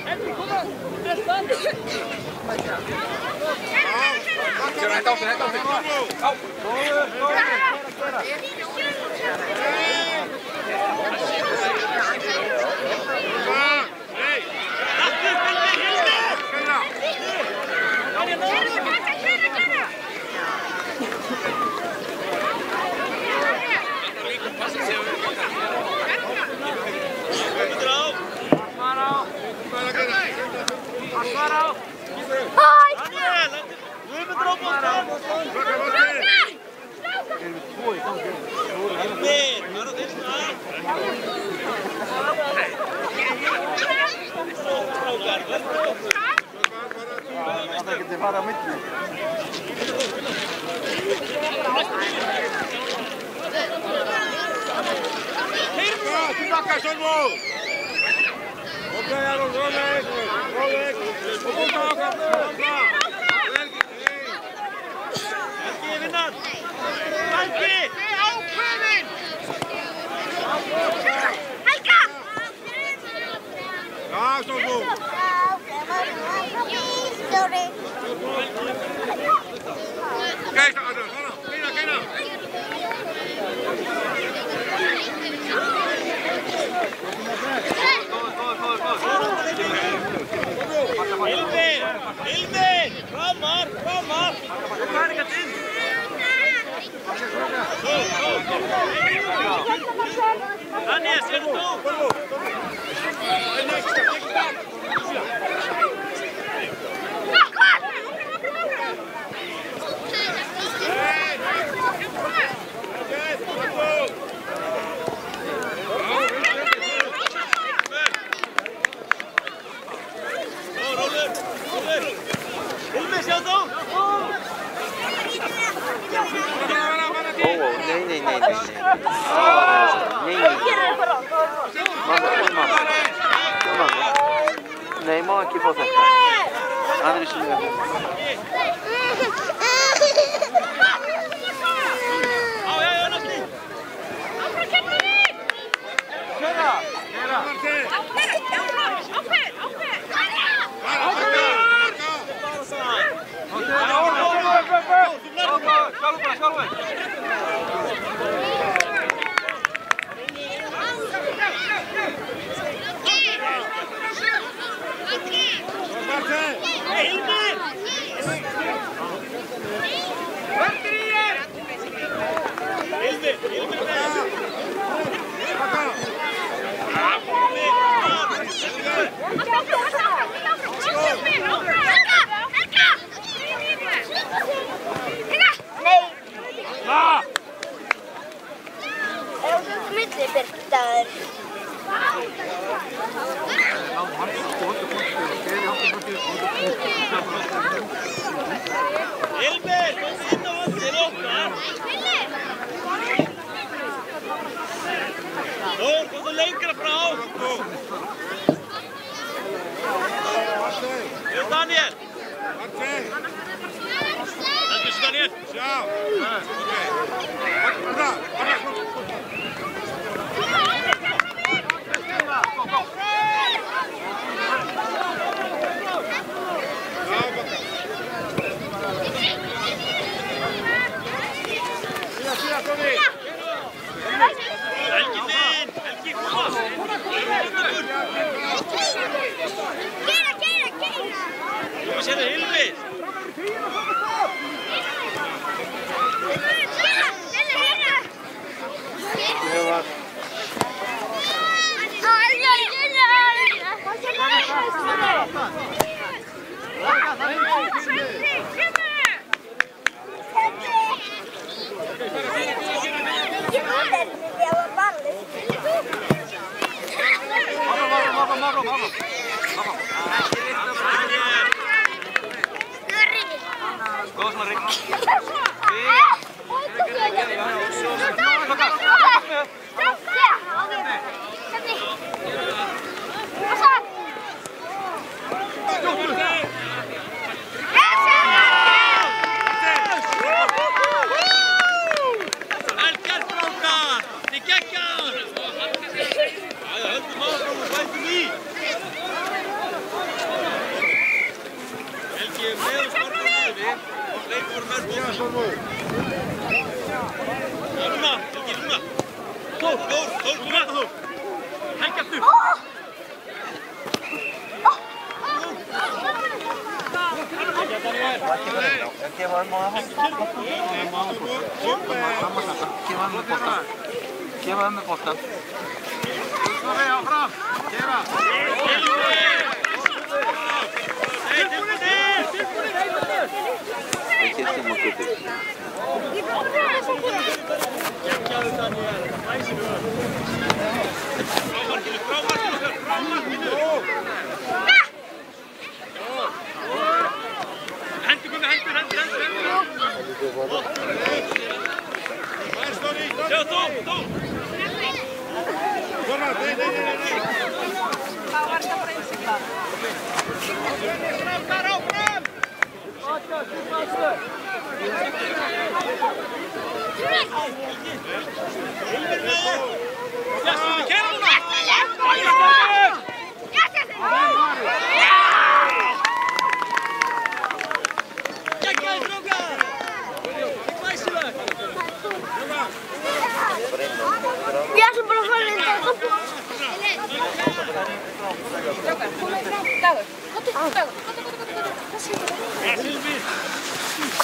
Helgi, koma! Hætt á þig. Það getur farið á milli. Tilbaka, Sölvo! Ok, Aron, róleg. Og búta okkar, framfra. Helgi, vinnan! Helgi! Ákveðin! Helga! Já, Sölvo! Sorry. Geina, Adrian, svona, geina! Hilmir! Framar! Það er ekkert inn! Hannes, er þú? Hilmir, sjá þú! Nei, má ekki fá þetta. Aðri sem er Hilmir, komdu inn á völlinn okkar. Þór, komdu lengra frá. Daniel. Daniel. Sjá. Bra. Helgi minn, Helgi, koma. Koma sér það Hilmir. Gefa ömmu boltan.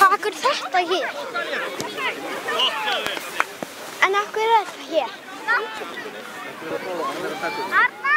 Hvað er þetta hér? En af hverju er þetta hér? Arnar!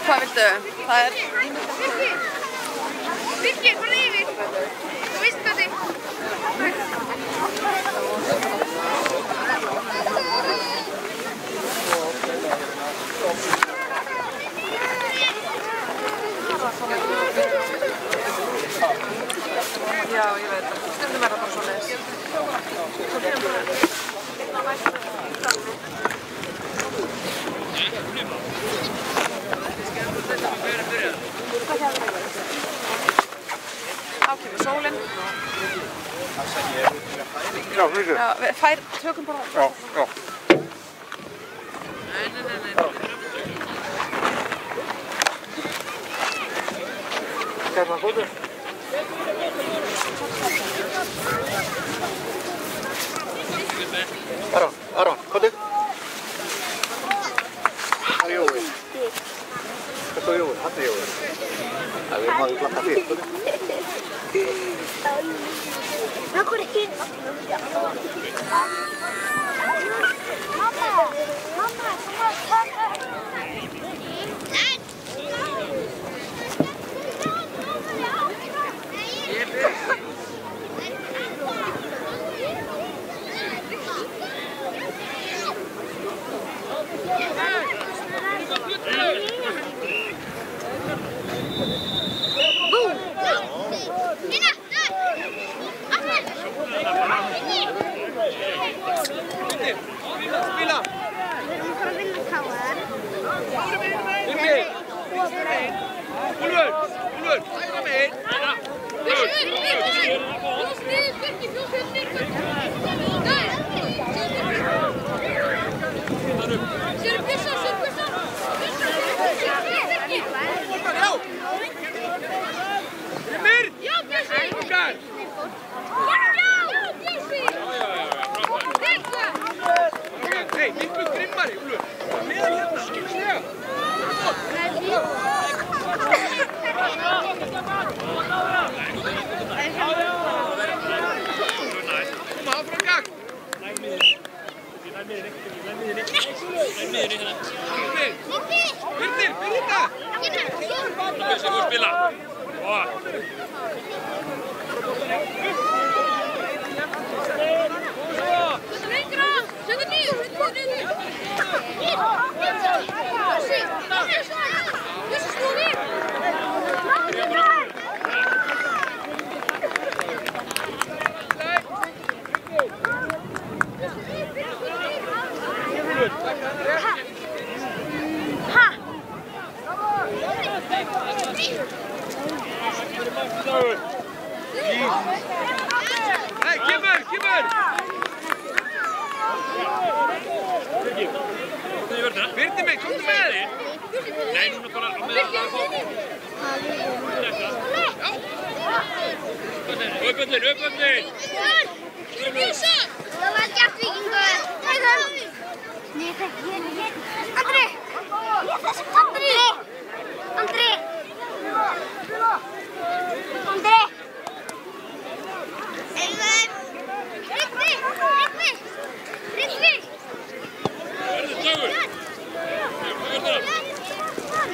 Hvað viltu? Það er... Birgir, fara yfir! Þú veist hvað þig! Já, ég veit það. Stundum er það bara svoleiðis. Þá kemur sólinn. Já, fyrir. Já, tökum bara... Já, já. Hérna, góður. Aron, komdu. Það er Jói. Þetta er Jói, hann er Jói. Það er maður glata fyrir, komdu. Það går ekki inn. Við erum að fara að vinna KR. hægra megin. Hei, miklu grimmari, Úlfur. Með hérna, skilslega. Koma áfram gang. Birnir, Birna. Bjössi, þú spila. Hei, kemur! Birnir mig, komdu með þig! Nei, núna bara á meðan það fór. Uppöndin! Það var gert vikingur! Nei, það Andri! Andri! Tryggvi! Dagur!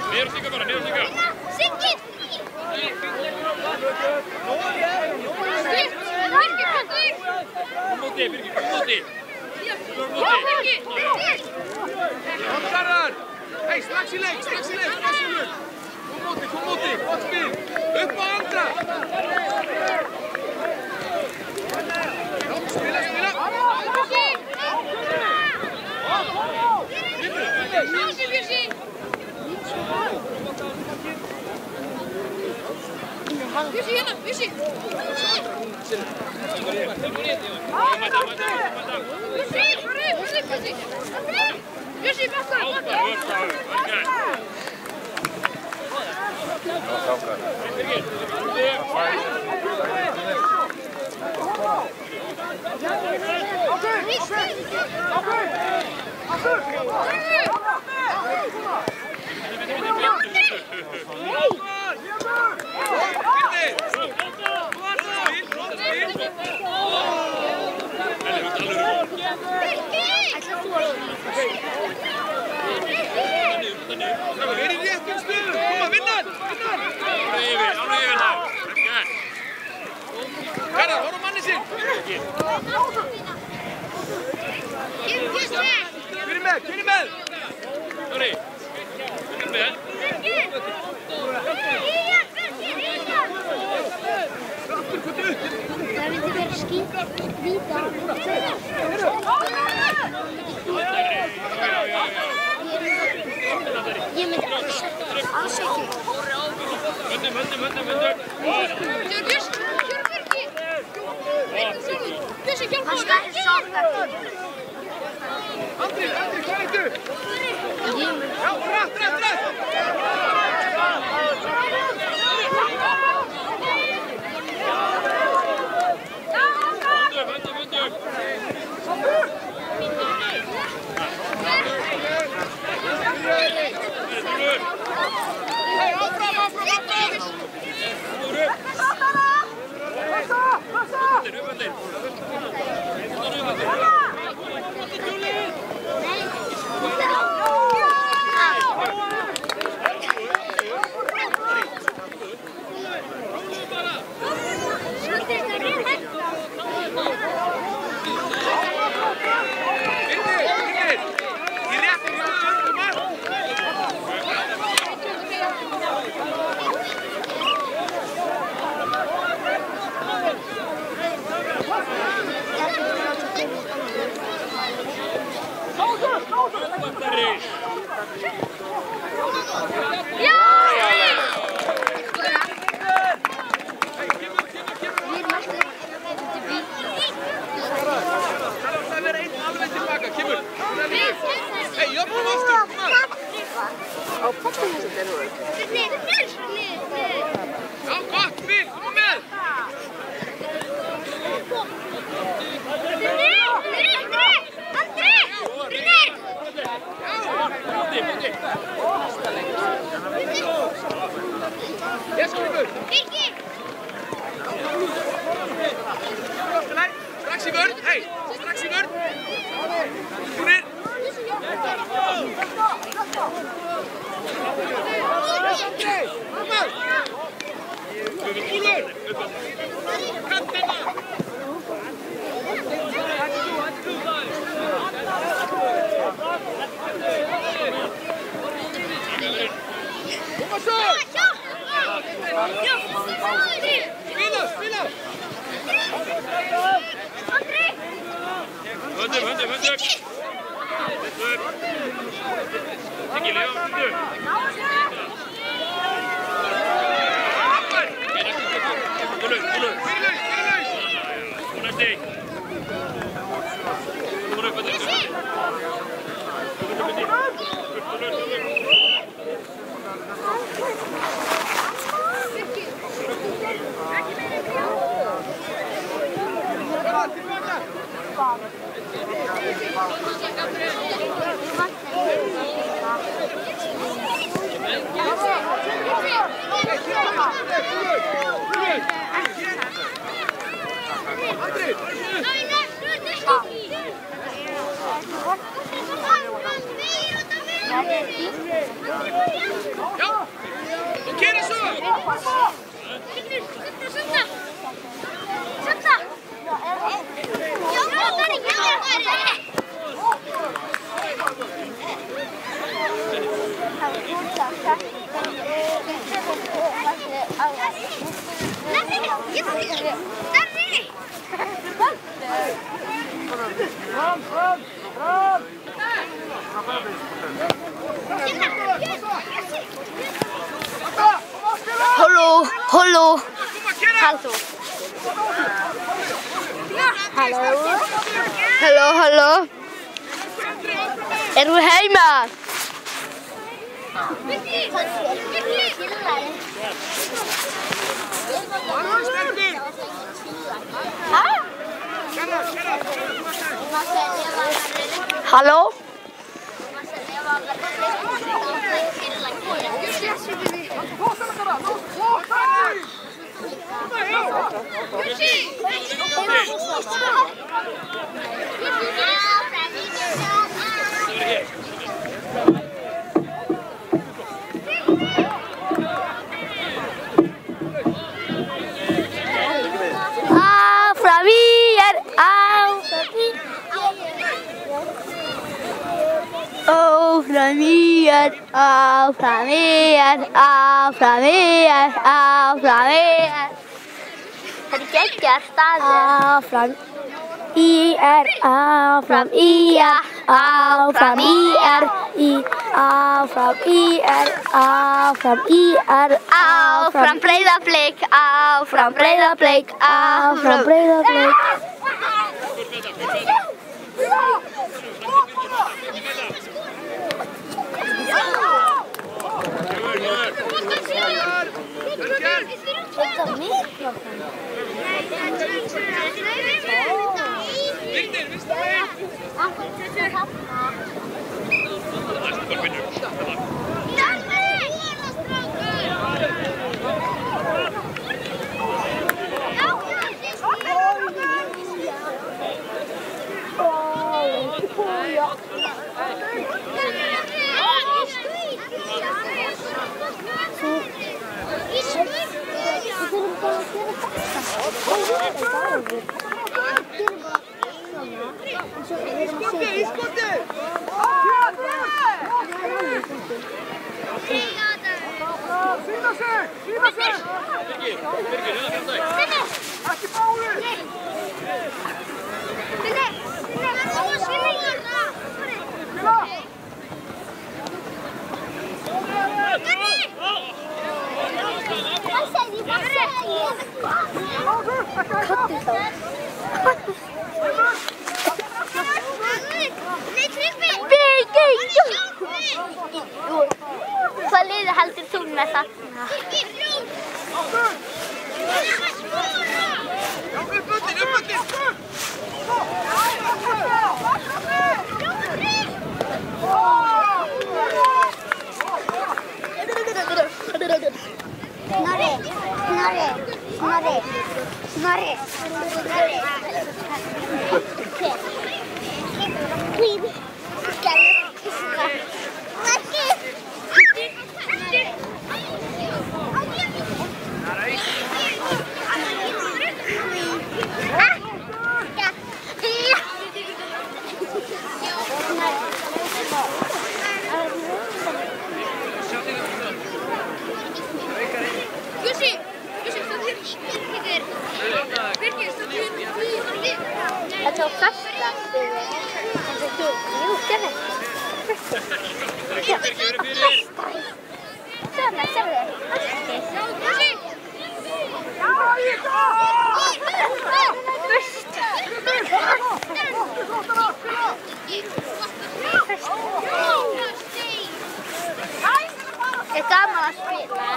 Niður stíka bara, Siggi! Birgir, kom móti! Hóttarðar! Hei, strax í leik! Kom móti, gott spil! Upp á andra! Spila! Bjössi hérna, Bjössi! Bjössi, bakka! Við erum réttum stöðum, koma, vinna hann! Ánum yfir þá, ekki það. Garðar, horf á manni sinn! Fyrir með! Dóri, fyrir með! Það myndi vera skýt víta. Ég myndi alls ekki. Höndum! Bjössi, hjálpa! Hann stærri sáðar. Andri, hvað veitu? Já, rætt! Hei, áfram! Strax í vörn, hei, strax í vörn. Únir. Höndum. Ekki Leo, höndum. Gulur. Hún er stig. Hún er upp. Ja, då kan det så! Sätta! Halló. Er þú heima? Halló? Það geggjað staður. Áfram IR, áfram IR, áfram IR, áfram IR, áfram IR, áfram Breiðablik, áfram Breiðablik, áfram Breiðablik. Hvað liði heldur þú með þarna? Norri, Snorri. Þetta var fasta fyrir. Jú, gerði. Svona, sérðu. Er gaman að spila.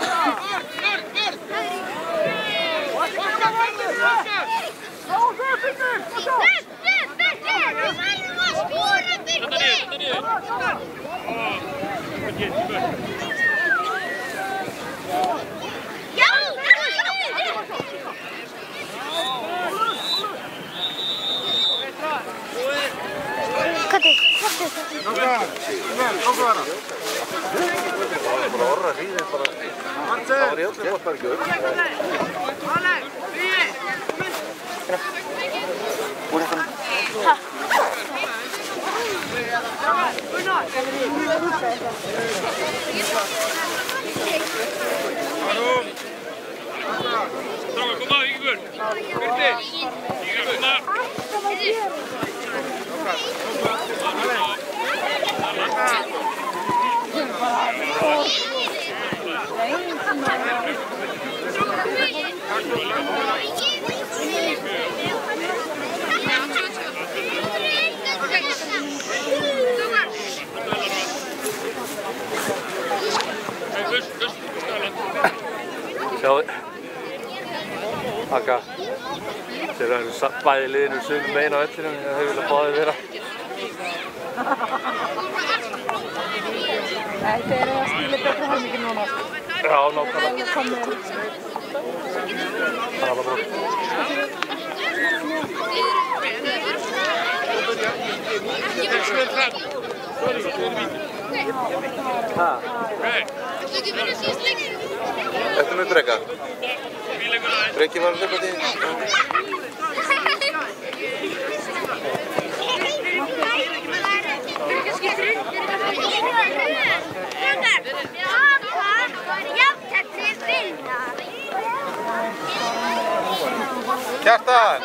Sjáðu, Akka, þeir eru bæði liðinu sömu megin á vellinum en þau vilja báðir vera. Nei, þeir eru að spila betra helmingin núna. Já, nákvæmlega. Það er alveg búin. Ertu með Breka? Breki var að hlaupa til. Kjartan!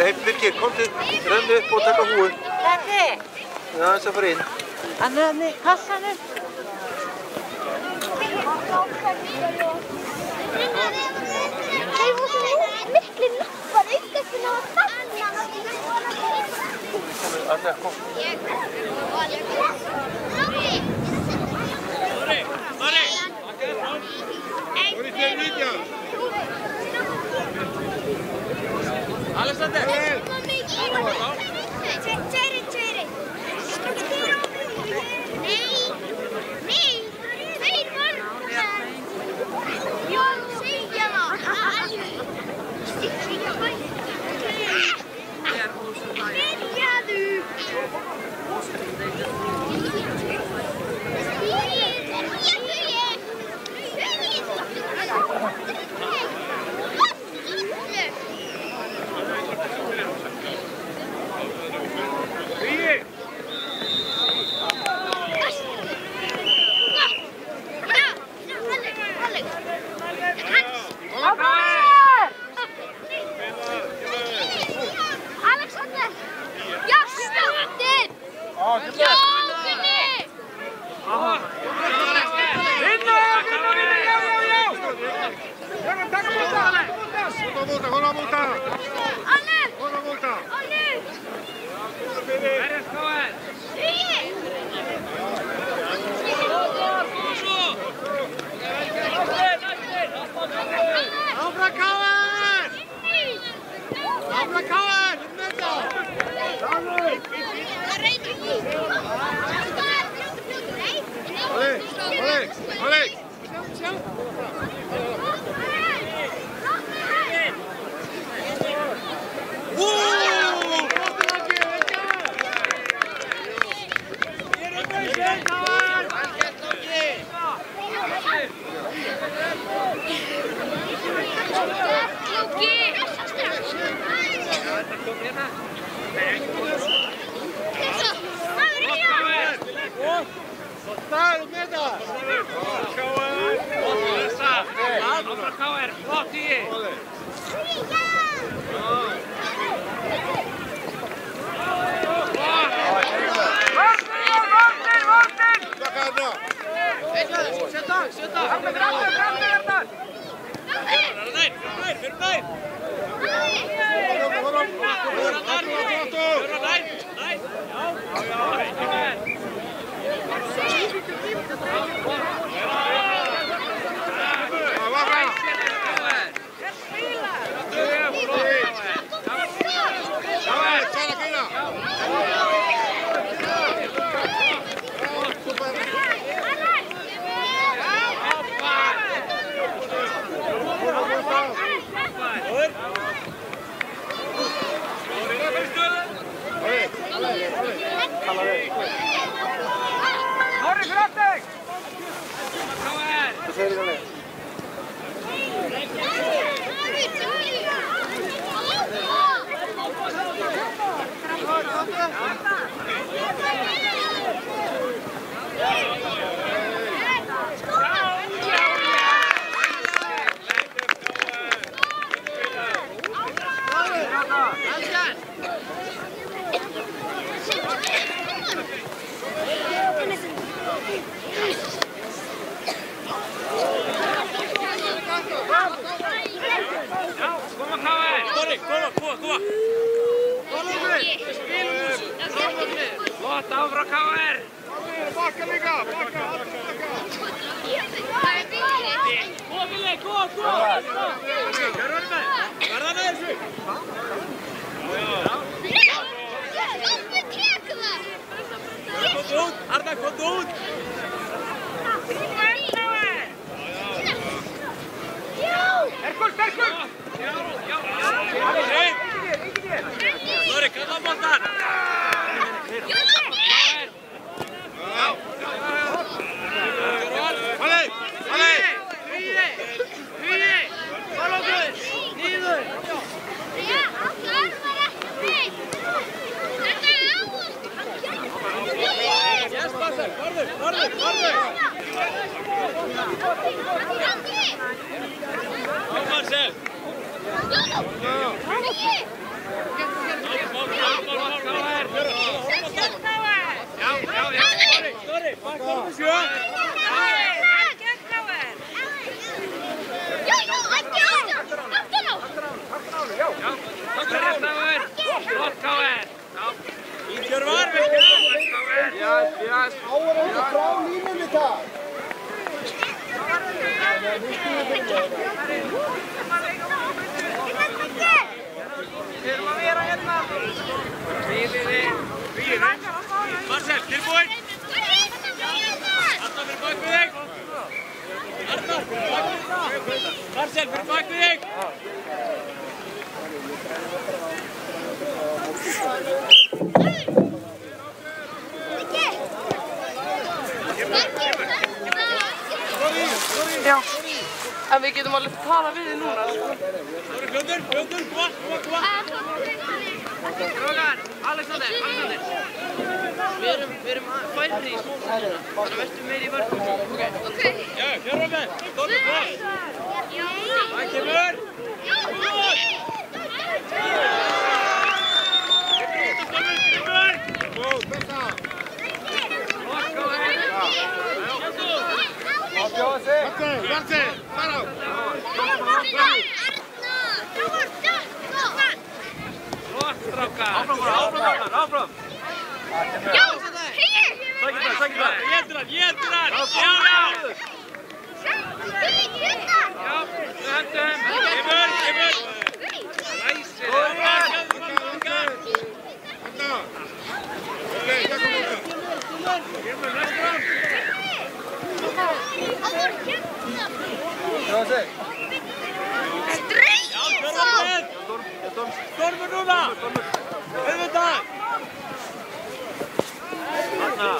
Hei Birgir, komdu, rennu upp og taka húu. Þetta? Já, þess að fara inn. Hann er kassanum. Þeir voru svo miklu lappar aukast en það var Anna, kom. Alexander! Áfram Káar! Alex! Já, en við getum alveg tala við þið núna. Fljótur, koma. Strákar, Alexander. Við erum færri í smólsæðina, þannig að verðum meiri í vörðum. Ok. Já, kjörra með. Stóðu, hvað? Það kemur. Varte, fara! Flott, strákar! Áfram! Já, hér! Sækir það! Étur hann! Já! Já, höndum! Kemur! Læsir! Kemur, næstur hann! Streikið þá! Stormur núna! Auðvitað! Hanna!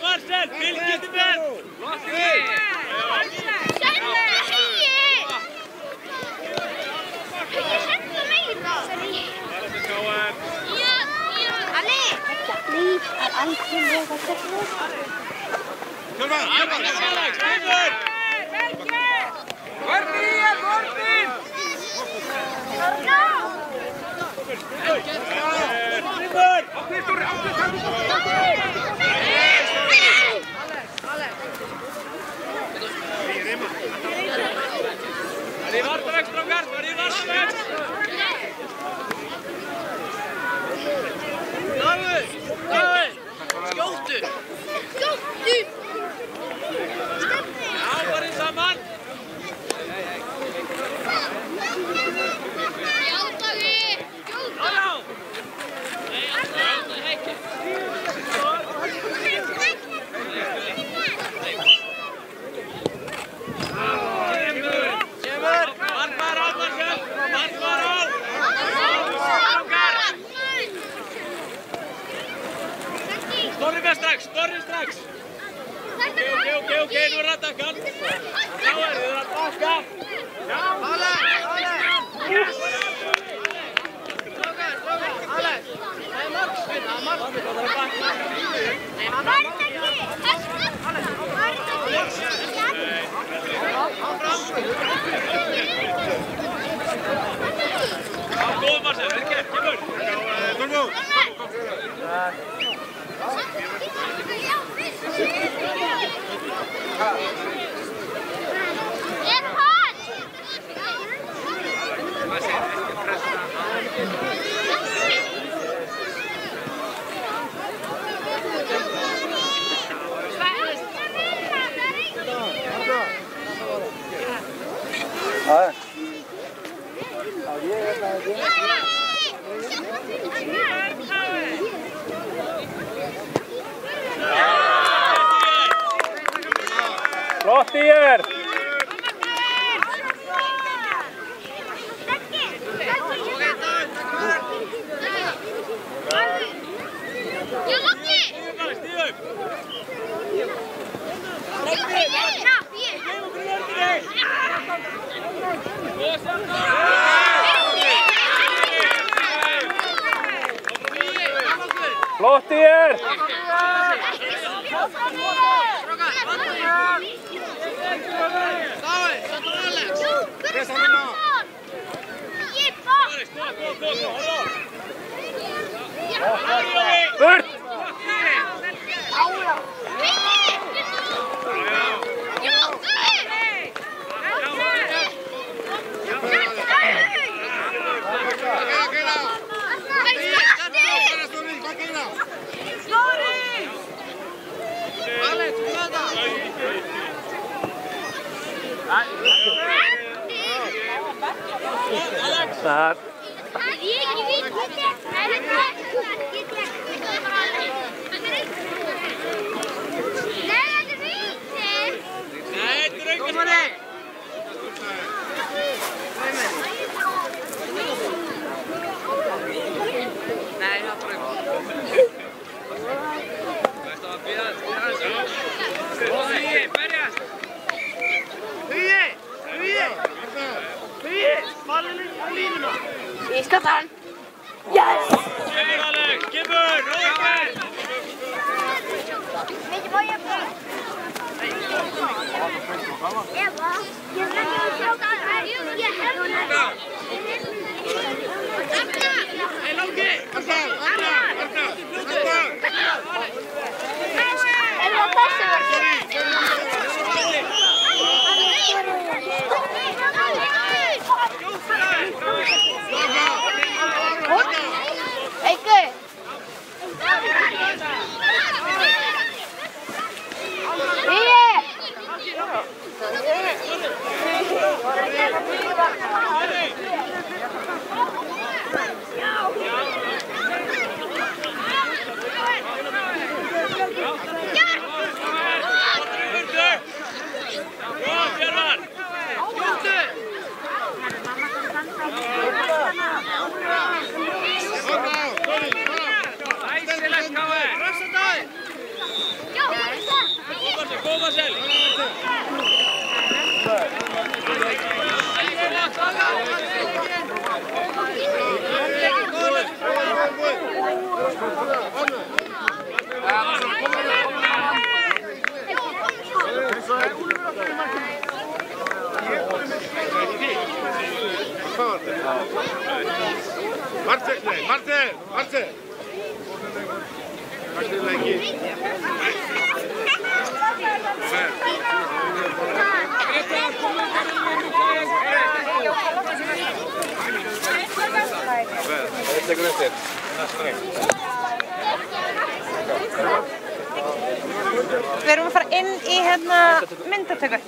Marcel, fylgist með! Var í varnavegg, strákar! Var í varnavegg! Davíð! Davíð! Skjóttu! Skjóttu! Já, bara inn saman! Já, Davíð! Skjóttu! Já! Nei, alltaf ekki! Storri strax! Ok, nú er attakan! Já, þið er að bakka! Já! Alex! Alex! Það er markspinn, það er að bakka! Nei, hann er Já, góð Marcel, vel gert, kemur! Tormó! Flott í þér! Flott í þér! Burt! Þar. Eva, ég þarf að sjá það. Ég hef hún að það. Hei, Láki! Arna! Er það þessi verður? Eikur! Martin! Við erum að fara inn í myndatöku.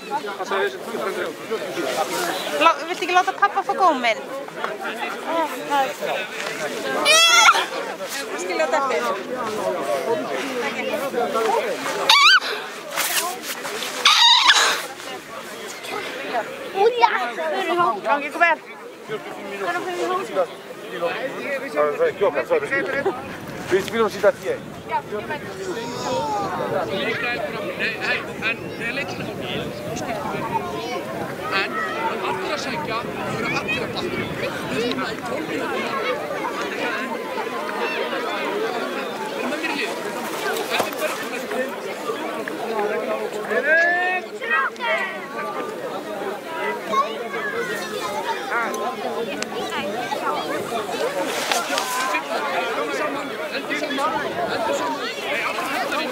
Viltu ekki láta pappa fá góminn? Það er klart. Skilja þetta eftir. Gangi ykkur vel. Við spilum síðan hér. Mikael fram, nei, en þegar leikinn á bíl, þá skiptum við. En allir að sækja, það eru allir að bakka. Við erum að 12 mínútur. Við erum með mér í lið. Ef við verðum með þessu. Endur saman. Nei, alltaf hættar í.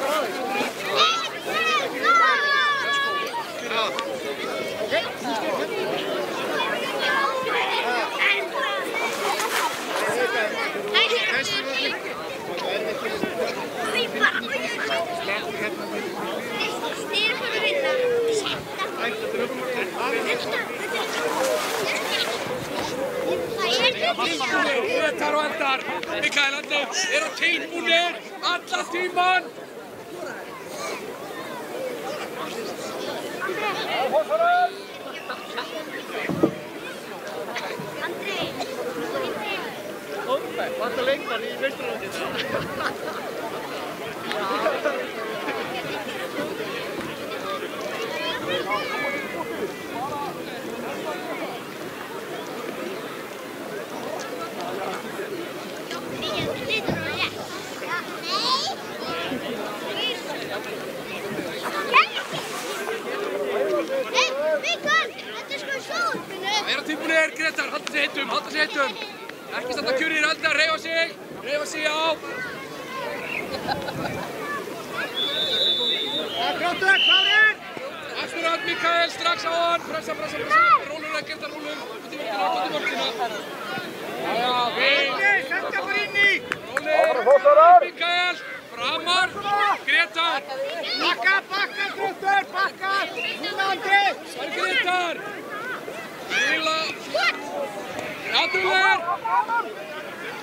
Gretar og Eldar, Mikael Andri eru tilbúnir allan tíman. Vantar leikmann í meistaraflokki. Vera tilbúinir, Gretar, halda sig heitum. Ekki standa kjurir, Eldar, hreyfa sig á. Gróttur, klárir! Akkurat, Mikael, strax á hann, pressa. Rólur, Gretar, rólur, út í vörðina. Jæja, Senda bara inn í! Rólur, Mikael, framar, Gretar. Bakka, Gróttur, bakka! Núna Andri! Það er Gretar. Vila. Jatuller.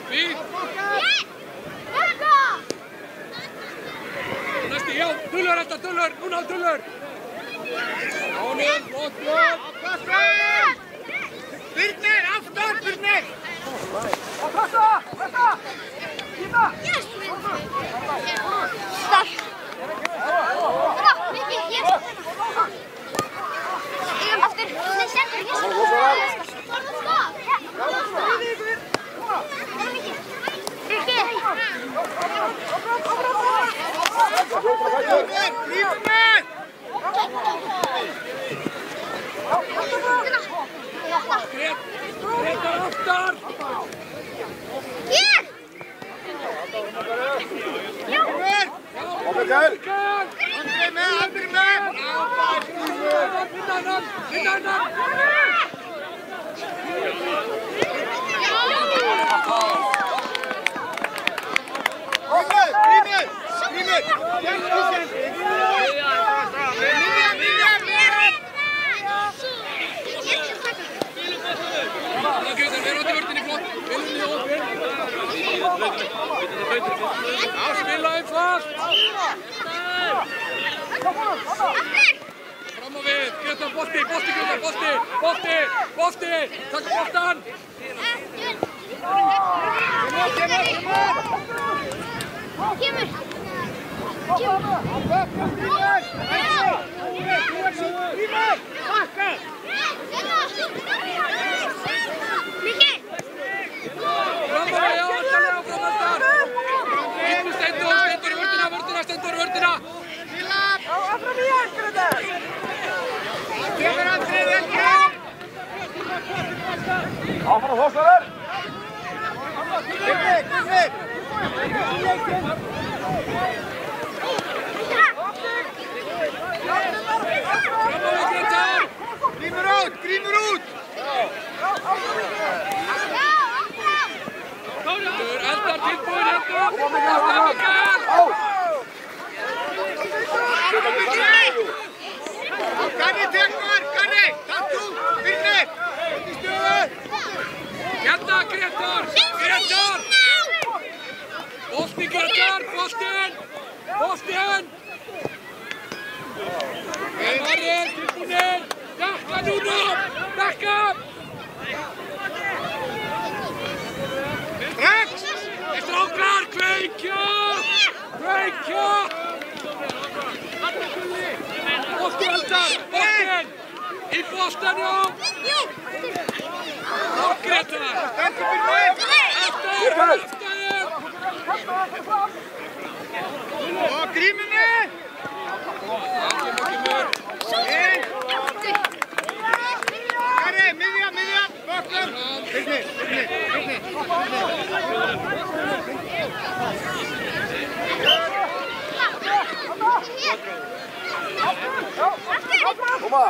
Fín. Næsti, já, Dullur, núna á Dullur. Ánum, flott. Birnir, aftur, Birnir! Tíma! Grétar aftar! Hér! Kom Mikael! Andri með, Andri með! Vinna hann! Spila einfalt! Fram og við, Grétar, bolti, takk boltan! Kemur! Mikki! Fram og við, já, alltaf framöndar! Steindur í vörðina! Áfram í hér, Grétar! Kemur Andri, vel kemur! Áfram Þórsarður! Birnir! Fram og við, Grétar! Grímur út! Eldar tilbúin hérna! Garri tekur! Garri! Takk þú! Birnir! Í stöðu! Hérna, Grétar! Bolti, Grétar! Boltinn! Elvarinn, tilbúinir! Jakka núna! Jakka! Strax! Strákar, kveikja! Bolti Eldar! Boltinn! Í boltanum! Og Grétar! Stendur Birnir! Aftur! Og Grímur með! Kemur! Garri, miðja! Bökkum! Birnir! Koma!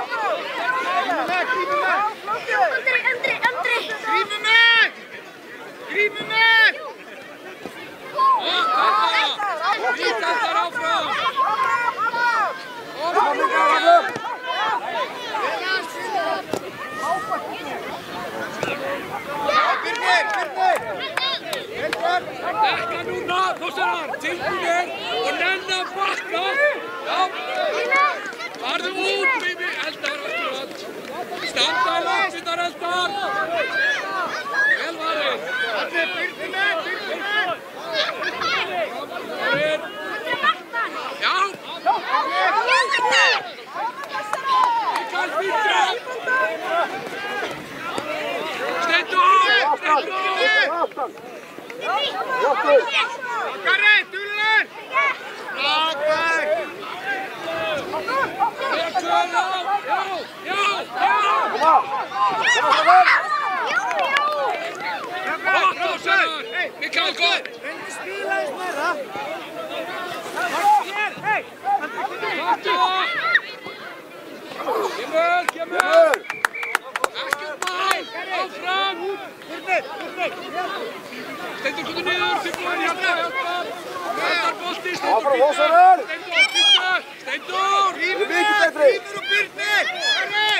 Grímur með! Víkandar áfram! Koma Mikael! Birnir! Dekka núna, Þórsarar, tilbúinir og nenna að bakka. Já, farðu út, Bibi, Eldar aftur og allt. Standa í langsittar, Eldar. Vel varinn. Birnir! Já. Mikael Bítra. Steindur. Garri, dulur! Frábær! Já. Þórsarar, Mikael góð. Spila eins meira! Kemur! Ekkert mál! Áfram! Steindur komið niður, tilbúin, hjálpar! Eldar bolti, Steindur Áfram Þórsarður! Steindur! Mikið betri! Grímur og Birnir! Garri!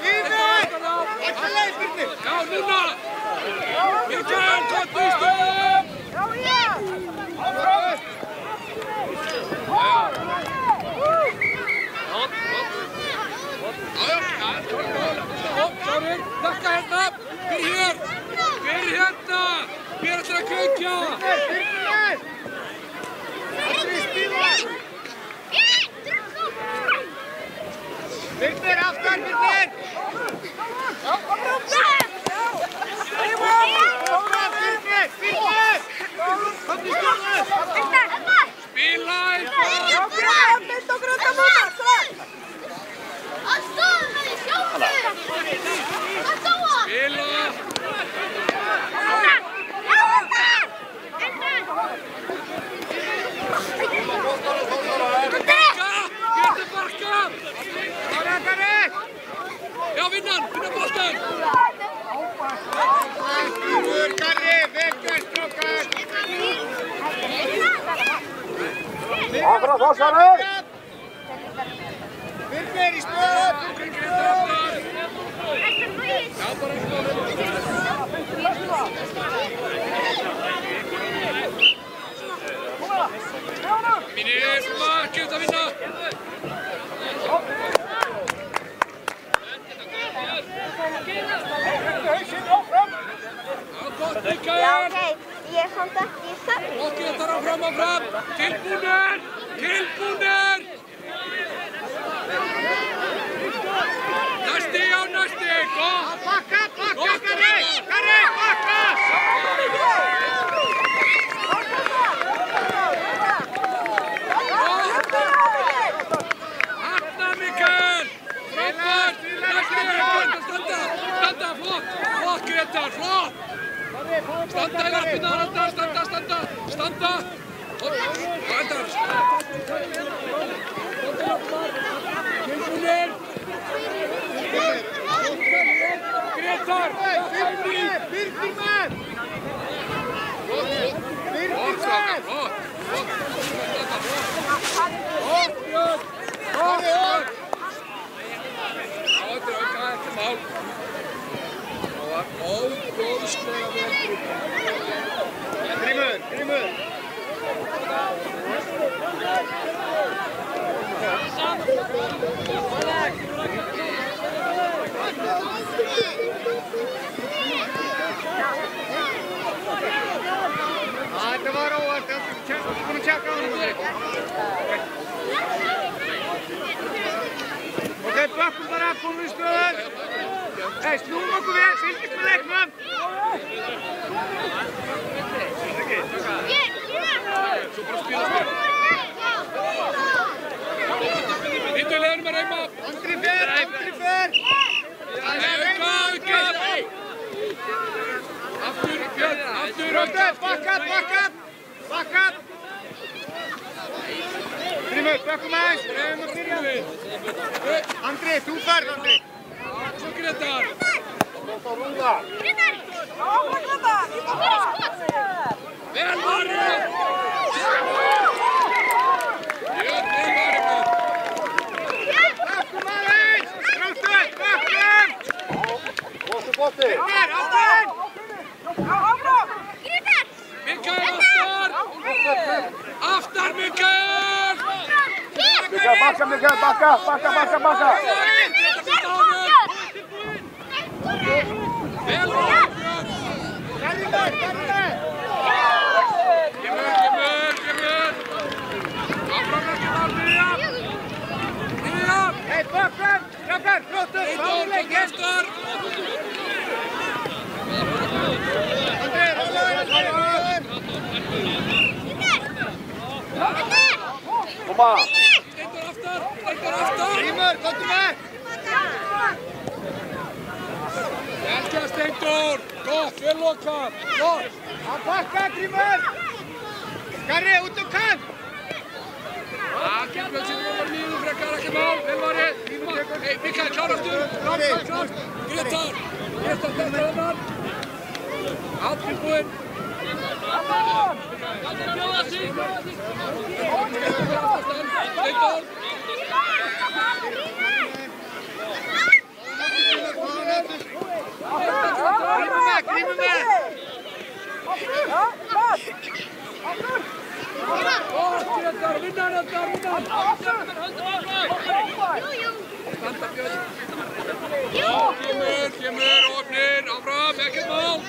Grímur! Ekki leið, Birnir! Já, núna! Mikael, gott í stöðum! Sjári, takka hérna! Hver hérna? Hver ætlar að kveikja? Birnir! Andri spila! Birnir, aftan, Birnir! Spila Spila Áfram Þórsarur! Birnir í stöð! Mínir, kemur að vinna! Já, ok, ég er samt ekki í þögn. Lokkið þetta áfram! Tilbúnir! Næsti, gott! Bakka, Garri, bakka! Hanna Mikael! Frábært! Standa, flott! Grétar, flott! Standa í lappirnar, standa! Grétar! Tilbúnir! Grétar! Birnir! Grímur! Þetta var óvart, þú búinn að tjekka á honum. Ok, bökkum bara, komum við stöður. Hey, snúum okkur við, fylgjast með leiknum. Svo bara spila. Hittu leiðinum að reyma. Andri fer. Auka. Aftur. Bakka. Grímur, bökkum aðeins, reyðum að byrja. Andri, þú ferð, Andri. Svo Grétar. Vel varið! Bökkum aðeins, strátur, bökkum. Góðstu botti! Áfram! Mikael aftar! Mikael! Mikael, bakka! Vel varið! Kemur! Áfram ekki þar, Miriam! Hey, bökkum! Strákar, flottur! Eitor, eftir! Andri, rólegur! Koma! Eitor aftar! Grímur, komdu með! Elga Steindór! Gott, vel lokað! Gott! Að bakka, Grímur! Garri, út kant! Ekki blöðsinn var líður frekar, ekki mál, vel varið! Mikael, klár aftur! Klár! Grétar þetta hennar! Allt tilbúinn! Allir bjóða sig! Steindór! Grímur með! Grétar, vinna hann! Standa Björn! Kemur, opnir, áfram, ekkert mál!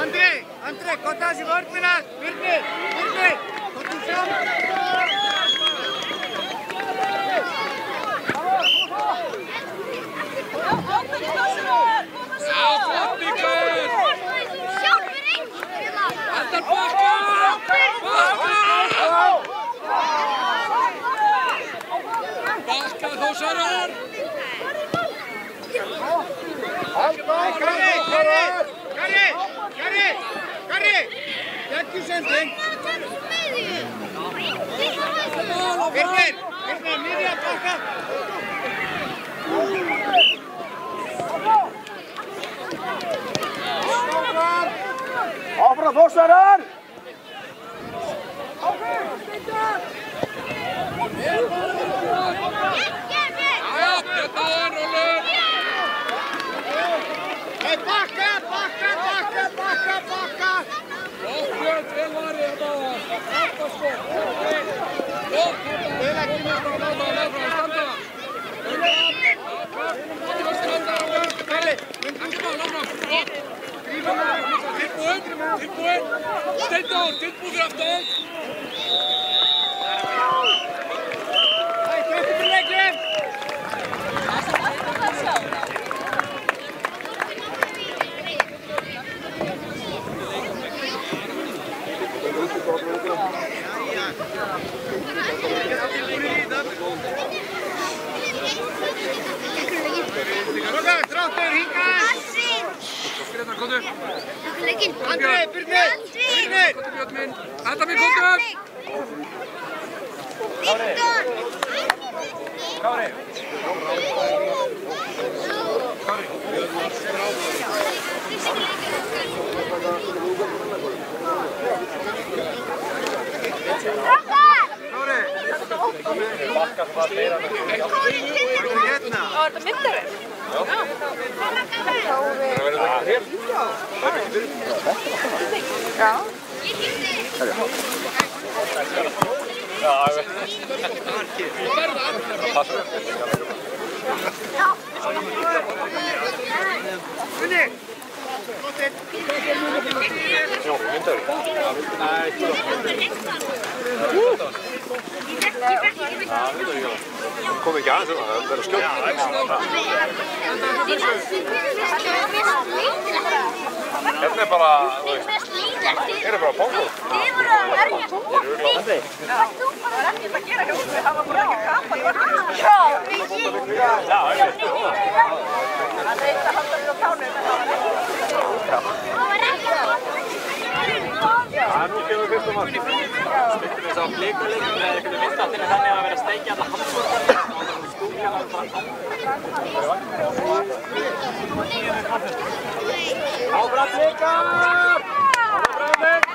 Andri, gott að þessi vörnina! Birnir, komdu fram! Flott Mikael! Andar bakka! Bakka Þórsarar! Garri! Geggjusending! Birnir, Miriam, bakka! Áfram Þórsarar! Steindór, tilbúið fyrir aftan! Andri, Birnir! Þetta minn, komdu upp! Kári! Þetta myndar við? Já. Kom ekki aðeins það verður skjótt. Hérna bara, hér bara bóngo. Andri. Það var ekkert að gera hjá okkur, það var bara ekki að kappa. Já. Það reyndi að halda við á tánum, en það var ekki. Nú kemur fyrsta mark. Við sá blikuleikum með einhvern vindáttina þannig að vera að steikja alla hamburgara og stúkja hann bara. Áfram blikar! Áfram blik!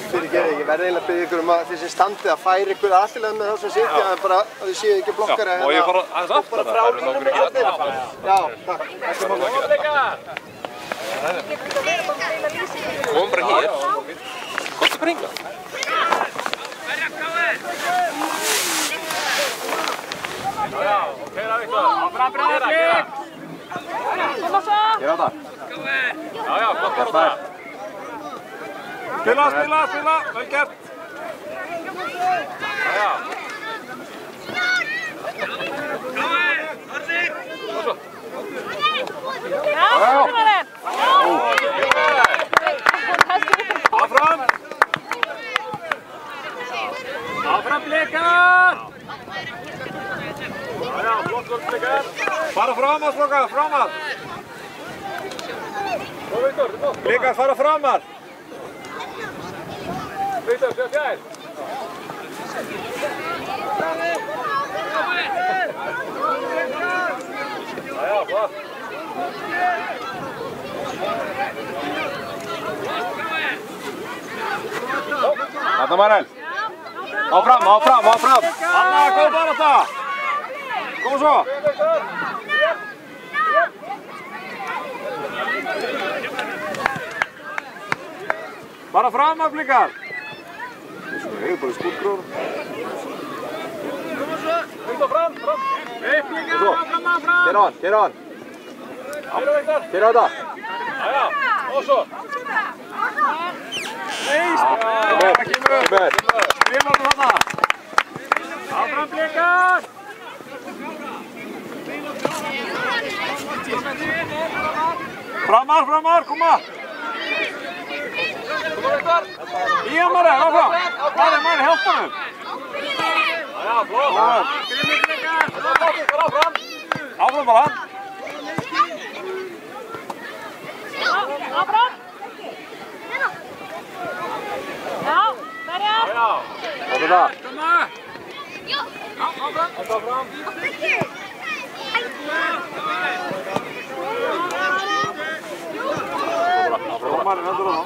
Fyrirgeðu, ég verði eiginlega að biðja ykkur að þið sem standið að færa ykkur allilega með þá sem sitja, en bara að þið séu ekki blokkara. Og ég fara aðeins aftur það, það eru nokkur ekki aftur. Já, takk. Kom bara hér. Komstu bara hingað. Já, ok, það er eitthvað. Áfram bregðarblík! Koma svo! Ég á það. Já, gott bara það. Spila, vel gert! Já. Áfram! Áfram blikar! Já, flott blikar! Fara framar, strákar, framar! Blikar, fara framar! Viktor, sjá fjær! Já, flott! Þetta Marel! Áfram! Anna, kom bara það! Kom svo! Bara framar blikar! Það er bara skútgróður. Viktor, fram! Upp blikar, fram! Kera on! Kera á þetta! Já, Oso! Kemur! Skrifaðu þarna! Áfram blikar! Framar, koma! Koma Viktor! Ían Mari, áfram! Mari, hjálpa hann! Já, flott! Skrifið blikar! Áfram! Áfram bara! Áfram! Já, verja! Já! Þetta það! Koma! Áfram! Áfram! Rómarinn heldur það.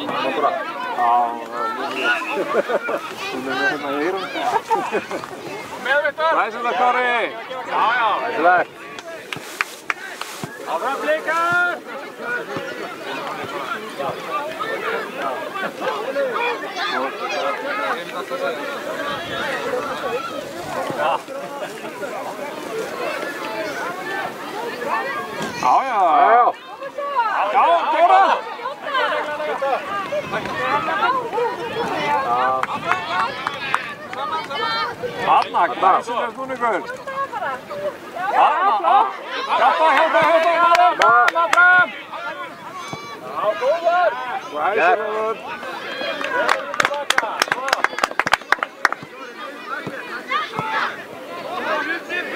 Náttúra. Já, þú með hérna í eyrum. Með Viktor! Glæsilegt, Kári! Já. Glæsilegt. Áfram blikar! Já. Já, Dóra! Þarna, glæsilegt núningur! Þarna, hjálpa! Áfram! Já, góður! Glæsilegur!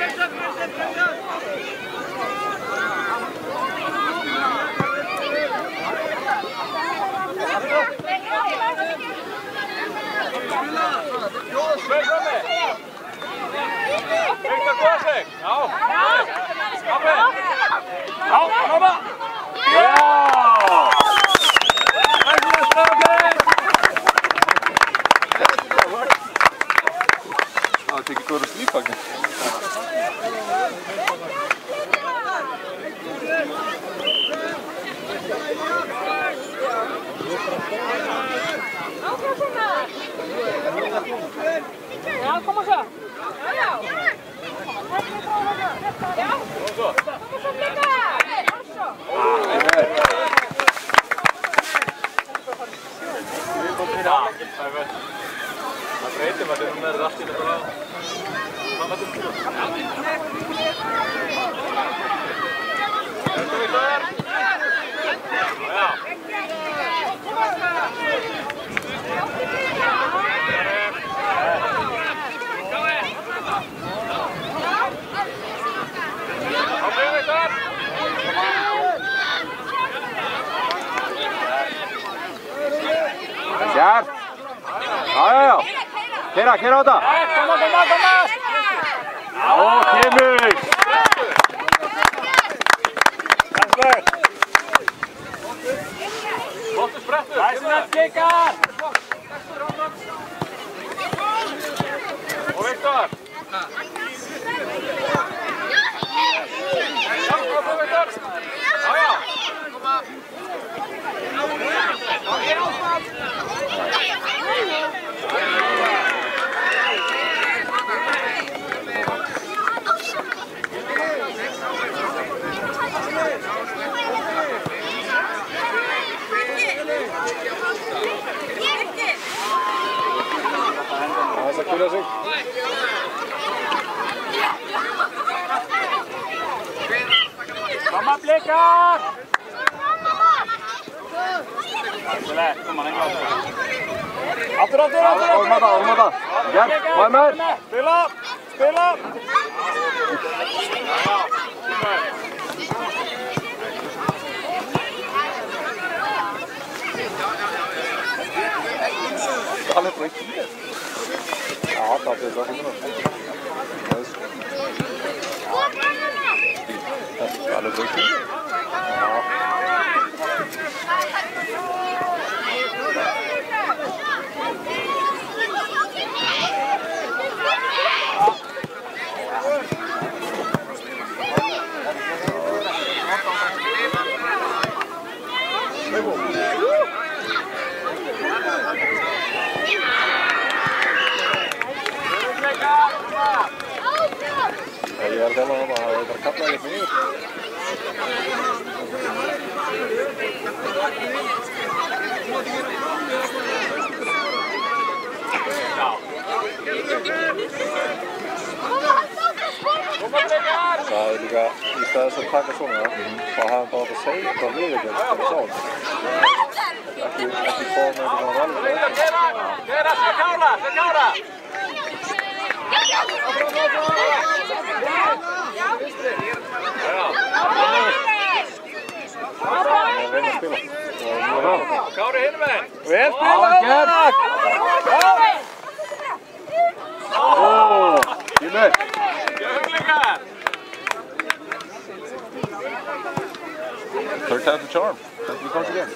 Viktor Góðsvik! Já! Koma! Já! Ætlaði strafið! Það tekið góður að slípa ekki. Já, koma svo! Já! Koma svo blikar! Það breytir maður þegar hún er rattinu bara Kjær! Já. Kera á þetta! Koma! Ó, kemur! Glæsilegt! Flottur sprettur! Glæsilegt blikar! Og Viktor! Já! Það er að kula sig. Koma blikar! Glæsilegt, koma lengi áttur. Aftur! Orma það. Kjær, hvað er með? Spila! Alveg breytt. Já, það er það. Alveg breytt. Ég er að tala um að það er bara kallaði ekki mjög. Það líka í stað þess að taka svona, þá hafði bara átt að segja eitthvað við ykkur þegar það sá þetta. Ekki fóða með eitthvað valið. Kera, sé Kára! Reyna að spila. Kári hinum með! Vel spilað! Tími! Huglingar! Third time's the charm. He comes again.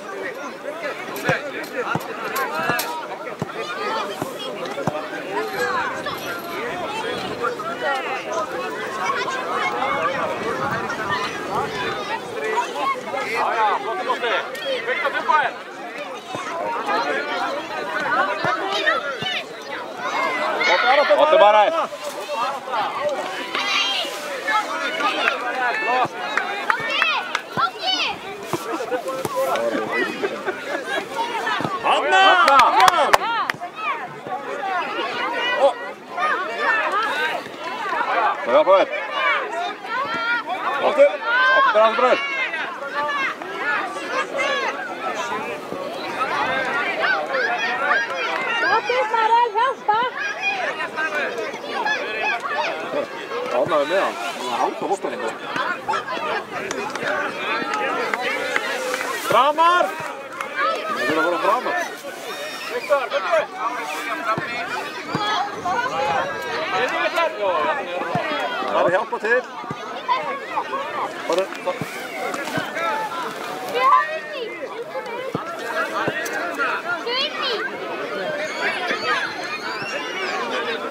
Já, flotti. Viktor Dubbaen. Otte Marel. Anna! Bra på ett. Otte bröd. Anna är med han. Han har allt på botten ändå. Framar! Jag vill vara framåt. Viktor, kom nu! Ja, det hjälper till.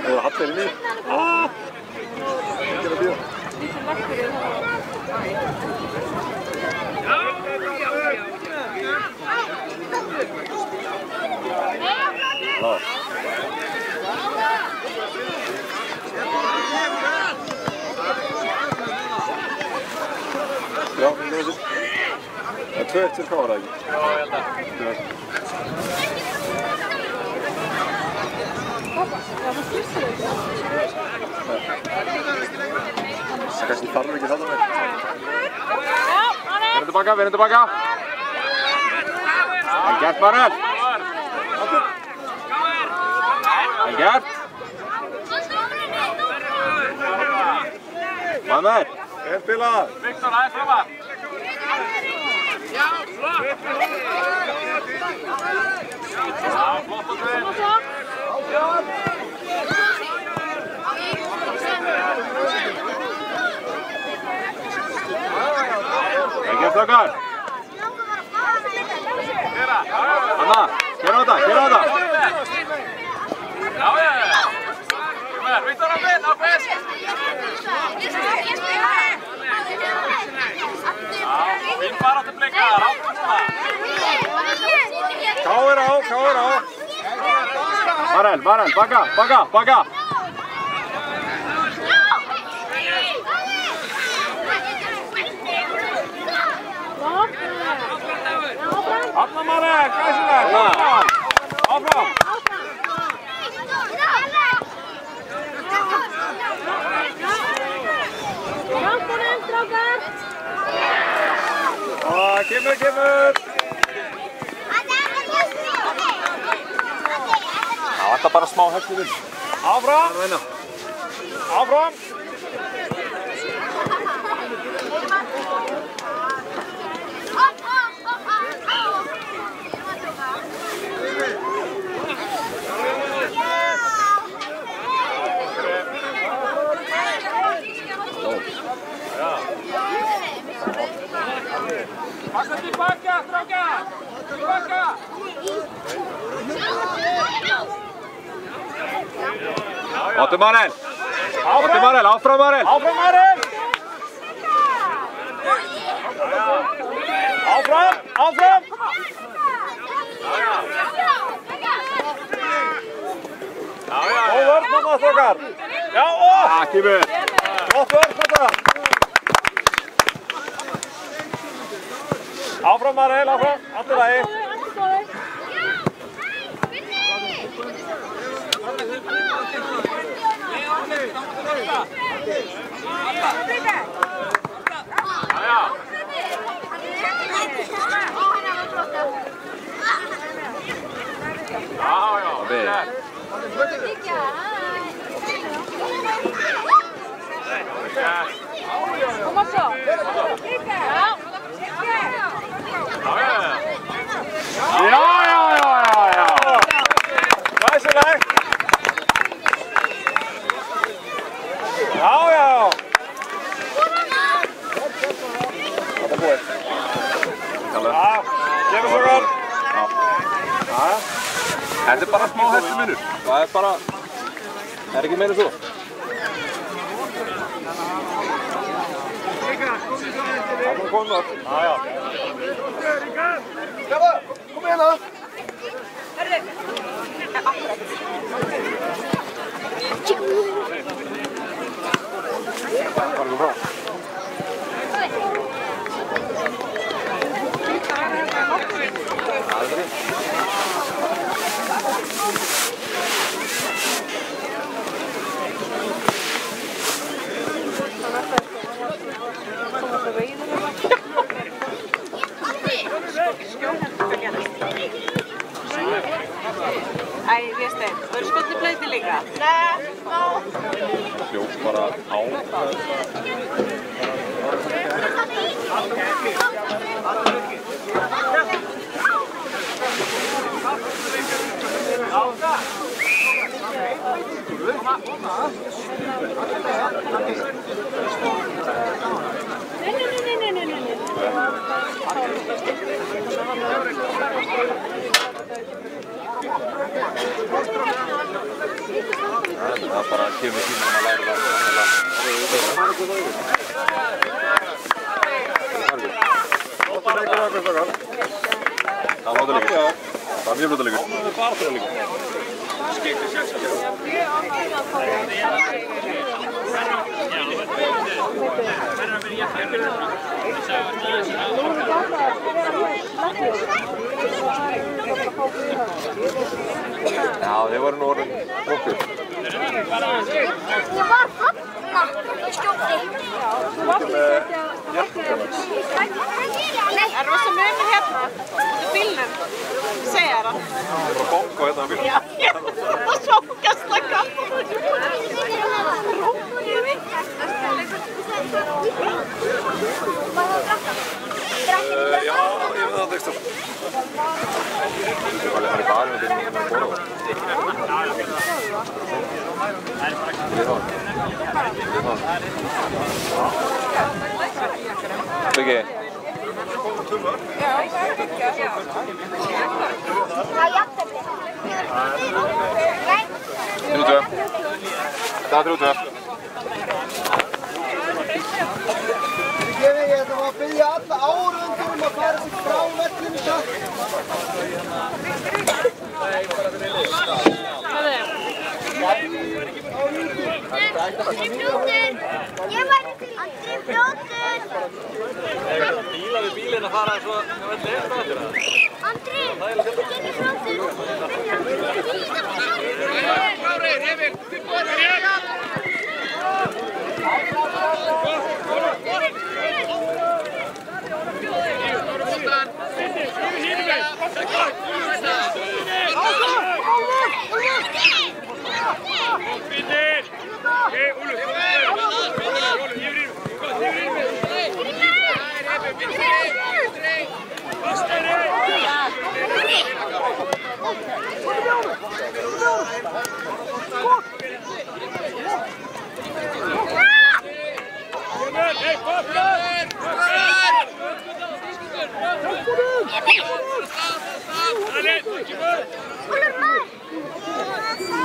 Jag har haft det nu. Ja, men det är 2-1 till Kára. Ja, helt rätt. Kanske tar mycket sådana med. Vänd tillbaka. Gert Marel. Gert. Mamer. En spelare. Viktor, här framme. Ja, flott och väl. Gert Ökar. Anna, Kerada. Ja. Kom här, Viktor, upp. Ja, fin fara till blickar. Kára. Marel, backa. Anna Marel, kanske där. Avram. Kimmer. Ja, vänta bara små högt nu. Avram. Passa tillbaka, Strauka! Tillbaka! Otte Marel, avfram Marel! Avfram! Over, mamma Strauka! Ja, Kimmer! Gott vörd, Strauka! Áfram Marel, áfram. Allt í lagi. Kom op zo. Ja. Glæsileg. Já. Þetta búið. Já, kemur svo gott. Þetta bara smá hessi minnur. Það bara, ekki meira svo. Það kom komið upp. Já. Kom hérna. Hvað er frá? Æ, Vésteinn, þú eru skotið blöyti líka? Nei, Hljóp bara á. Það bara kemur tíma að læra það. Það var flottur leikur. Það var mjög flottur leikur. Það var bara flottur leikur. Já, þeir voru nú orðin okkur. Ég var þarna í skjóti. Þú varst ekki að Það er rosa munur hérna, út í bílnum, segja það. Það er bara bongo hérna á bílnum. Já, það sjókast það gaman. Já, ég veit það ekki. Það er bara með bílnum að borða. Byggi. Það er 3-2. Ég ætla að biðja alla áhorfendur um að fara sig frá vellinu takk. Ég var Andri fljótur. Bíla við bílinn að fara svo með velli eftir það. Andri, Andri fljótur. Klárir, Emil,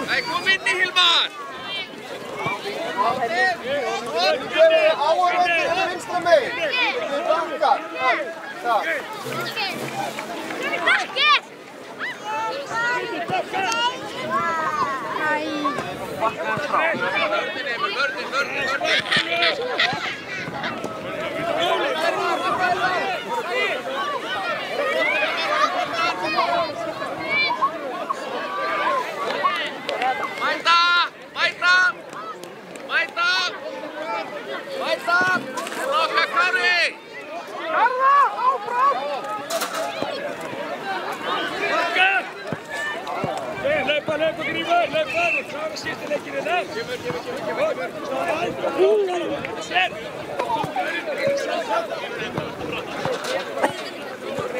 Nei, kom inn í Hilmar! Áhorfendur vinstra megin. Þið bakkar. Takk. Hlaupa, Grímur, hlaupa, og klára síðustu leikinu þar. Sér!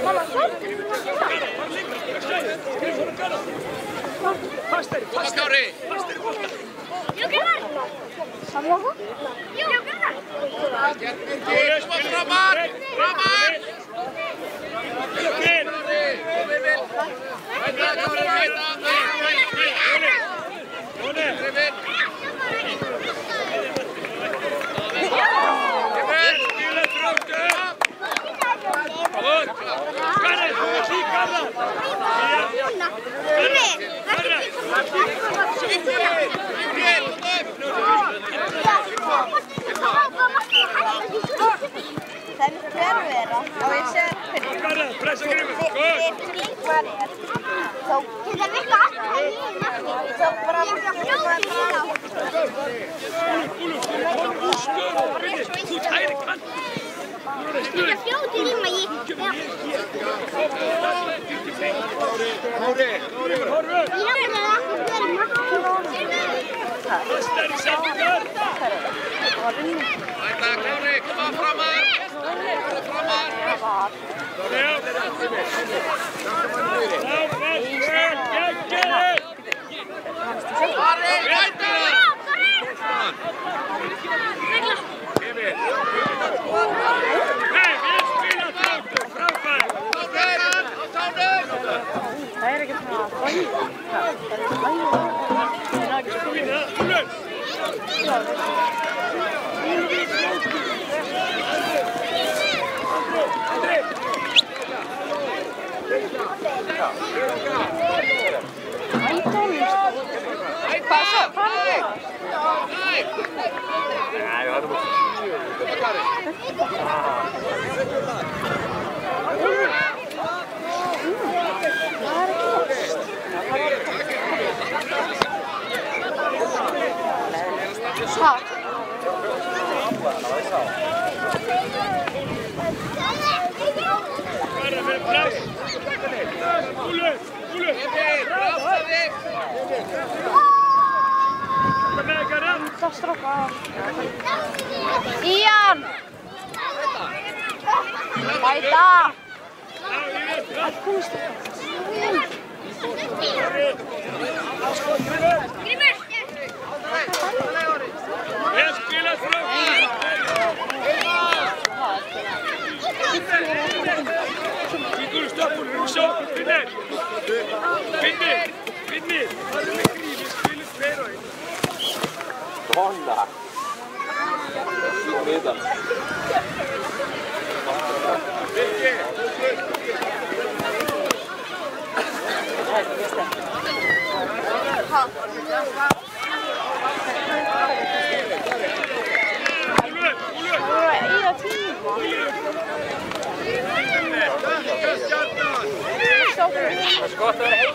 Mamma, Fastari, Kári! Fastari bolta! Jú, Grímur! Samloku? Jú, Grímur! Framar! Framar! Vel! Það er miklu erfiðara og ég sé Pressa Grímur! hvað er þá þetta virka alltaf þá bara Úlur, þú tæri kann! þetta er fljótið Grímur Fastari sendingar! Ætla, Kári, koma framar! Framar! Það er ekki svona að bæta. Það er ekki Ian! Bæta! Vel spilað frábært! Kíkur stoppur, Rússó, Finnir! Finnir! Það er með grífi, spilur tveir og einn. Svona! Svo viðan. Viki!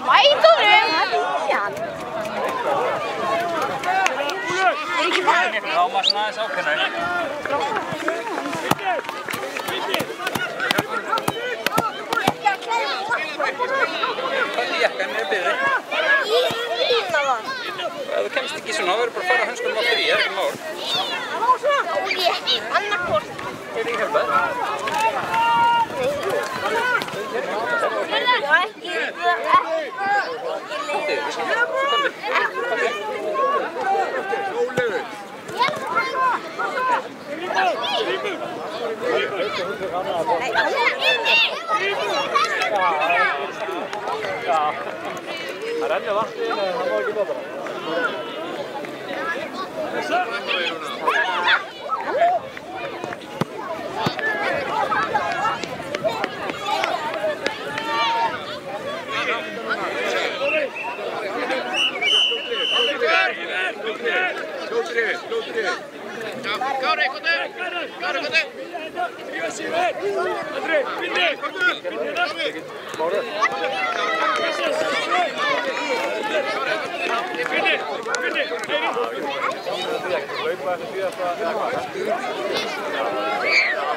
Mæturum! Já, maður svona aðeins ákveðnar. Hvað er jakkan með byrði? Ef þú kemst ekki svona, þá verður bara að fara hönskunum aftur í, það er ekki mál. annarkvort Er það ekki hjálpað? Það rennir vatni en það má ekki nota það. Kári, kom þig! Kári, kom þig! Drífa sig vel! Andri, Finni! Finni næstu! Máru! Finni! Finni! Heyri! Hlaupa eftir síðasta.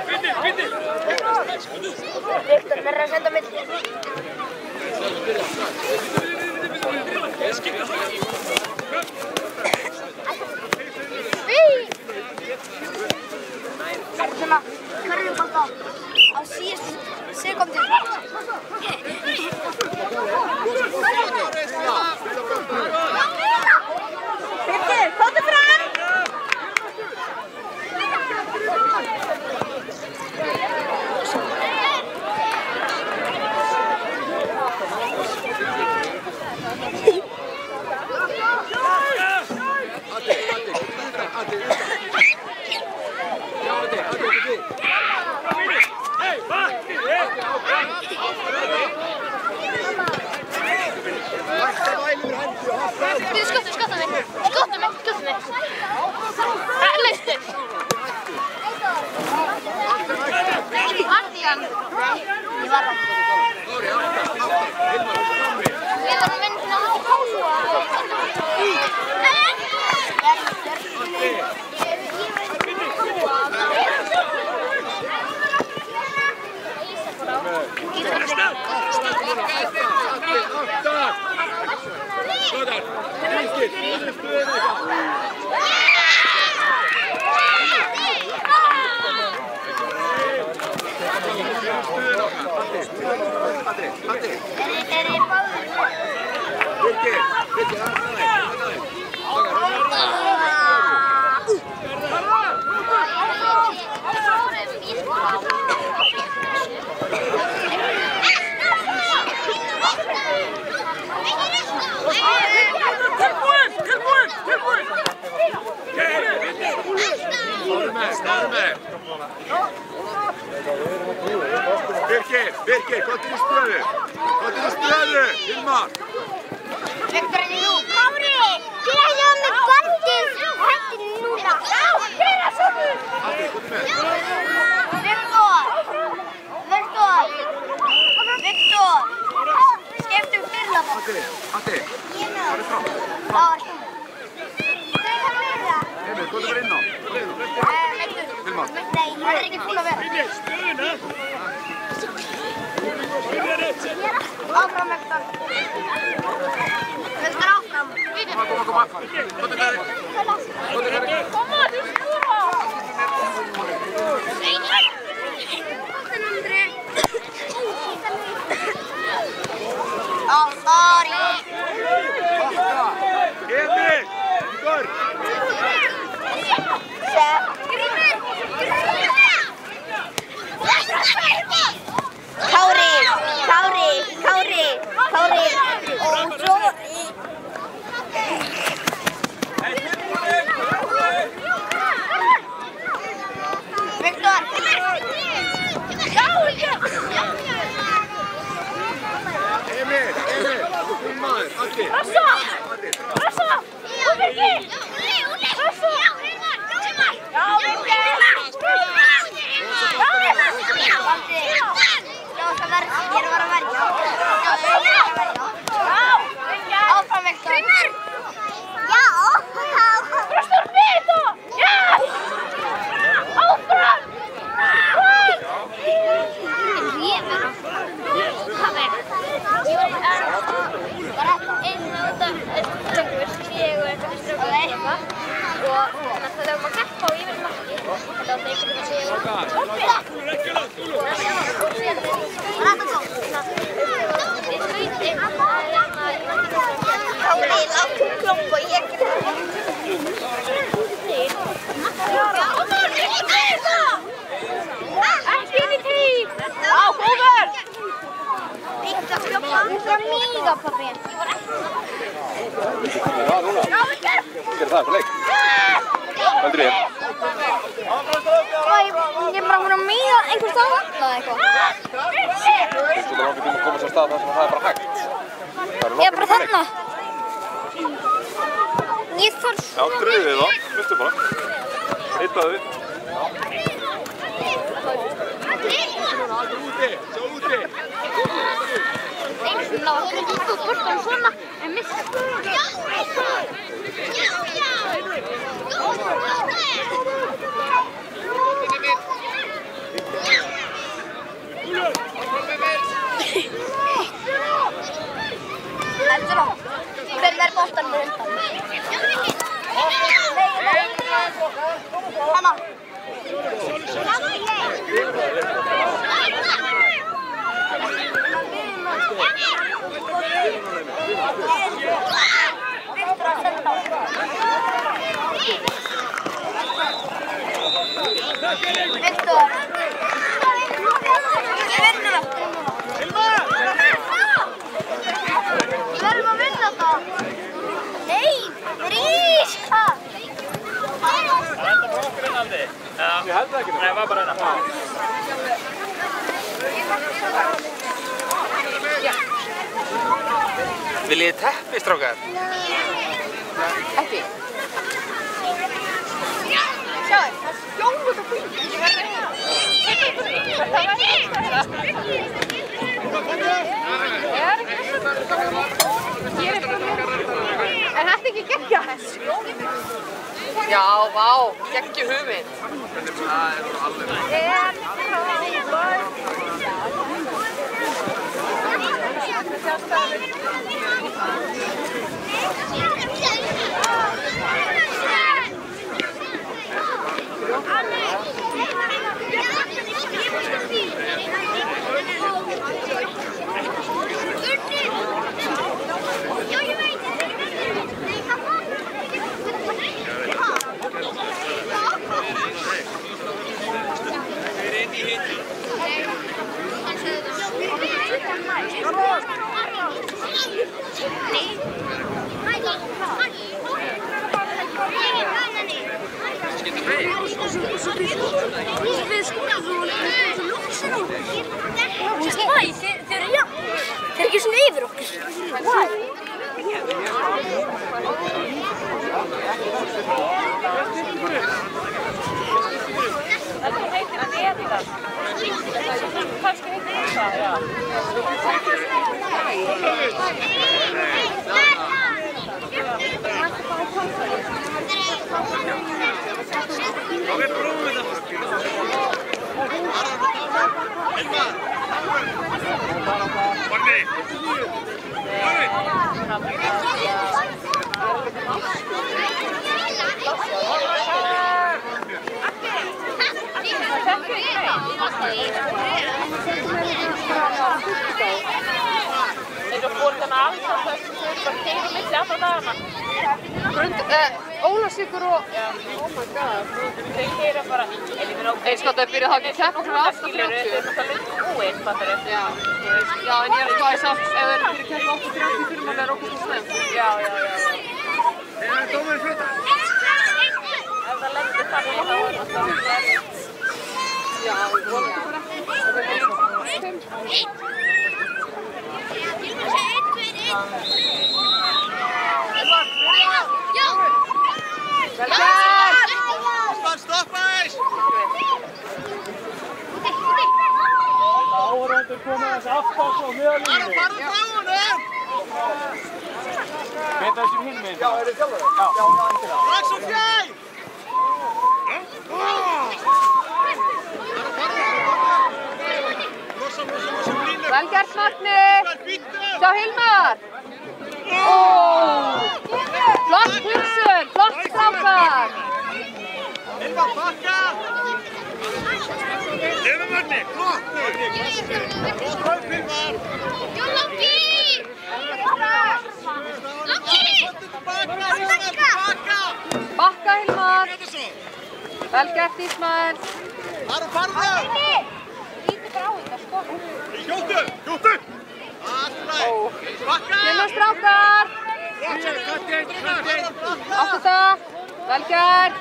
Finni! Finni! Viktor verður að senda mitt. Yes! Svona körfubolta á síðustu sekúndu. Birgir, komdu fram! Skotta mig! Leystu! Varði hann? Ég var hann. Við varum að vinna hérna út í pásu. Birgir, hvað er í stöðu? Hvað er í stöðu, Hilmar? Viktor, er þú? Kári, byrja með bandið hættinu núna. Já, byrja svo. Andri, hvað er með? Viktor, skemmtum fyrla bara. Andri, hvað er frá? Emil, hvað er verið inn á? Hilmar. Nei, það er ekki fúl að vera. Áfram, Viktor. Viktor, áfram. Koma. Hvað er verið? Koma, þú skora! Oh, sorry. Emil, Igor. Kári. Oh, sorry. Viktor. Emil, Hilmar, Andri. Rassa! Birgir! Rassa! Áfram, Viktor. Bröstur Vito! Yes! Áfram! það fyrir leik? Heldur ég? Ég er bara að míga einhvers staðar eða eitthvað. Þú þarf ákveð að koma sér stað þar sem það er bara hægt. Ég er bara þarna. Ég þarf Já, drifið þá. Viltu bara. Hittaðu. Sjá úti! Einu sinni ná að koma út og borta svona en missa. Hver er boltann með undan. Mamma. Viktor. Ég vinna það. Við verðum að vinna það. Nei, rís. Það enda bara okkur innandi. Ég held það ekki. Nei, það var bara hérna. Viljið þið teppi, strákar? Ekki. Sjáðu, það skjóður það fyrir. Ég verður Er þetta ekki geggjað? Já, vá, geggjuð hugmynd. Þeir eru ekki svona yfir okkur. Þetta heitir Adidas. Kannski heitir það, já. Ok, prófum við það. Barni! Eins og fórkan aðeins á þessu þau bara keyra milli allra dagana. Ólafsvíkur og... Oh my god. Þau keyra bara... Eins og þetta byrja þá ekki að keppa okkur með 8:30. Þau eru það lungt búinn, fattar þau? Já, en ég er sko að samt ef þau eru fyrir að keppa 8:30 fyrir maður er okkur svo snemt. Já. Þegar dómarinn fljóta. Ef það lendir þannig þá er það erfitt. Já, vonandi bara. Það er einu. Stoppa þess! Áhorfendur komið þessi aftast á miðalínu. Farðu frá honum! Veit þessum hinn meginn? Já, er þið sjálfur? Já, Strax og fjær! Vel gert, Magni! Sjá Hilmar! Flott hugsun, flott strákar! Hilmar, bakka! Lefum Magni, flott! Flott hlaup, Hilmar! Lokki! Bakka Hilmar! Vel gert Ísmael! Farðu! Lítið frá þetta, sko. Skjóttu! Allt ræð! Bakka! Hilmar strákar! Áttu það! Vel gert!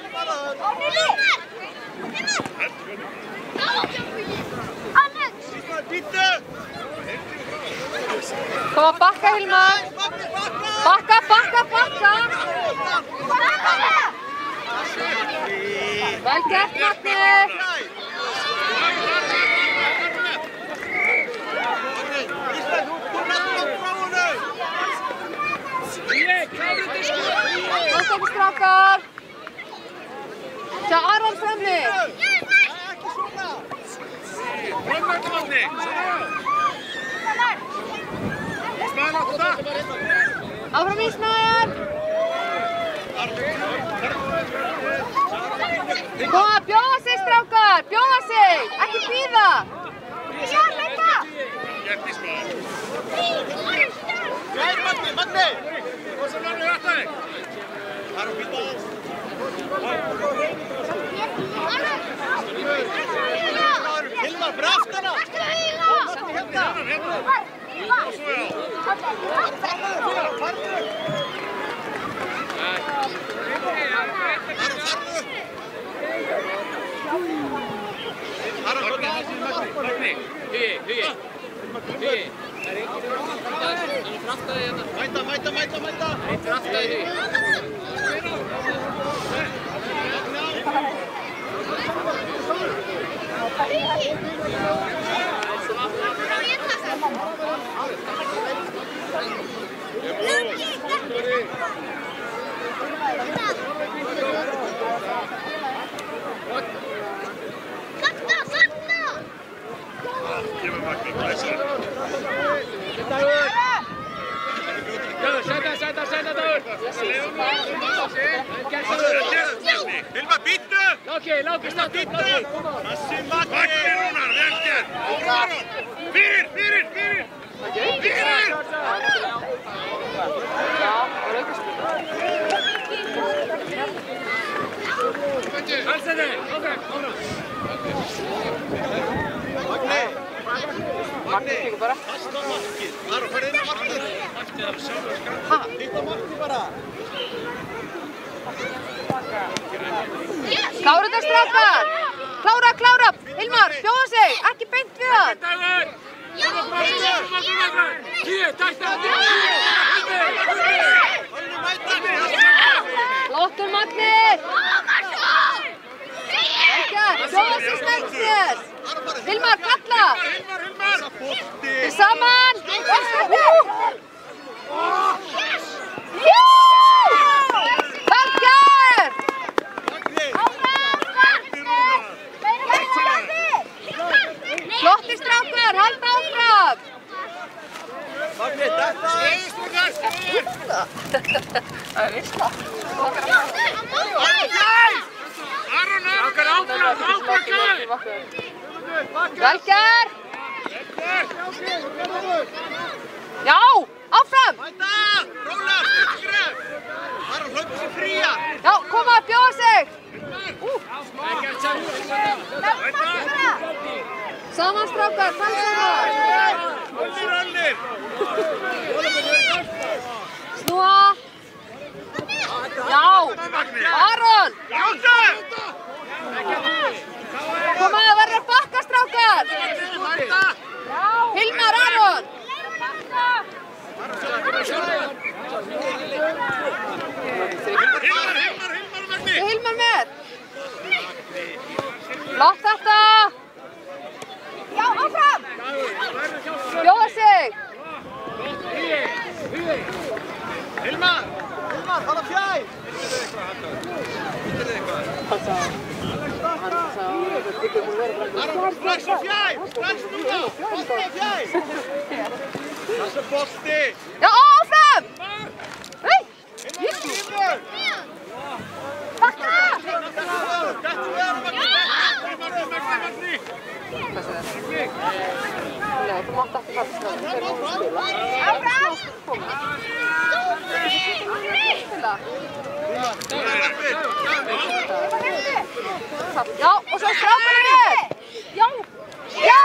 Koma bakka Hilmar! Bakka! Vel gert Magni! Gótt okkur strákar! Sjá Aron frammi! Áfram Ísmael! Koma, bjóða sig strákar! Bjóða sig! Ekki bíða! Já, hlaupa! Gert Ísmael. Nei, Magni! Hvað sem verður þetta þig? Það er að býta á. Hilmar, fyrir aftana! Magni, Hugi. Það er enginn fyrir aftaði hérna. Mæta! Það er enginn fyrir aftaði Hugi. Kemur Magni, glæsir. Sæta, Dagur! Hilmar, býttu! Láki, snart Býttu! Þessi Magni! Rúnar, vel gert! Fyrir! Halsæði! Áfram! Magni tekur bara. Fasta markið! Aron, hvað inn á markið? Hitta markið bara! Klára þetta strákar! Klára! Hilmar, bjóða sig! Ekki beint við hann! Dagur! Flottur Magni! Bjóða sig snöggst! Hilmar, kalla! Við saman! Vel gert! Flottir strákar, halda áfram! Magni, þetta! Það er veistla. Vel gert! Já, áfram! Mæta! Róla, styrkskref! Aron, hlaupa sér fríar! Já, koma, bjóða sig! Saman strákar, tala saman! Önnir! Snúa! Já! Aron! Koma, það verður að bakka strákar! Hilmar, Aron! Hilmar með! Flott þetta! Já, áfram! Bjóða sig! Hilmar, fara fjær! Aron, strax á fjær! Strax núna! Bolti á fjær! Það er bolti! Já, áfram! Hei! Hilmar! Bakka! Gættu við Aron, Magni! Nei, þú mátt ekki fara stráð. Áfram! Já, og svo strákarnir með! Já! Já!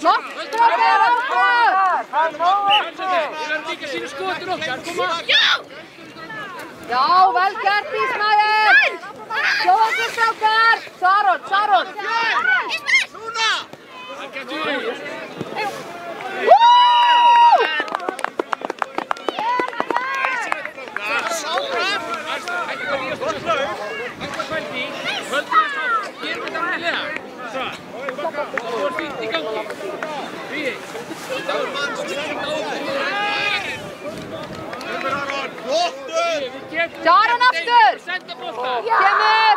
Flott, strákar áfram! Já, vel gert Ísmael! Sjóða sig strákar! Saron! Núna! Saron aftur! Kemur!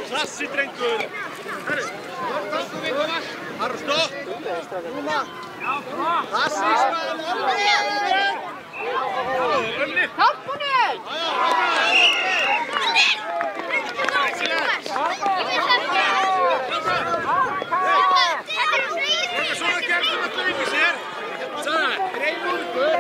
Klassi drengur! Harru stopp! Klassi Ísmael! Hjálp honum! Svona gerðum við öllu vinni sér! Sanna, reynum ykkur!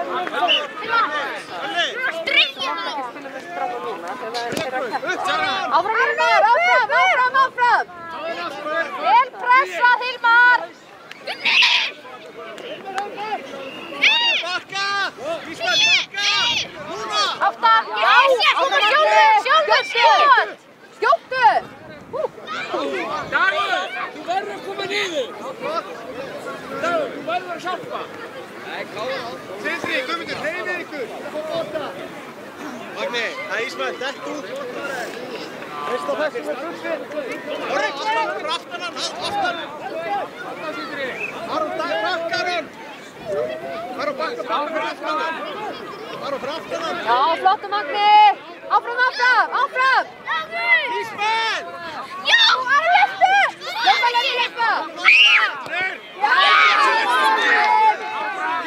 Áfram Hilmar, áfram! Vel pressað Hilmar! Bakka! Ísmael, bakka! Núna! Aftan! Já! Skjóttu! Dagur, þú verður að koma niður. Dagur, þú verður að hjálpa. Sindri, Guðmundur, hreyfið ykkur! Magni, það er Ísmael, dett út! Veist á þessu með buxin! Aftan hann! Aron, bakkar hann! Aron, bakkar hann! Aron, fyrir aftan hann! Já, flottu Magni! Áfram! Ísmael! Já, Aron leftu! Hlaupa!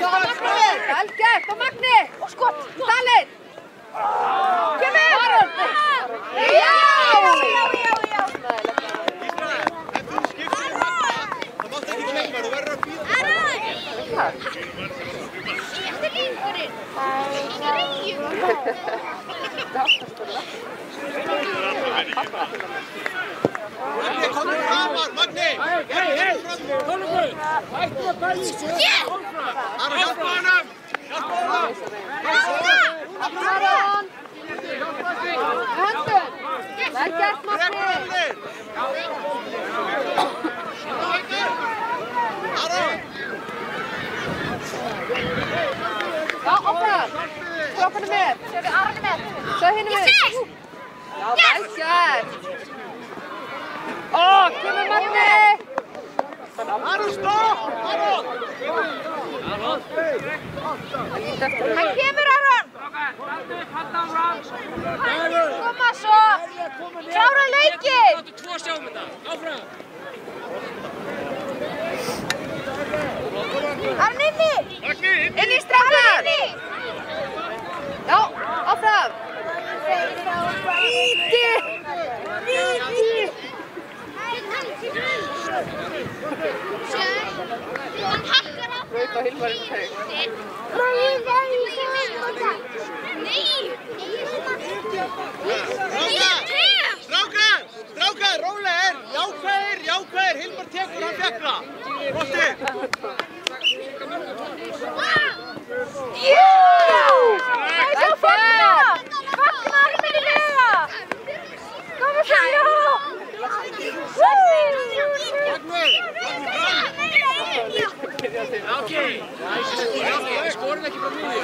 Já, Magni! Vel gert, og Magni! Og skott! Dalinn! Kemur! Aron! Já! Ísmael, ef þú skiptir Magna, það mátt ekki gleyma, þú verður að bíða. Síðasti leikurinn. Magni, komum framar, Magni! Konungur, hættu að bæla í sig. Aron, hjálpa honum! Aron! Höndun! Vel gert, Magni! Aron! Já, áfram! Strákarnir með! Sjáðu Aron með! Sjáðu hinn með! Já, vel gert! Kemur Magni! Aron, stopp! Aron! Hann kemur, Aron! Koma svo! Klára leikinn! Þú áttu 2 að sjá þetta. Áfram. Aron inni! Magni, Inni strákar! Já, áfram! Víti! Hann hakkar á. Rauð og Hilmar inn í teig. Strákar, rólegir, jákvæðir, Hilmar tekur, hann fékk það. Rotti! Jú! Það er fagna! Fagna Hilmar í vega! Koma svo, já! Okej, skorum ekki frá miðju.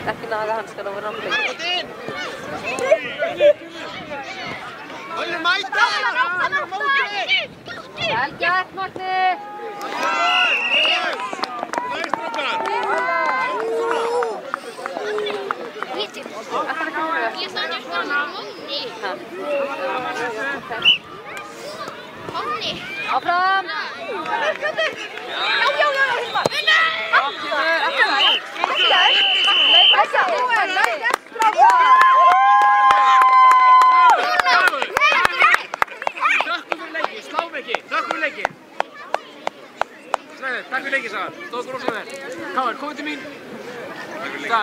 Ekki naga hanskar over ramli. Höllur mæta! Vel Matti! Ég standi að skora á Móni. Móni. Áfram! Takk fyrir leikinn. Snæður, takk fyrir leikinn, sagðar. Stóðu rosa vel. Káir, komið til mín.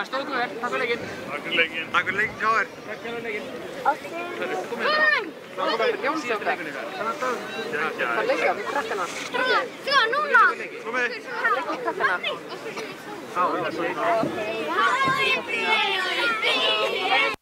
Stóðu vel, takk fyrir leikinn. Takk fyrir leikinn. Takk fyrir leikinn, Káir. Takk fyrir leikinn. Komið þetta. Það er Jónsöka. Það leika við krakkana. Svo, núna. Komið. Það leika við krakkana. Já, það er svo.